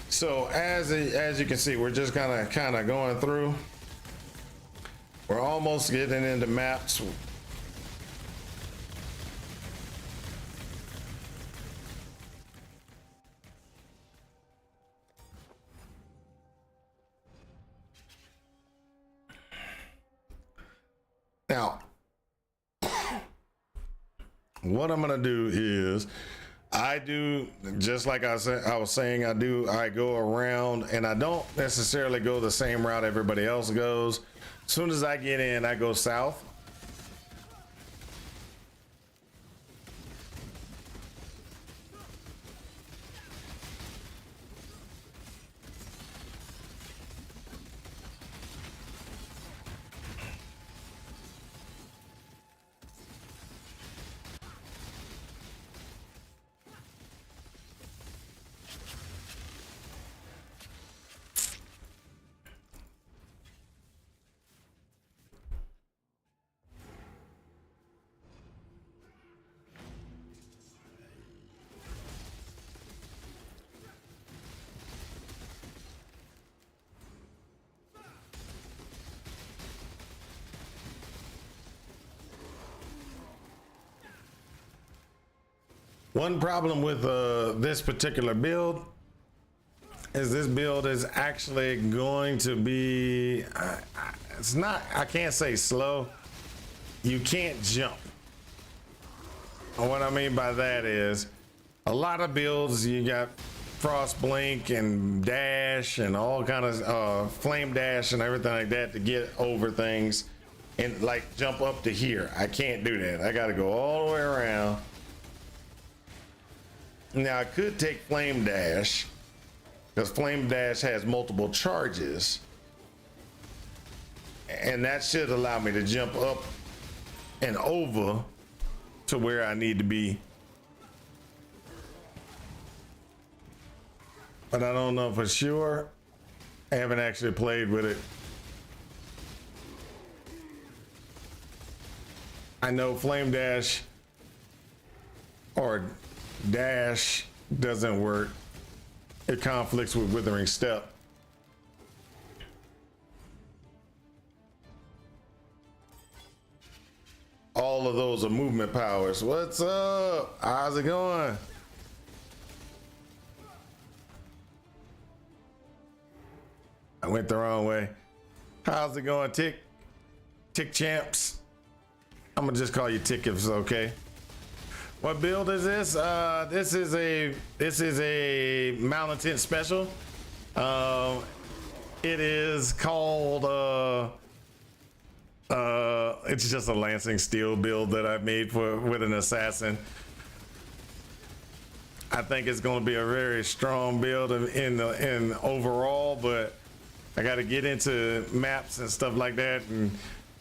So as you can see, we're just kind of going through. We're almost getting into maps. Now, what I'm gonna do is I do just like I was saying, I go around and I don't necessarily go the same route everybody else goes. As soon as I get in, I go south. One problem with this particular build is this build is actually going to be, it's not, I can't say slow. You can't jump. And what I mean by that is a lot of builds, you got frost blink and dash and all kind of flame dash and everything like that to get over things and like jump up to here. I can't do that. I got to go all the way around. Now I could take flame dash because flame dash has multiple charges and that should allow me to jump up and over to where I need to be. But I don't know for sure. I haven't actually played with it. I know flame dash or dash doesn't work. It conflicts with withering step. All of those are movement powers. What's up? How's it going? I went the wrong way. How's it going, Tick? Tick champs? I'm gonna just call you Tick if it's okay. What build is this? This is a Malintent special. It is called it's just a Lancing Steel build that I made with an assassin. I think it's going to be a very strong build in overall, but I got to get into maps and stuff like that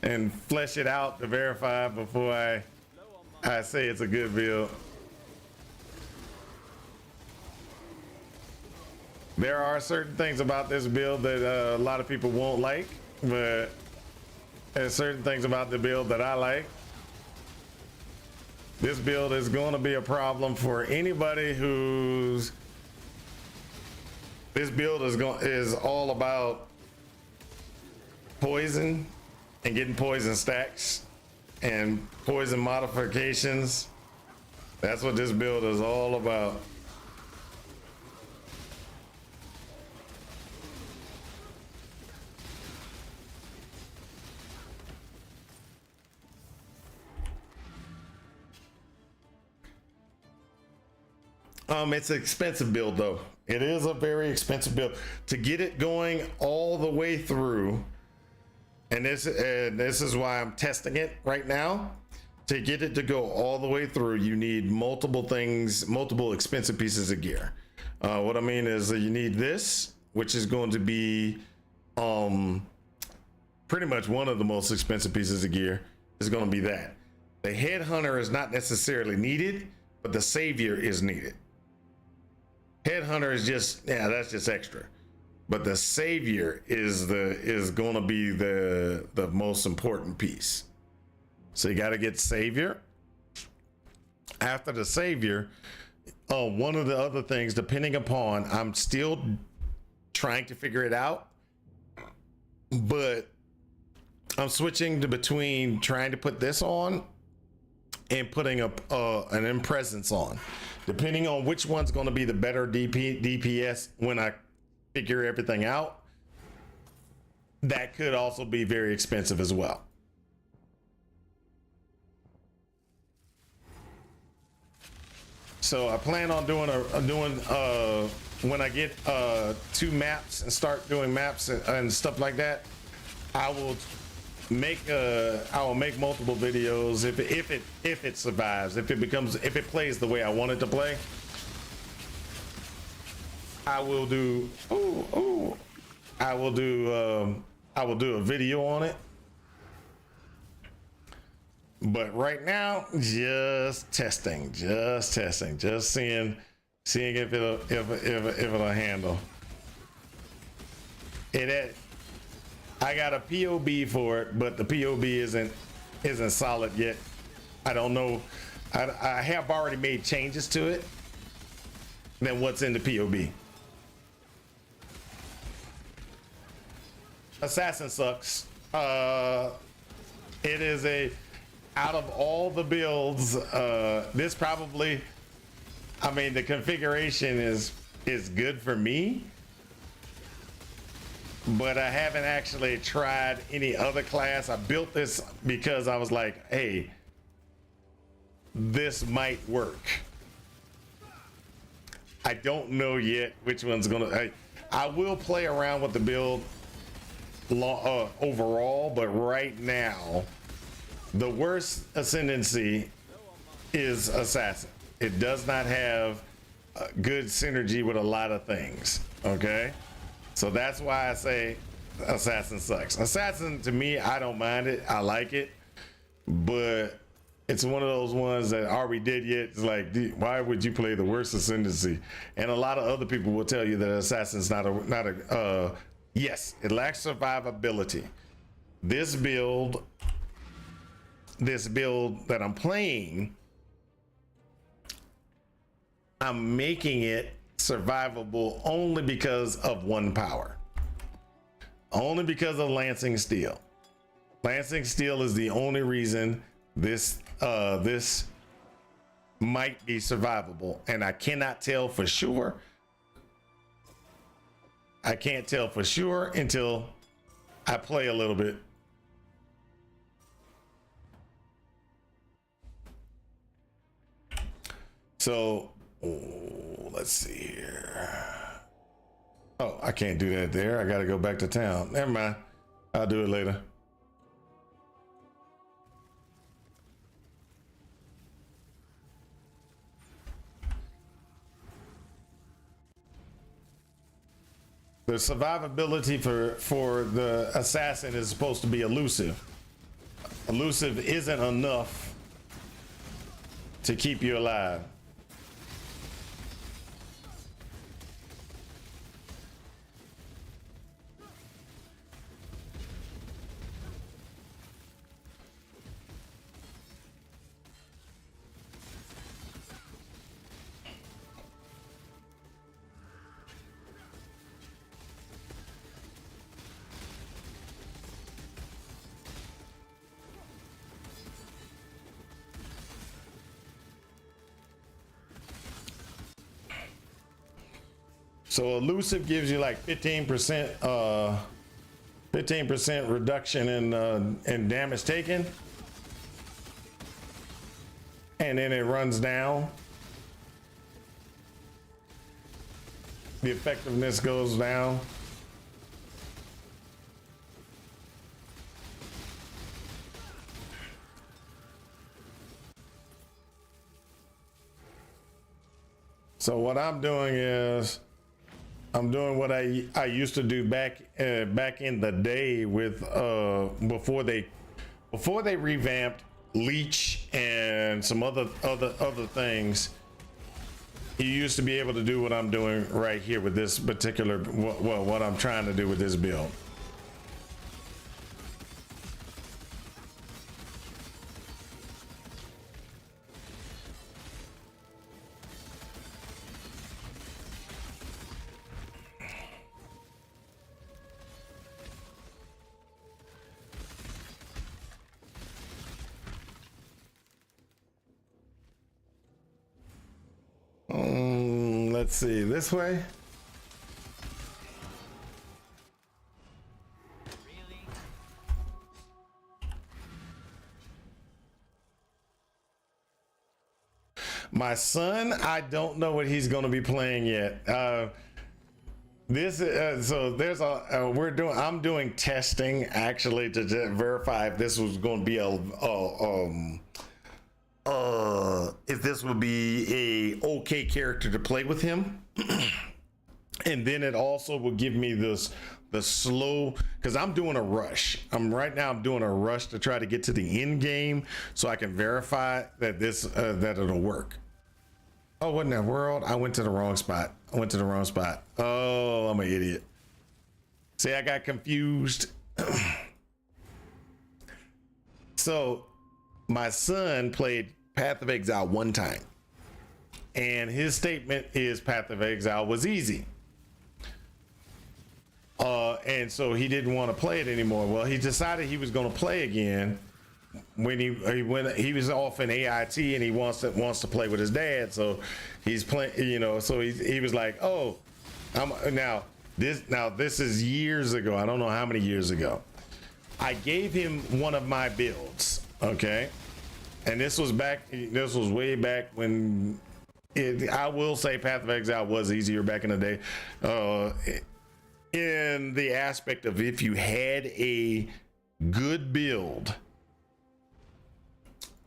and flesh it out to verify before I say it's a good build. There are certain things about this build that a lot of people won't like, but there's certain things about the build that I like. This build is going to be a problem for anybody who's. This build is all about poison and getting poison stacks and poison modifications. That's what this build is all about. It's an expensive build though. It is a very expensive build to get it going all the way through. And this is why I'm testing it right now. To get it to go all the way through, you need multiple things, multiple expensive pieces of gear. What I mean is that you need this, which is going to be pretty much one of the most expensive pieces of gear is going to be that. The Headhunter is not necessarily needed, but the Savior is needed. Headhunter is just, yeah, that's just extra. But the Savior is going to be the most important piece. So you got to get Savior. After the Savior, one of the other things, depending upon, I'm still trying to figure it out, but I'm switching to between trying to put this on and putting up an Impresence on, depending on which one's going to be the better DPS when I figure everything out. That could also be very expensive as well. So I plan on doing when I get 2 maps and start doing maps and stuff like that, I will make multiple videos if it survives, if it plays the way I want it to play. I will do a video on it. But right now, just testing, just seeing if it'll handle it. I got a POB for it, but the POB isn't solid yet. I don't know. I have already made changes to it than what's in the POB. Assassin sucks. It is out of all the builds, this probably, I mean, the configuration is good for me, but I haven't actually tried any other class. I built this because I was like, hey, this might work. I don't know yet which one's gonna, I will play around with the build overall, but right now, the worst ascendancy is Assassin. It does not have good synergy with a lot of things, okay? So that's why I say Assassin sucks. Assassin, to me, I don't mind it. I like it, but it's one of those ones that are we dead yet? It's like, why would you play the worst ascendancy? And a lot of other people will tell you that Assassin's not a yes, it lacks survivability. This build that I'm playing, I'm making it survivable only because of one power. Only because of Lancing Steel. Lancing Steel is the only reason this might be survivable, and I cannot tell for sure. I can't tell for sure until I play a little bit. So, let's see here. Oh, I can't do that there. I got to go back to town. Never mind. I'll do it later. The survivability for the assassin is supposed to be elusive. Elusive isn't enough to keep you alive. So elusive gives you like 15% reduction in damage taken, and then it runs down. The effectiveness goes down. So what I'm doing is I'm doing what I used to do back in the day with before they revamped Leech and some other things. You used to be able to do what I'm doing right here with this particular what I'm trying to do with this build. Let's see, this way. My son, I don't know what he's going to be playing yet. So there's I'm doing testing actually to verify if this was going to be if this would be a okay character to play with him. And then it also will give me the slow, because I'm doing a rush. I'm doing a rush to try to get to the end game so I can verify that that it'll work. Oh, what in the world? I went to the wrong spot. Oh, I'm an idiot. See, I got confused. So my son played Path of Exile one time, and his statement is Path of Exile was easy. And so he didn't want to play it anymore. Well, he decided he was going to play again when he was off in AIT, and he wants to play with his dad. So he's playing, so he was like, oh, this is years ago. I don't know how many years ago. I gave him one of my builds. Okay. And this was way back when I will say Path of Exile was easier back in the day. In the aspect of if you had a good build,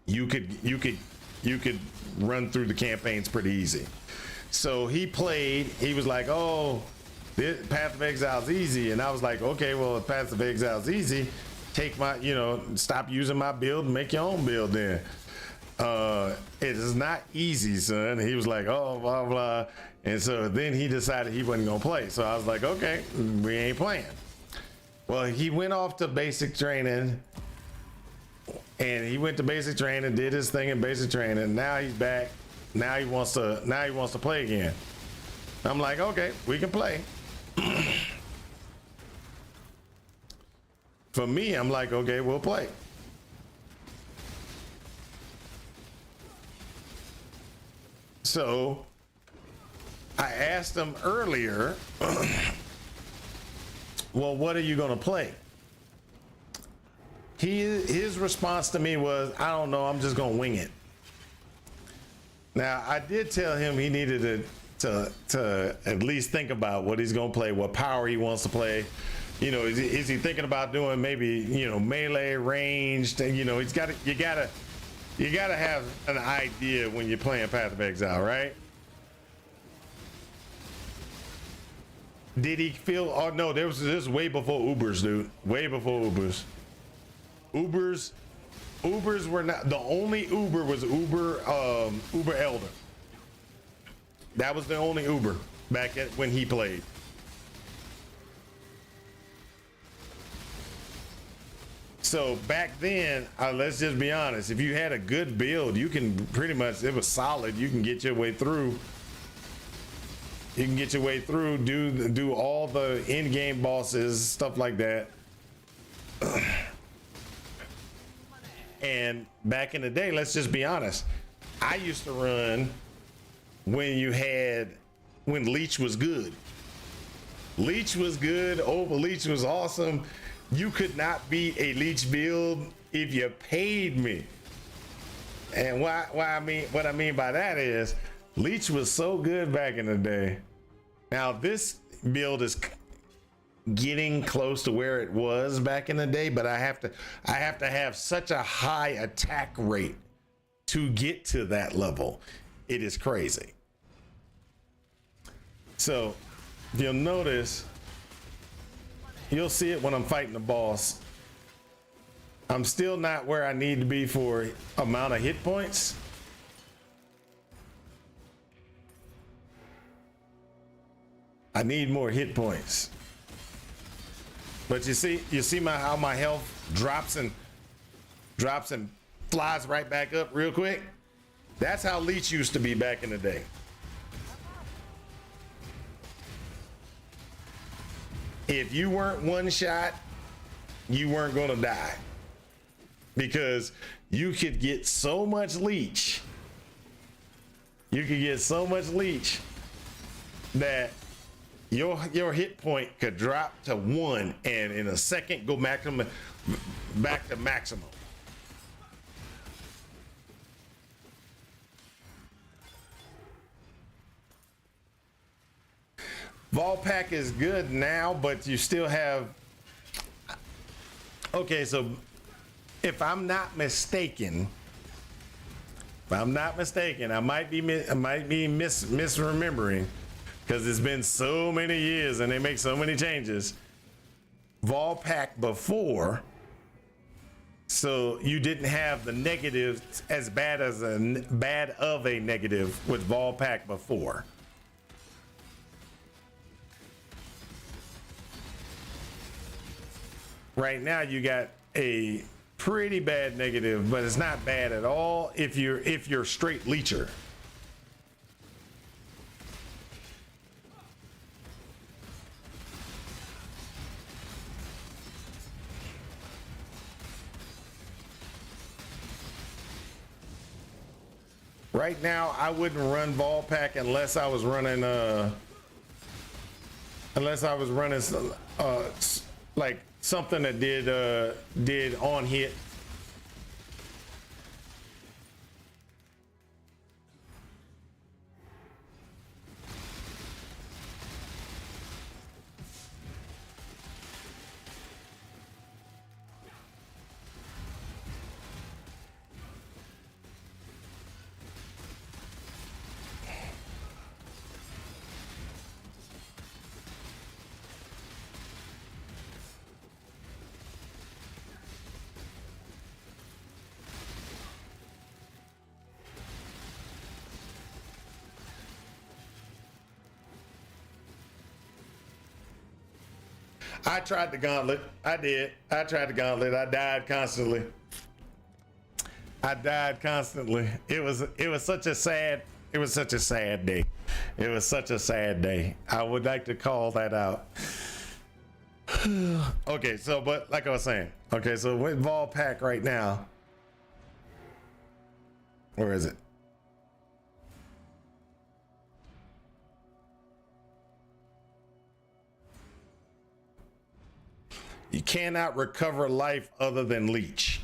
you could run through the campaigns pretty easy. So he was like, oh, this Path of Exile is easy. And I was like, okay, well, if Path of Exile is easy, take my, stop using my build and make your own build then. It is not easy, son. He was like, oh, blah, blah. And so then he decided he wasn't gonna play. So I was like, okay, we ain't playing. Well, he went off to basic training, and he went to basic training, did his thing in basic training. Now he's back. Now he wants to play again. I'm like, okay, we can play. For me, I'm like, okay, we'll play. So I asked him earlier, well, what are you going to play? His response to me was, I don't know, I'm just going to wing it. Now, I did tell him he needed to at least think about what he's going to play, what power he wants to play. Is he thinking about doing maybe, melee, ranged? You gotta have an idea when you're playing Path of Exile, right? Did he feel? Oh no, this was way before Ubers, dude. Way before Ubers. Ubers were not the only Uber was Uber Elder. That was the only Uber back when he played. So back then, let's just be honest. If you had a good build, you can pretty much, it was solid. You can get your way through. You can get your way through, do all the in-game bosses, stuff like that. And back in the day, let's just be honest. I used to run when Leech was good. Leech was good. Overleech was awesome. You could not beat a Leech build if you paid me. And what I mean by that is Leech was so good back in the day. Now this build is getting close to where it was back in the day, but I have to have such a high attack rate to get to that level. It is crazy. So if you'll notice, you'll see it when I'm fighting the boss. I'm still not where I need to be for amount of hit points. I need more hit points. But you see how my health drops and flies right back up real quick? That's how Leech used to be back in the day. If you weren't one shot, you weren't gonna die. Because you could get so much Leech. You could get so much leech that your hit point could drop to 1 and in a second go back to maximum. Vol pack is good now, but you still have. Okay, so if I'm not mistaken, I might be misremembering because it's been so many years and they make so many changes. Vol pack before, so you didn't have the negative as bad of a negative with Vol pack before. Right now you got a pretty bad negative, but it's not bad at all if you're straight leecher. Right now, I wouldn't run Vol pack unless I was running like something that did on hit. I tried the gauntlet. I did. I tried the gauntlet. I died constantly. It was such a sad day. It was such a sad day. I would like to call that out. Okay, so but like I was saying, okay, so with Vol pack right now. Where is it? You cannot recover life other than leech.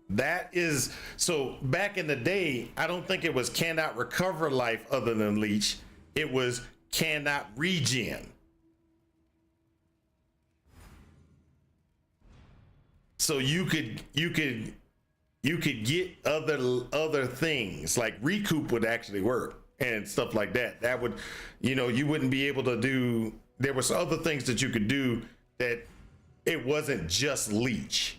That is, so back in the day, I don't think it was cannot recover life other than leech. It was cannot regen. So you could get other things like recoup would actually work and stuff like that. That would, you wouldn't be able to do, there was other things that you could do that it wasn't just leech.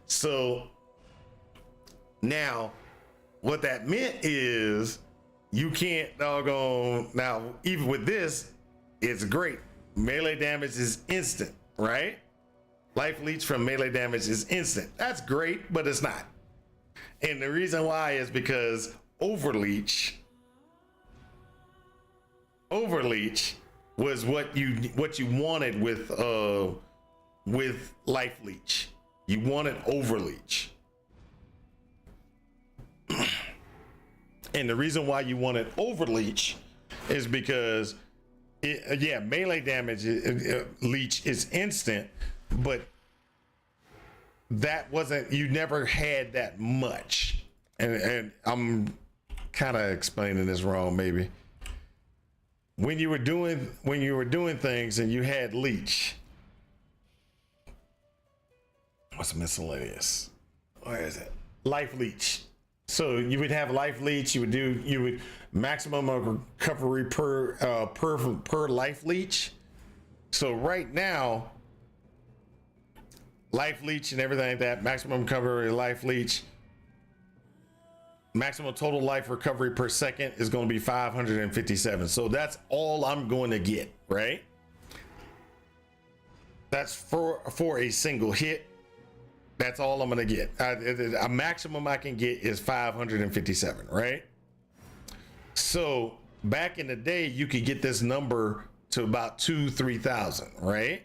So now what that meant is you can't doggone, now even with this, it's great. Melee damage is instant, right? Life leech from melee damage is instant. That's great, but it's not. And the reason why is because overleech was what you wanted with life leech. You wanted overleech. And the reason why you wanted overleech is because melee damage leech is instant, but that wasn't, you never had that much. And I'm kind of explaining this wrong maybe. When you were doing things and you had leech, what's miscellaneous? Where is it? Life leech. So you would have life leech. You would maximum of recovery per life leech. So right now, life leech and everything like that, maximum recovery life leech, maximum total life recovery per second is going to be 557. So that's all I'm going to get, right? That's for a single hit. That's all I'm going to get. A maximum I can get is 557, right? So back in the day, you could get this number to about 3,000, right?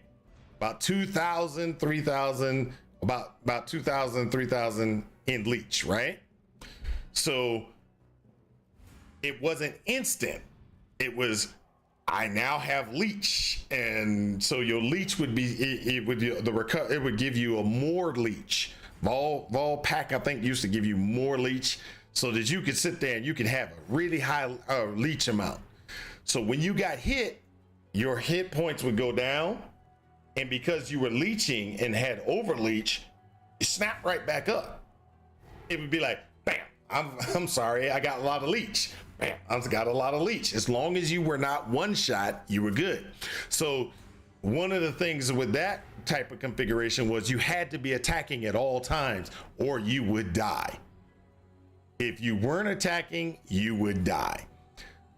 About 2,000, 3,000 about 2,000, 3,000 in leech, right? So it wasn't instant. It was, I now have leech, and so your leech would be it would give you a more leech. Vol pack I think used to give you more leech, so that you could sit there and you could have a really high leech amount. So when you got hit, your hit points would go down, and because you were leeching and had over leech, it snapped right back up. It would be like, bam, I'm sorry, I got a lot of leech. Bam, I've got a lot of leech. As long as you were not one shot, you were good. So one of the things with that type of configuration was you had to be attacking at all times or you would die. If you weren't attacking, you would die.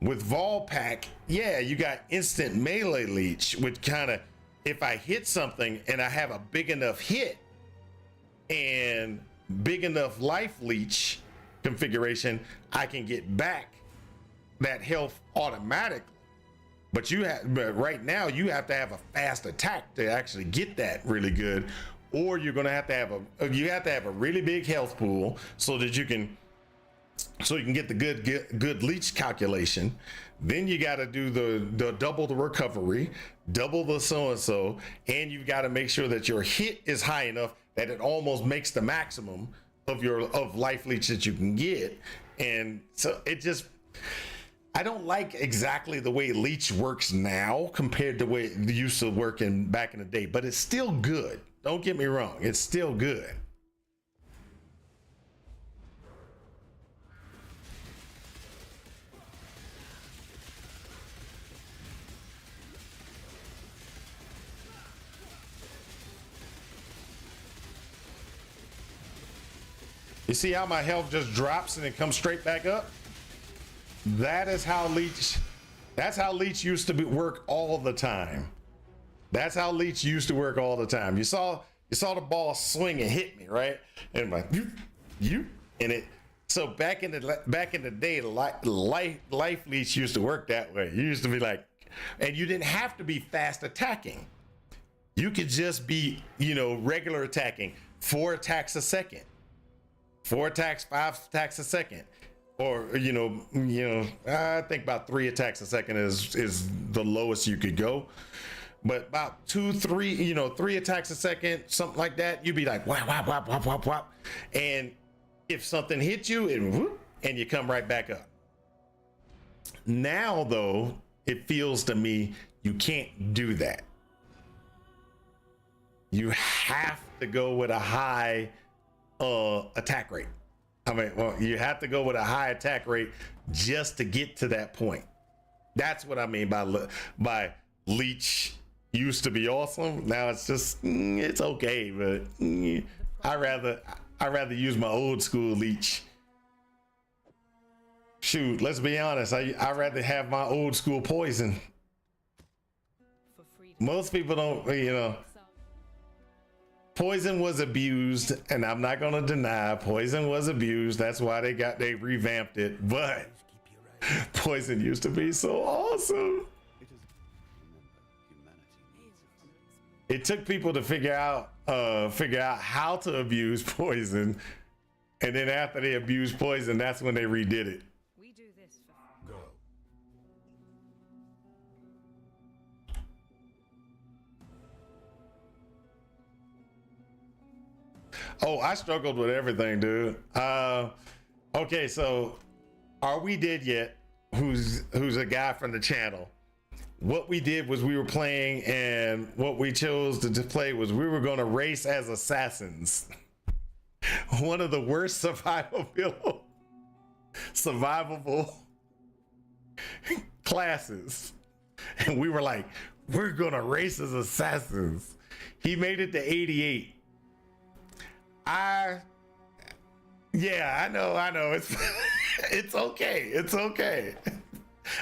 With Vol Pack, yeah, you got instant melee leech, which kind of, if I hit something and I have a big enough hit and big enough life leech configuration, I can get back that health automatically. But right now you have to have a fast attack to actually get that really good, or you're gonna have to have a really big health pool so that you can get the good leech calculation. Then you got to do the double the recovery, double the so and you've got to make sure that your hit is high enough that it almost makes the maximum of life leech that you can get. And so it just, I don't like exactly the way leech works now compared to the way it used to work back in the day, but it's still good. Don't get me wrong, it's still good. You see how my health just drops and it comes straight back up? That's how leech used to work all the time. That's how leech used to work all the time. You saw the ball swing and hit me, right? And like you and it. So back in the day, life leech used to work that way. You used to be like, and you didn't have to be fast attacking. You could just be, regular attacking, 4 attacks a second. 4 attacks, 5 attacks a second, or I think about 3 attacks a second is the lowest you could go. But about 2, 3, 3 attacks a second, something like that, you'd be like whap whap whap whap whap whap, and if something hits you, and you come right back up. Now though, it feels to me you can't do that. You have to go with a high attack rate. You have to go with a high attack rate just to get to that point. That's what I mean by leech used to be awesome. Now it's just it's okay, but I rather use my old school leech. Shoot, let's be honest. I rather have my old school poison. Most people don't, Poison was abused, and I'm not gonna deny poison was abused. That's why they revamped it. But poison used to be so awesome. It took people to figure out how to abuse poison, and then after they abused poison, that's when they redid it. We do this for... Go. Oh, I struggled with everything, dude. Okay, so Are We Dead Yet? Who's a guy from the channel. What we did was we were playing, and what we chose to play was we were going to race as assassins. One of the worst survivable classes. And we were like, we're going to race as assassins. He made it to 88. Yeah, I know. It's okay. It's okay.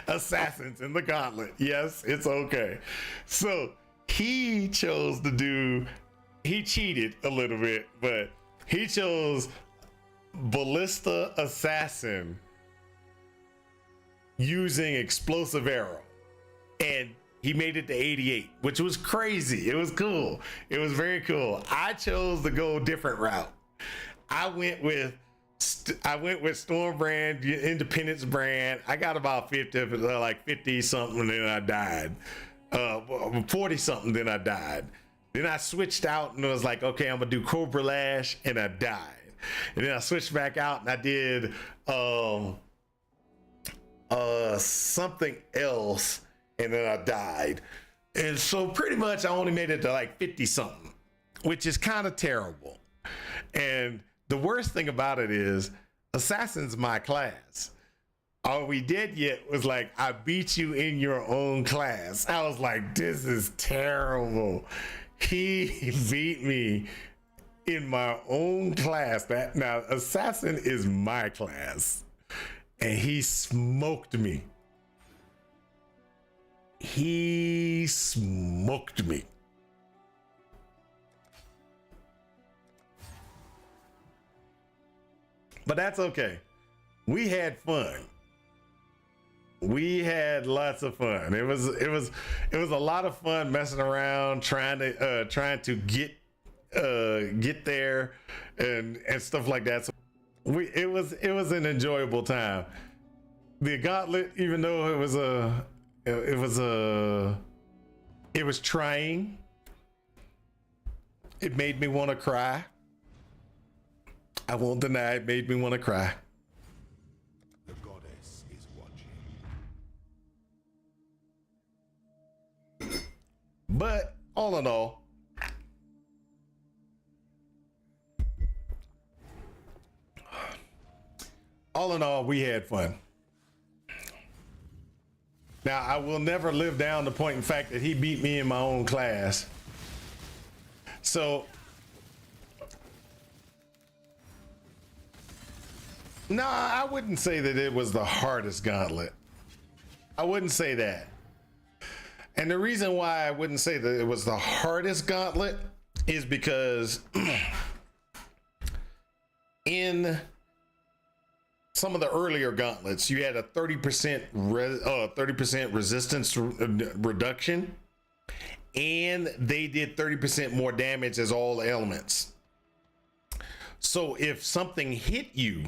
Assassins in the gauntlet. Yes, it's okay. So he chose he cheated a little bit, but he chose Ballista Assassin using explosive arrow. And He made it to 88, which was crazy. It was cool. It was very cool. I chose to go a different route. I went with Storm brand, Independence brand. I got about 50 something, then I died. 40 something, then I died. Then I switched out and was like, okay, I'm gonna do Cobra Lash, and I died. And then I switched back out and I did something else, and then I died. And so pretty much I only made it to like 50 something, which is kind of terrible. And the worst thing about it is Assassin's my class. All we did yet was like, I beat you in your own class. I was like, this is terrible. He beat me in my own class. Now Assassin is my class, and he smoked me. He smoked me. But that's okay. We had fun. We had lots of fun. It was a lot of fun messing around, trying to get there and stuff like that. So it was an enjoyable time. The gauntlet, even though it was trying, it made me want to cry. I won't deny it made me want to cry. The goddess is watching. But all in all, we had fun. Now, I will never live down the point in fact that he beat me in my own class. So, no, I wouldn't say that it was the hardest gauntlet. I wouldn't say that. And the reason why I wouldn't say that it was the hardest gauntlet is because in some of the earlier gauntlets, you had a 30% resistance reduction, and they did 30% more damage as all elements. So if something hit you,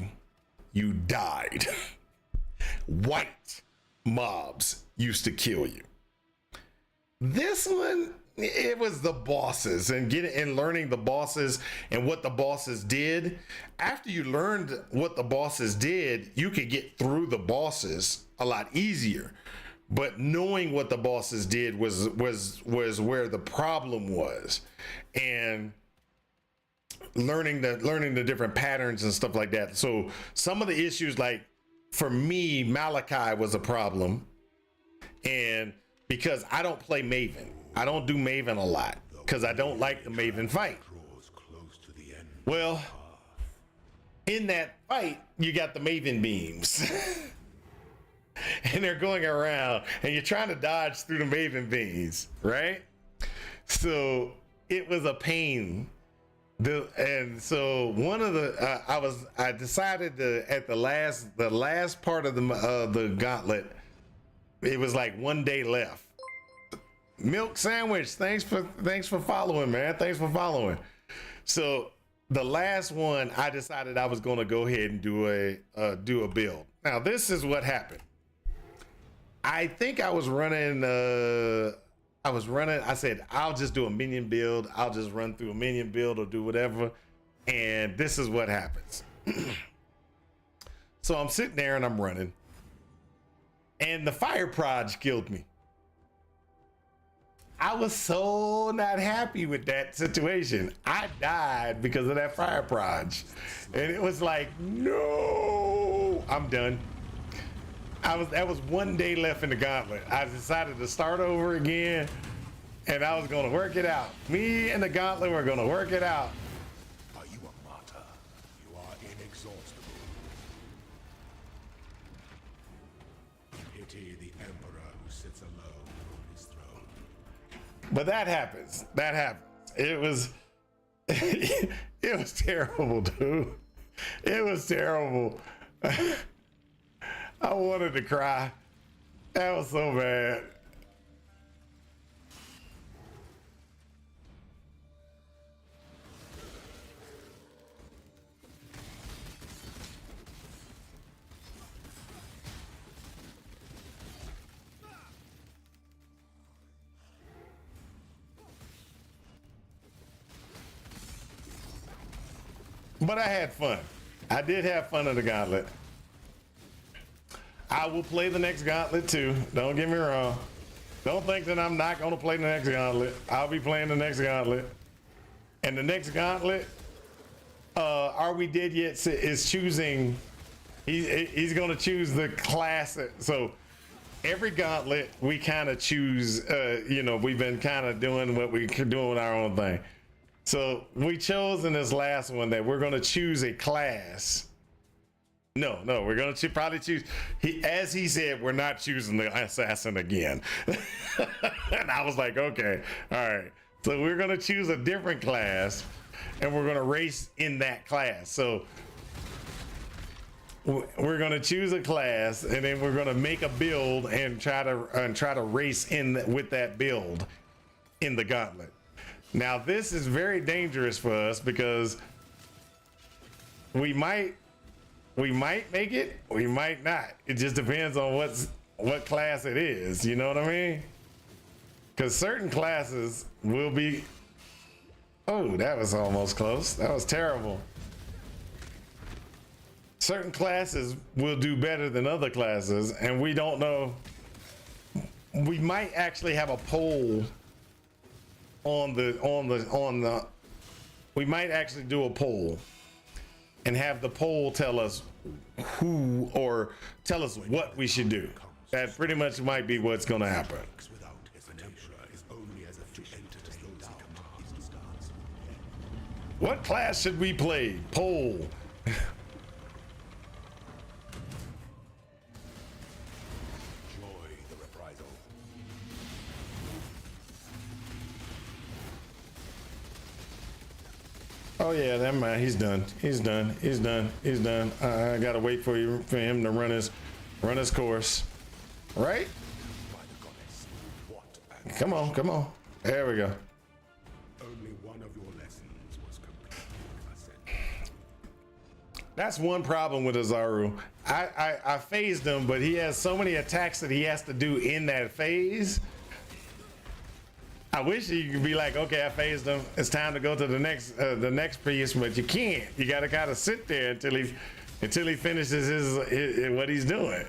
you died. White mobs used to kill you. This one, it was the bosses and learning the bosses and what the bosses did. After you learned what the bosses did, you could get through the bosses a lot easier. But knowing what the bosses did was where the problem was, and learning the different patterns and stuff like that. So some of the issues, like for me, Malachi was a problem, and because I don't play Maven. I don't do Maven a lot because I don't like the Maven fight. Well, in that fight, you got the Maven beams. And they're going around and you're trying to dodge through the Maven beams, right? So it was a pain. And so one of the, I decided to, at the last part of the gauntlet, it was like one day left. Milk Sandwich, thanks for following, man. Thanks for following. So the last one, I decided I was going to go ahead and do a build. Now this is what happened. I think I was running. I said I'll just do a minion build. I'll just run through a minion build or do whatever. And this is what happens. So I'm sitting there and I'm running, and the fire proj killed me. I was so not happy with that situation. I died because of that fire proj. And it was like, no, I'm done. That was one day left in the gauntlet. I decided to start over again, and I was gonna work it out. Me and the gauntlet were gonna work it out. Are you a martyr? You are inexhaustible. Pity the emperor who sits alone on his throne. But that happens. That happens. It was it was terrible, dude. It was terrible. I wanted to cry. That was so bad. but I had fun. I did have fun in the gauntlet. I will play the next gauntlet too. Don't get me wrong. Don't think that I'm not gonna play the next gauntlet. I'll be playing the next gauntlet. And the next gauntlet, Are We Dead Yet is choosing, he's gonna choose the class. So every gauntlet we kind of choose, we've been kind of doing what we could do with our own thing. So we chose in this last one that we're gonna choose a class. No, we're gonna probably choose. As he said, we're not choosing the assassin again. And I was like, okay, all right. So we're gonna choose a different class, and we're gonna race in that class. So we're gonna choose a class, and then we're gonna make a build and try to race with that build in the gauntlet. Now this is very dangerous for us because we might make it, we might not. It just depends on what class it is. You know what I mean? Because certain classes will be. Oh, that was almost close. That was terrible. Certain classes will do better than other classes, and we don't know. We might actually have a poll on the. We might actually do a poll and have the poll tell us who or tell us what we should do. That pretty much might be what's going to happen. What class should we play? Poll. Enjoy the reprisal. Oh yeah, never mind. He's done. I gotta wait for him to run his course. Right? By the goddess, what Come on. There we go. only one of your lessons was complete. That's one problem with Azaru. I phased him, but he has so many attacks that he has to do in that phase. I wish you could be like, okay, I phased him. It's time to go to the next piece, but you can't. You got to kind of sit there until he finishes his what he's doing.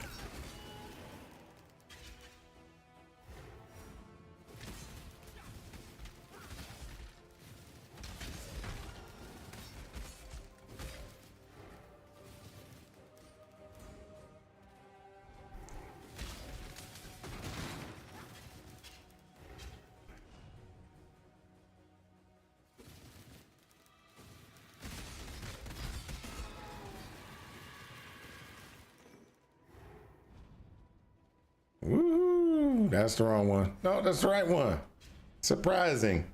Woo! That's the wrong one. No, that's the right one. Surprising.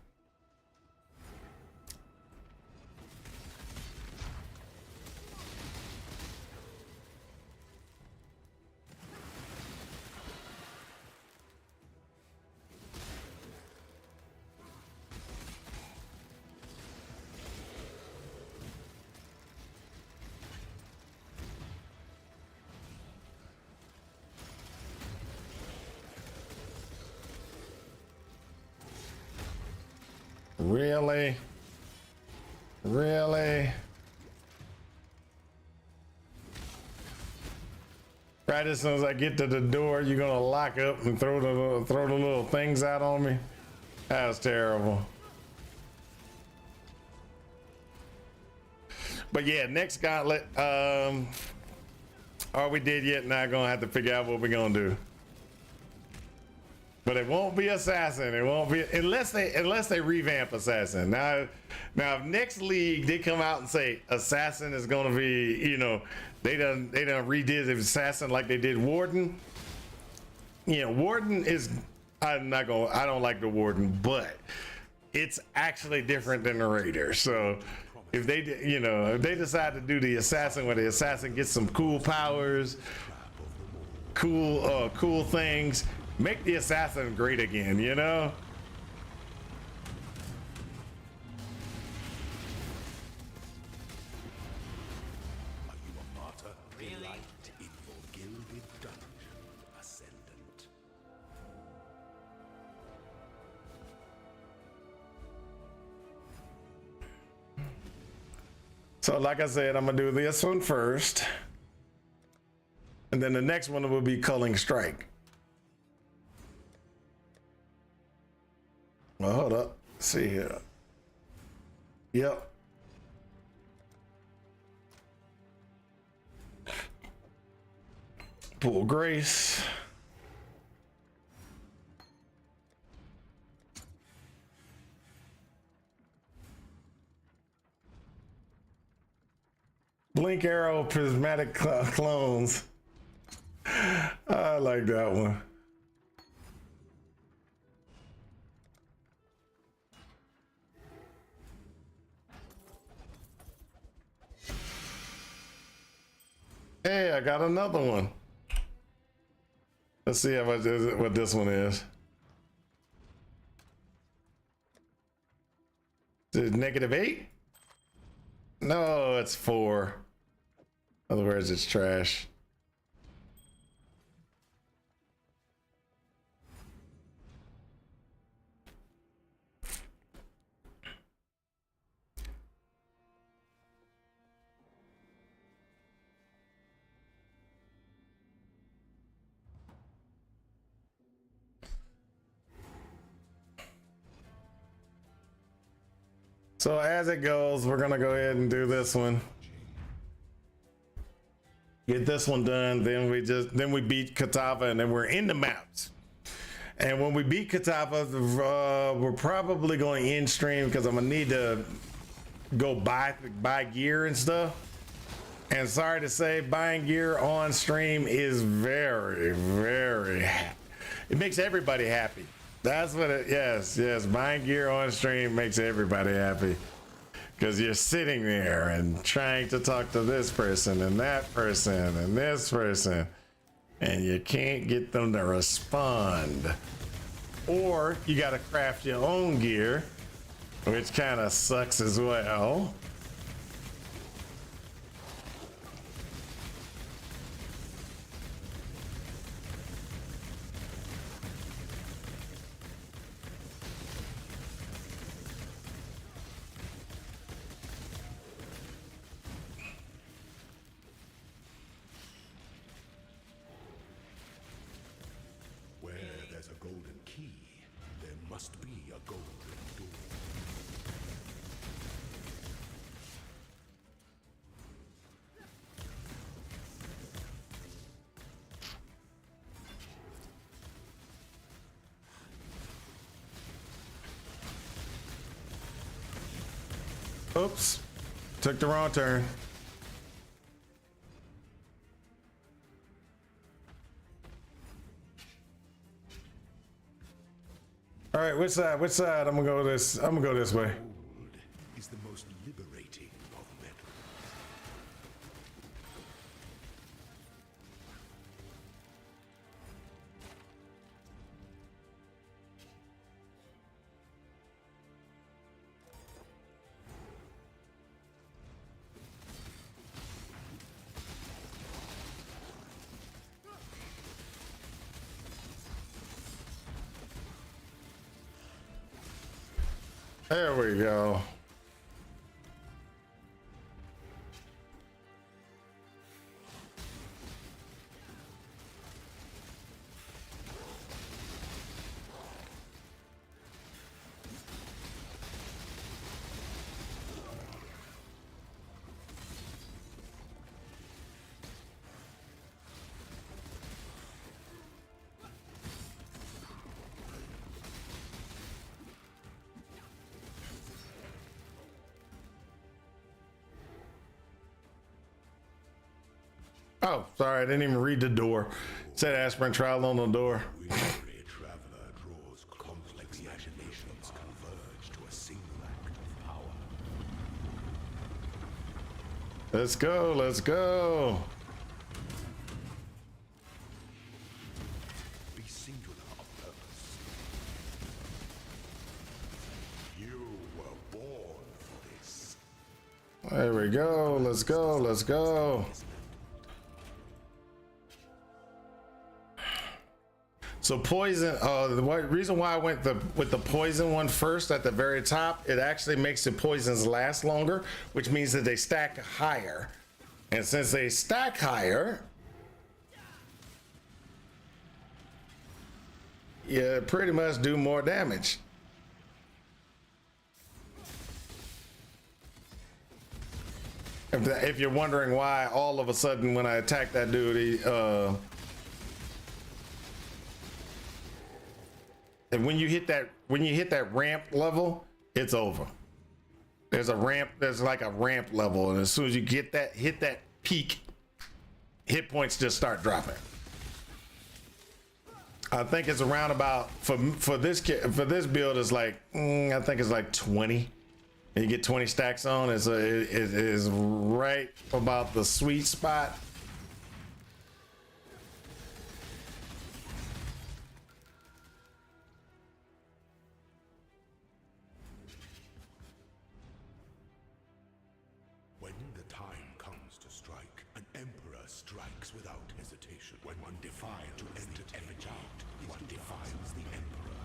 Really? Right as soon as I get to the door, you're gonna lock up and throw the little things out on me? That was terrible. But yeah, next gauntlet. Are We Dead Yet? Now gonna have to figure out what we're gonna do. But it won't be Assassin. It won't be unless they revamp Assassin. Now if next league they come out and say Assassin is gonna be, they done redid the Assassin like they did Warden. Warden is I don't like the Warden, but it's actually different than the Raider. So if they decide to do the Assassin where the Assassin gets some cool powers, cool things. Make the Assassin great again, Are you a martyr? Really? Delight in your gilded dungeon, Ascendant. So like I said, I'm gonna do this one first. And then the next one will be Culling Strike. Well, hold up. Let's see here. Yep. Pull Grace. Blink Arrow Prismatic Clones. I like that one. Hey, I got another one. Let's see what this one is. Is it -8? No, it's 4. In other words, it's trash. So as it goes, we're gonna go ahead and do this one. Get this one done, then we beat Katava, and then we're in the maps. And when we beat Katava, we're probably going in stream because I'm gonna need to go buy gear and stuff. And sorry to say, buying gear on stream is very, very. It makes everybody happy. That's what it. Yes, buying gear on stream makes everybody happy. Because you're sitting there and trying to talk to this person and that person and this person, and you can't get them to respond. Or you got to craft your own gear, which kind of sucks as well. Oops, took the wrong turn. All right, which side? Which side? I'm gonna go this way. Gold is the most liberating of metals. There we go. Oh, sorry, I didn't even read the door. It said aspirin trial on the door. Weary traveler draws complex imaginations converge to a single act of power. Let's go, let's go. Be singular of purpose. You were born for this. There we go, let's go, let's So poison, reason why I went with the poison one first at the very top, it actually makes the poisons last longer, which means that they stack higher. And since they stack higher, you pretty much do more damage. If you're wondering why all of a sudden when I attack that dude, and when you hit that ramp level, it's over. There's like a ramp level, and as soon as you hit that peak, hit points just start dropping. I think it's around about for this build is like I think it's like 20. And you get 20 stacks on. It is right about the sweet spot. When the time comes to strike, an emperor strikes without hesitation. When one defies to enter every child, one defies the emperor.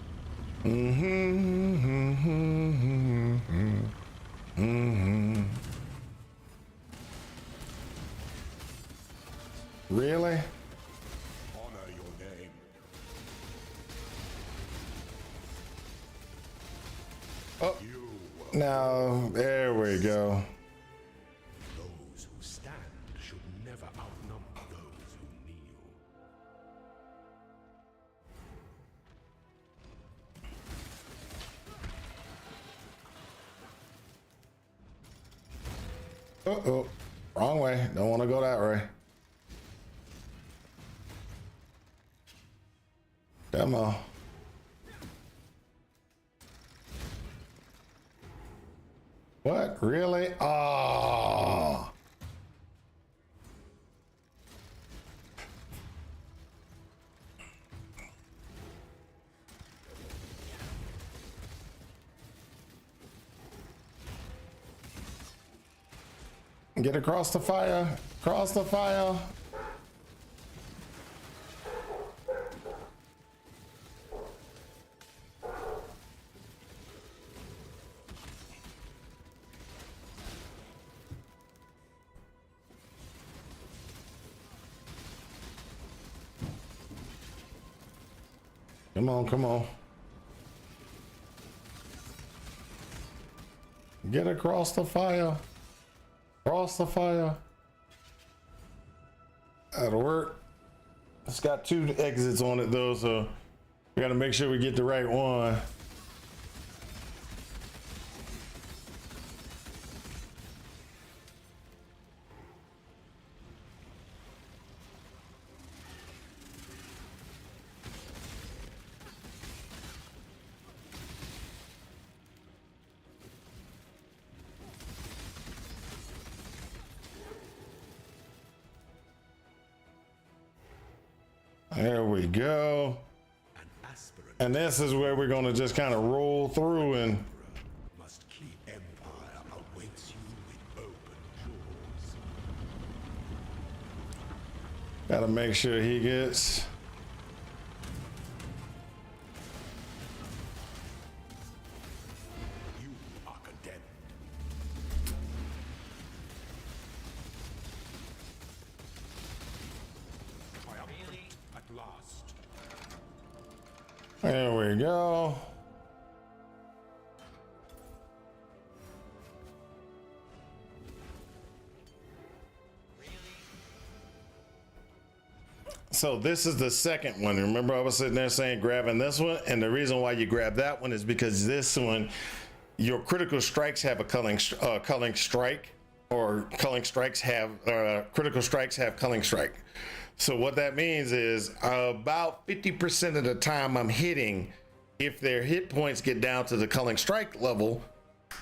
Really? Honor your name. Oh, now there we go. Those who stand should never outnumber those who kneel. Uh-oh, wrong way. Don't want to go that way. Demo. What? Really? Oh. Get across the fire. Across the fire. Come on, come on. Get across the fire. Cross the fire. That'll work. It's got 2 exits on it though, so we gotta make sure we get the right one. There we go. An aspirant And this is where we're gonna just kind of roll through and must keep empire awaits you with open jaws. gotta make sure he gets. You are condemned. Triumphant at last. There we go. So this is the second one. Remember I was sitting there saying grabbing this one, and the reason why you grab that one is because this one, your critical strikes have a culling strike, or culling strikes have critical strikes have culling strike. So what that means is about 50% of the time I'm hitting, if their hit points get down to the culling strike level,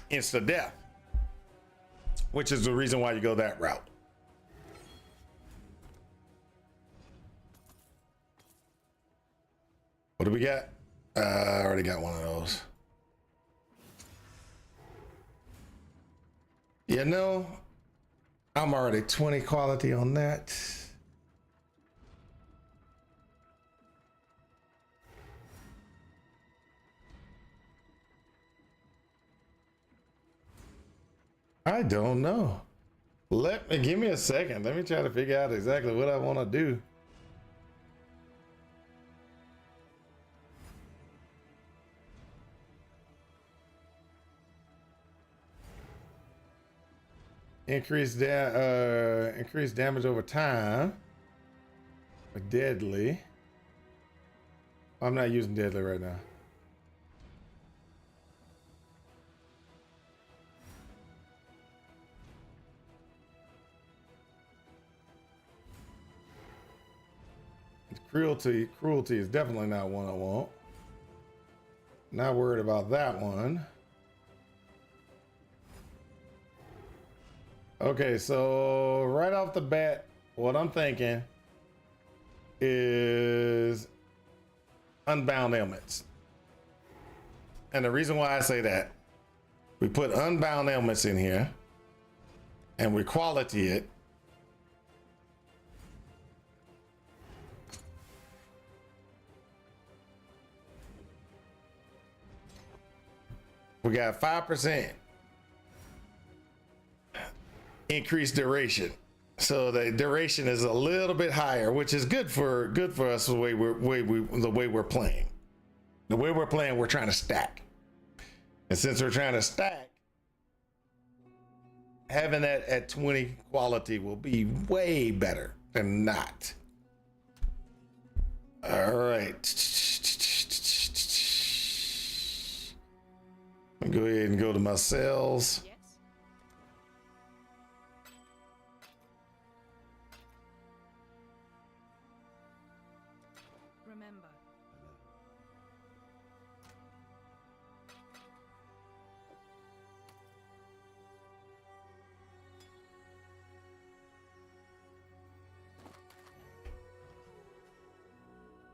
insta death, which is the reason why you go that route. What do we got? I already got one of those. You know, I'm already 20 quality on that. I don't know. Give me a second. Let me try to figure out exactly what I want to do. Increase damage over time. Deadly. I'm not using deadly right now. Cruelty is definitely not one I want. Not worried about that one. Okay, so right off the bat, what I'm thinking is unbound ailments. And the reason why I say that, we put unbound ailments in here and we quality it. We got 5% increased duration. So the duration is a little bit higher, which is good for us the way we're playing. The way we're playing, we're trying to stack. And since we're trying to stack, having that at 20 quality will be way better than not. All right. Go ahead and go to my cells. Yes. Remember.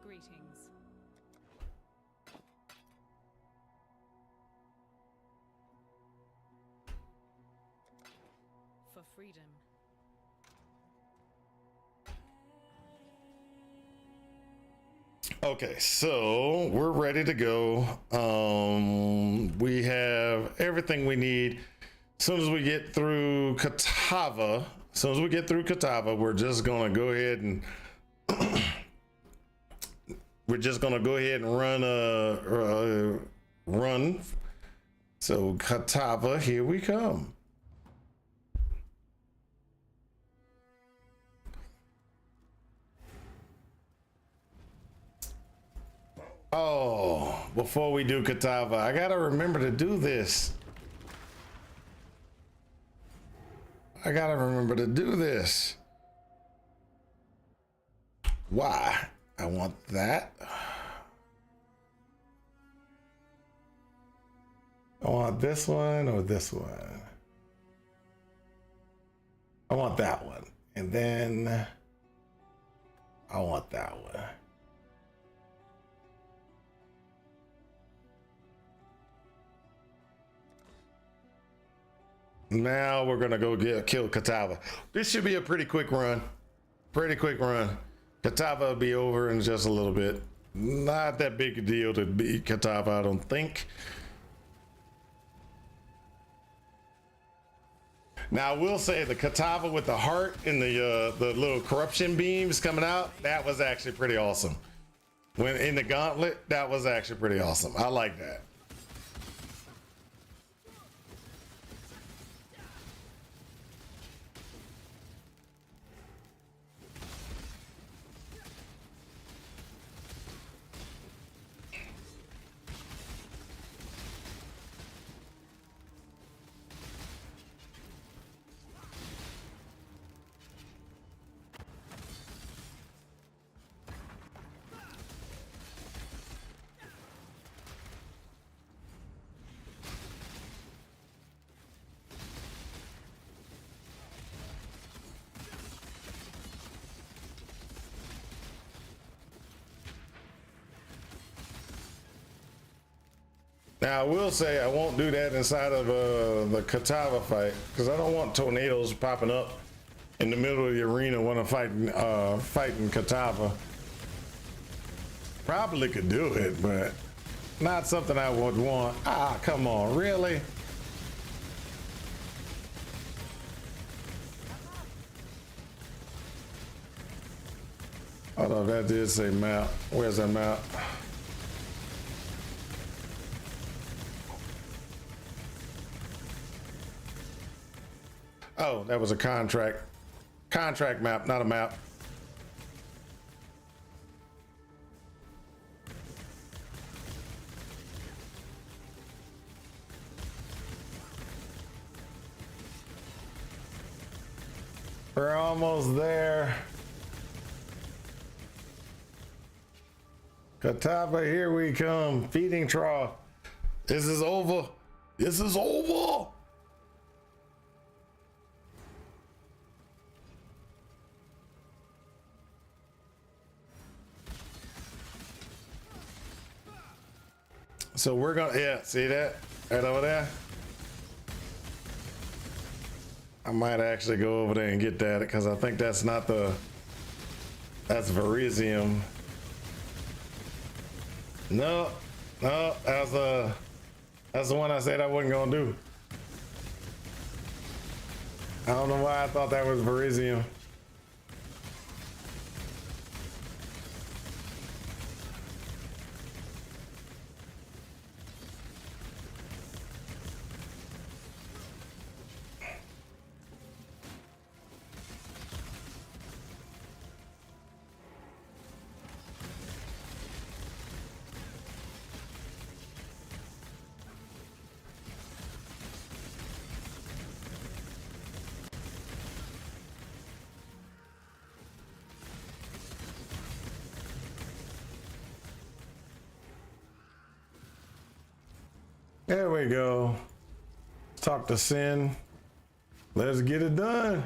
Greetings. For freedom. Okay, so we're ready to go. We have everything we need. As soon as we get through Katava, we're just gonna go ahead and run. So Katava, here we come. Oh, before we do Katava, I gotta remember to do this. Why? I want that. I want this one or this one. I want that one. And then I want that one. Now we're gonna go kill Katava. This should be a pretty quick run. Katava will be over in just a little bit. Not that big a deal to beat Katava, I don't think. Now I will say the Katava with the heart and the little corruption beams coming out, that was actually pretty awesome. When in the gauntlet, that was actually pretty awesome. I like that. Now I will say I won't do that inside of the Katava fight because I don't want tornadoes popping up in the middle of the arena when I'm fighting Katava. Probably could do it, but not something I would want. Ah, come on, really? Hold on, that did say map. Where's that map? Oh, that was a contract map, not a map. We're almost there. Kataba, here we come. Feeding trough. This is over. This is over. So we're gonna, yeah, see that right over there? I might actually go over there and get that because I think that's not the, that's Verizium. No, that's the one I said I wasn't gonna do. I don't know why I thought that was Verizium. There we go. Talk to Sin. Let's get it done.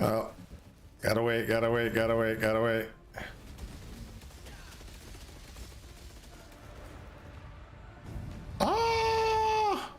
Oh, gotta wait. Ah!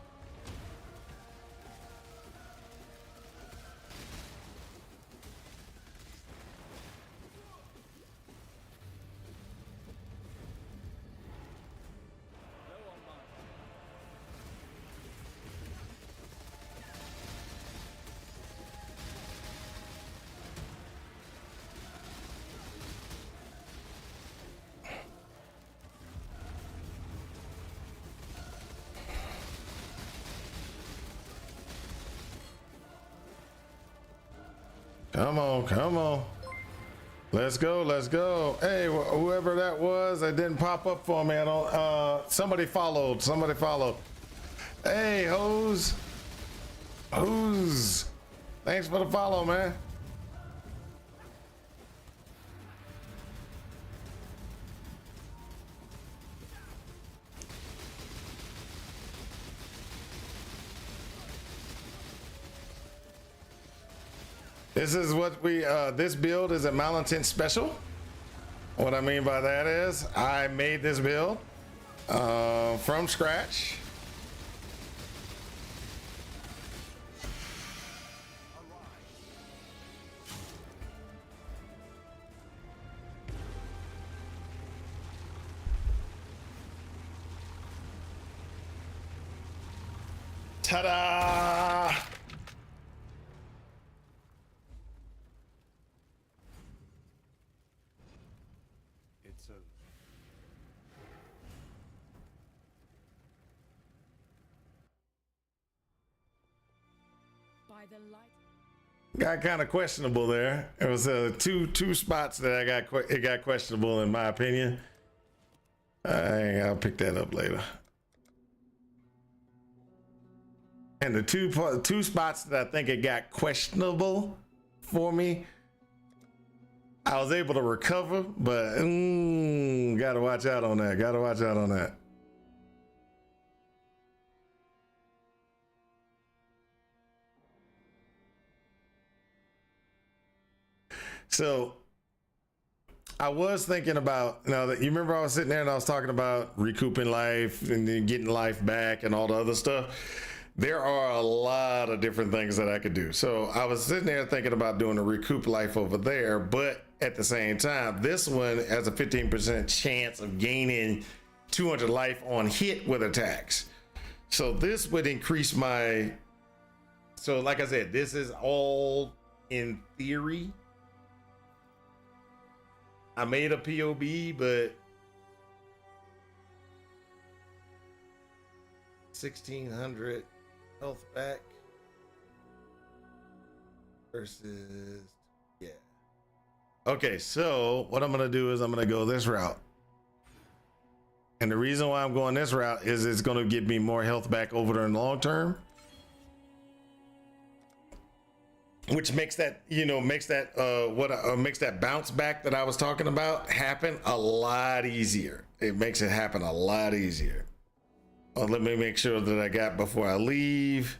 Come on. Let's go. Hey, whoever that was, that didn't pop up for me. I don't, somebody followed. Hey, Hose. Thanks for the follow, man. This is what we, this build is a malintent special. What I mean by that is I made this build from scratch. Ta-da! By the light. Got kind of questionable there. It was two spots that it got questionable in my opinion. I'll pick that up later. And the two spots that I think it got questionable for me, I was able to recover, but gotta watch out on that. So I was thinking about, now that you remember I was sitting there and I was talking about recouping life and then getting life back and all the other stuff. There are a lot of different things that I could do. So I was sitting there thinking about doing a recoup life over there, but at the same time, this one has a 15% chance of gaining 200 life on hit with attacks. So this would increase my, so like I said, this is all in theory. I made a POB, but 1600 health back versus, yeah. Okay, so what I'm gonna do is I'm gonna go this route. And the reason why I'm going this route is it's gonna give me more health back over the long term. Which makes that, makes that makes that bounce back that I was talking about happen a lot easier. It makes it happen a lot easier. Let me make sure that I got before I leave.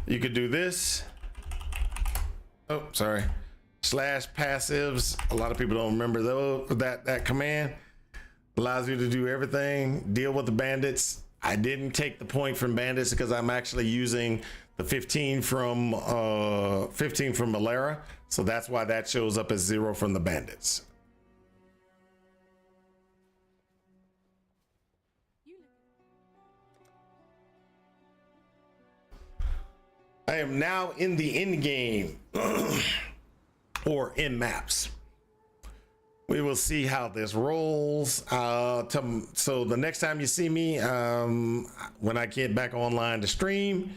You could do this. Oh, sorry. Slash passives. A lot of people don't remember that command. Allows you to do everything. Deal with the bandits. I didn't take the point from bandits because I'm actually using the 15 from Malera. So that's why that shows up as 0 from the bandits. I am now in the end game or in maps. We will see how this rolls. So the next time you see me, when I get back online to stream,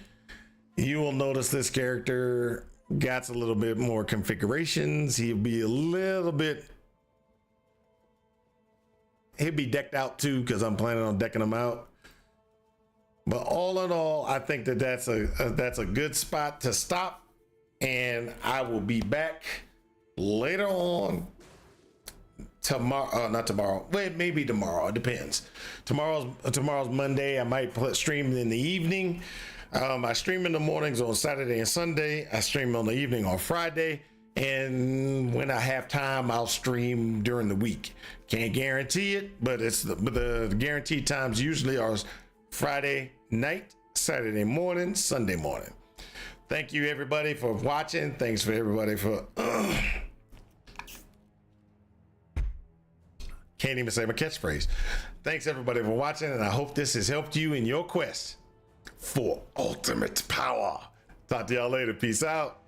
you will notice this character got a little bit more configurations. He'll be decked out too, because I'm planning on decking him out. But all in all, I think that's a good spot to stop, and I will be back later on tomorrow. Not tomorrow. Wait, maybe tomorrow. It depends. Tomorrow's Monday. I might stream in the evening. I stream in the mornings on Saturday and Sunday. I stream on the evening on Friday. And when I have time, I'll stream during the week. Can't guarantee it, but the guaranteed times usually are Friday night, Saturday morning, Sunday morning. Thank you everybody for watching. Thanks for everybody for can't even say my catchphrase. Thanks everybody for watching, and I hope this has helped you in your quest for ultimate power. Talk to y'all later. Peace out.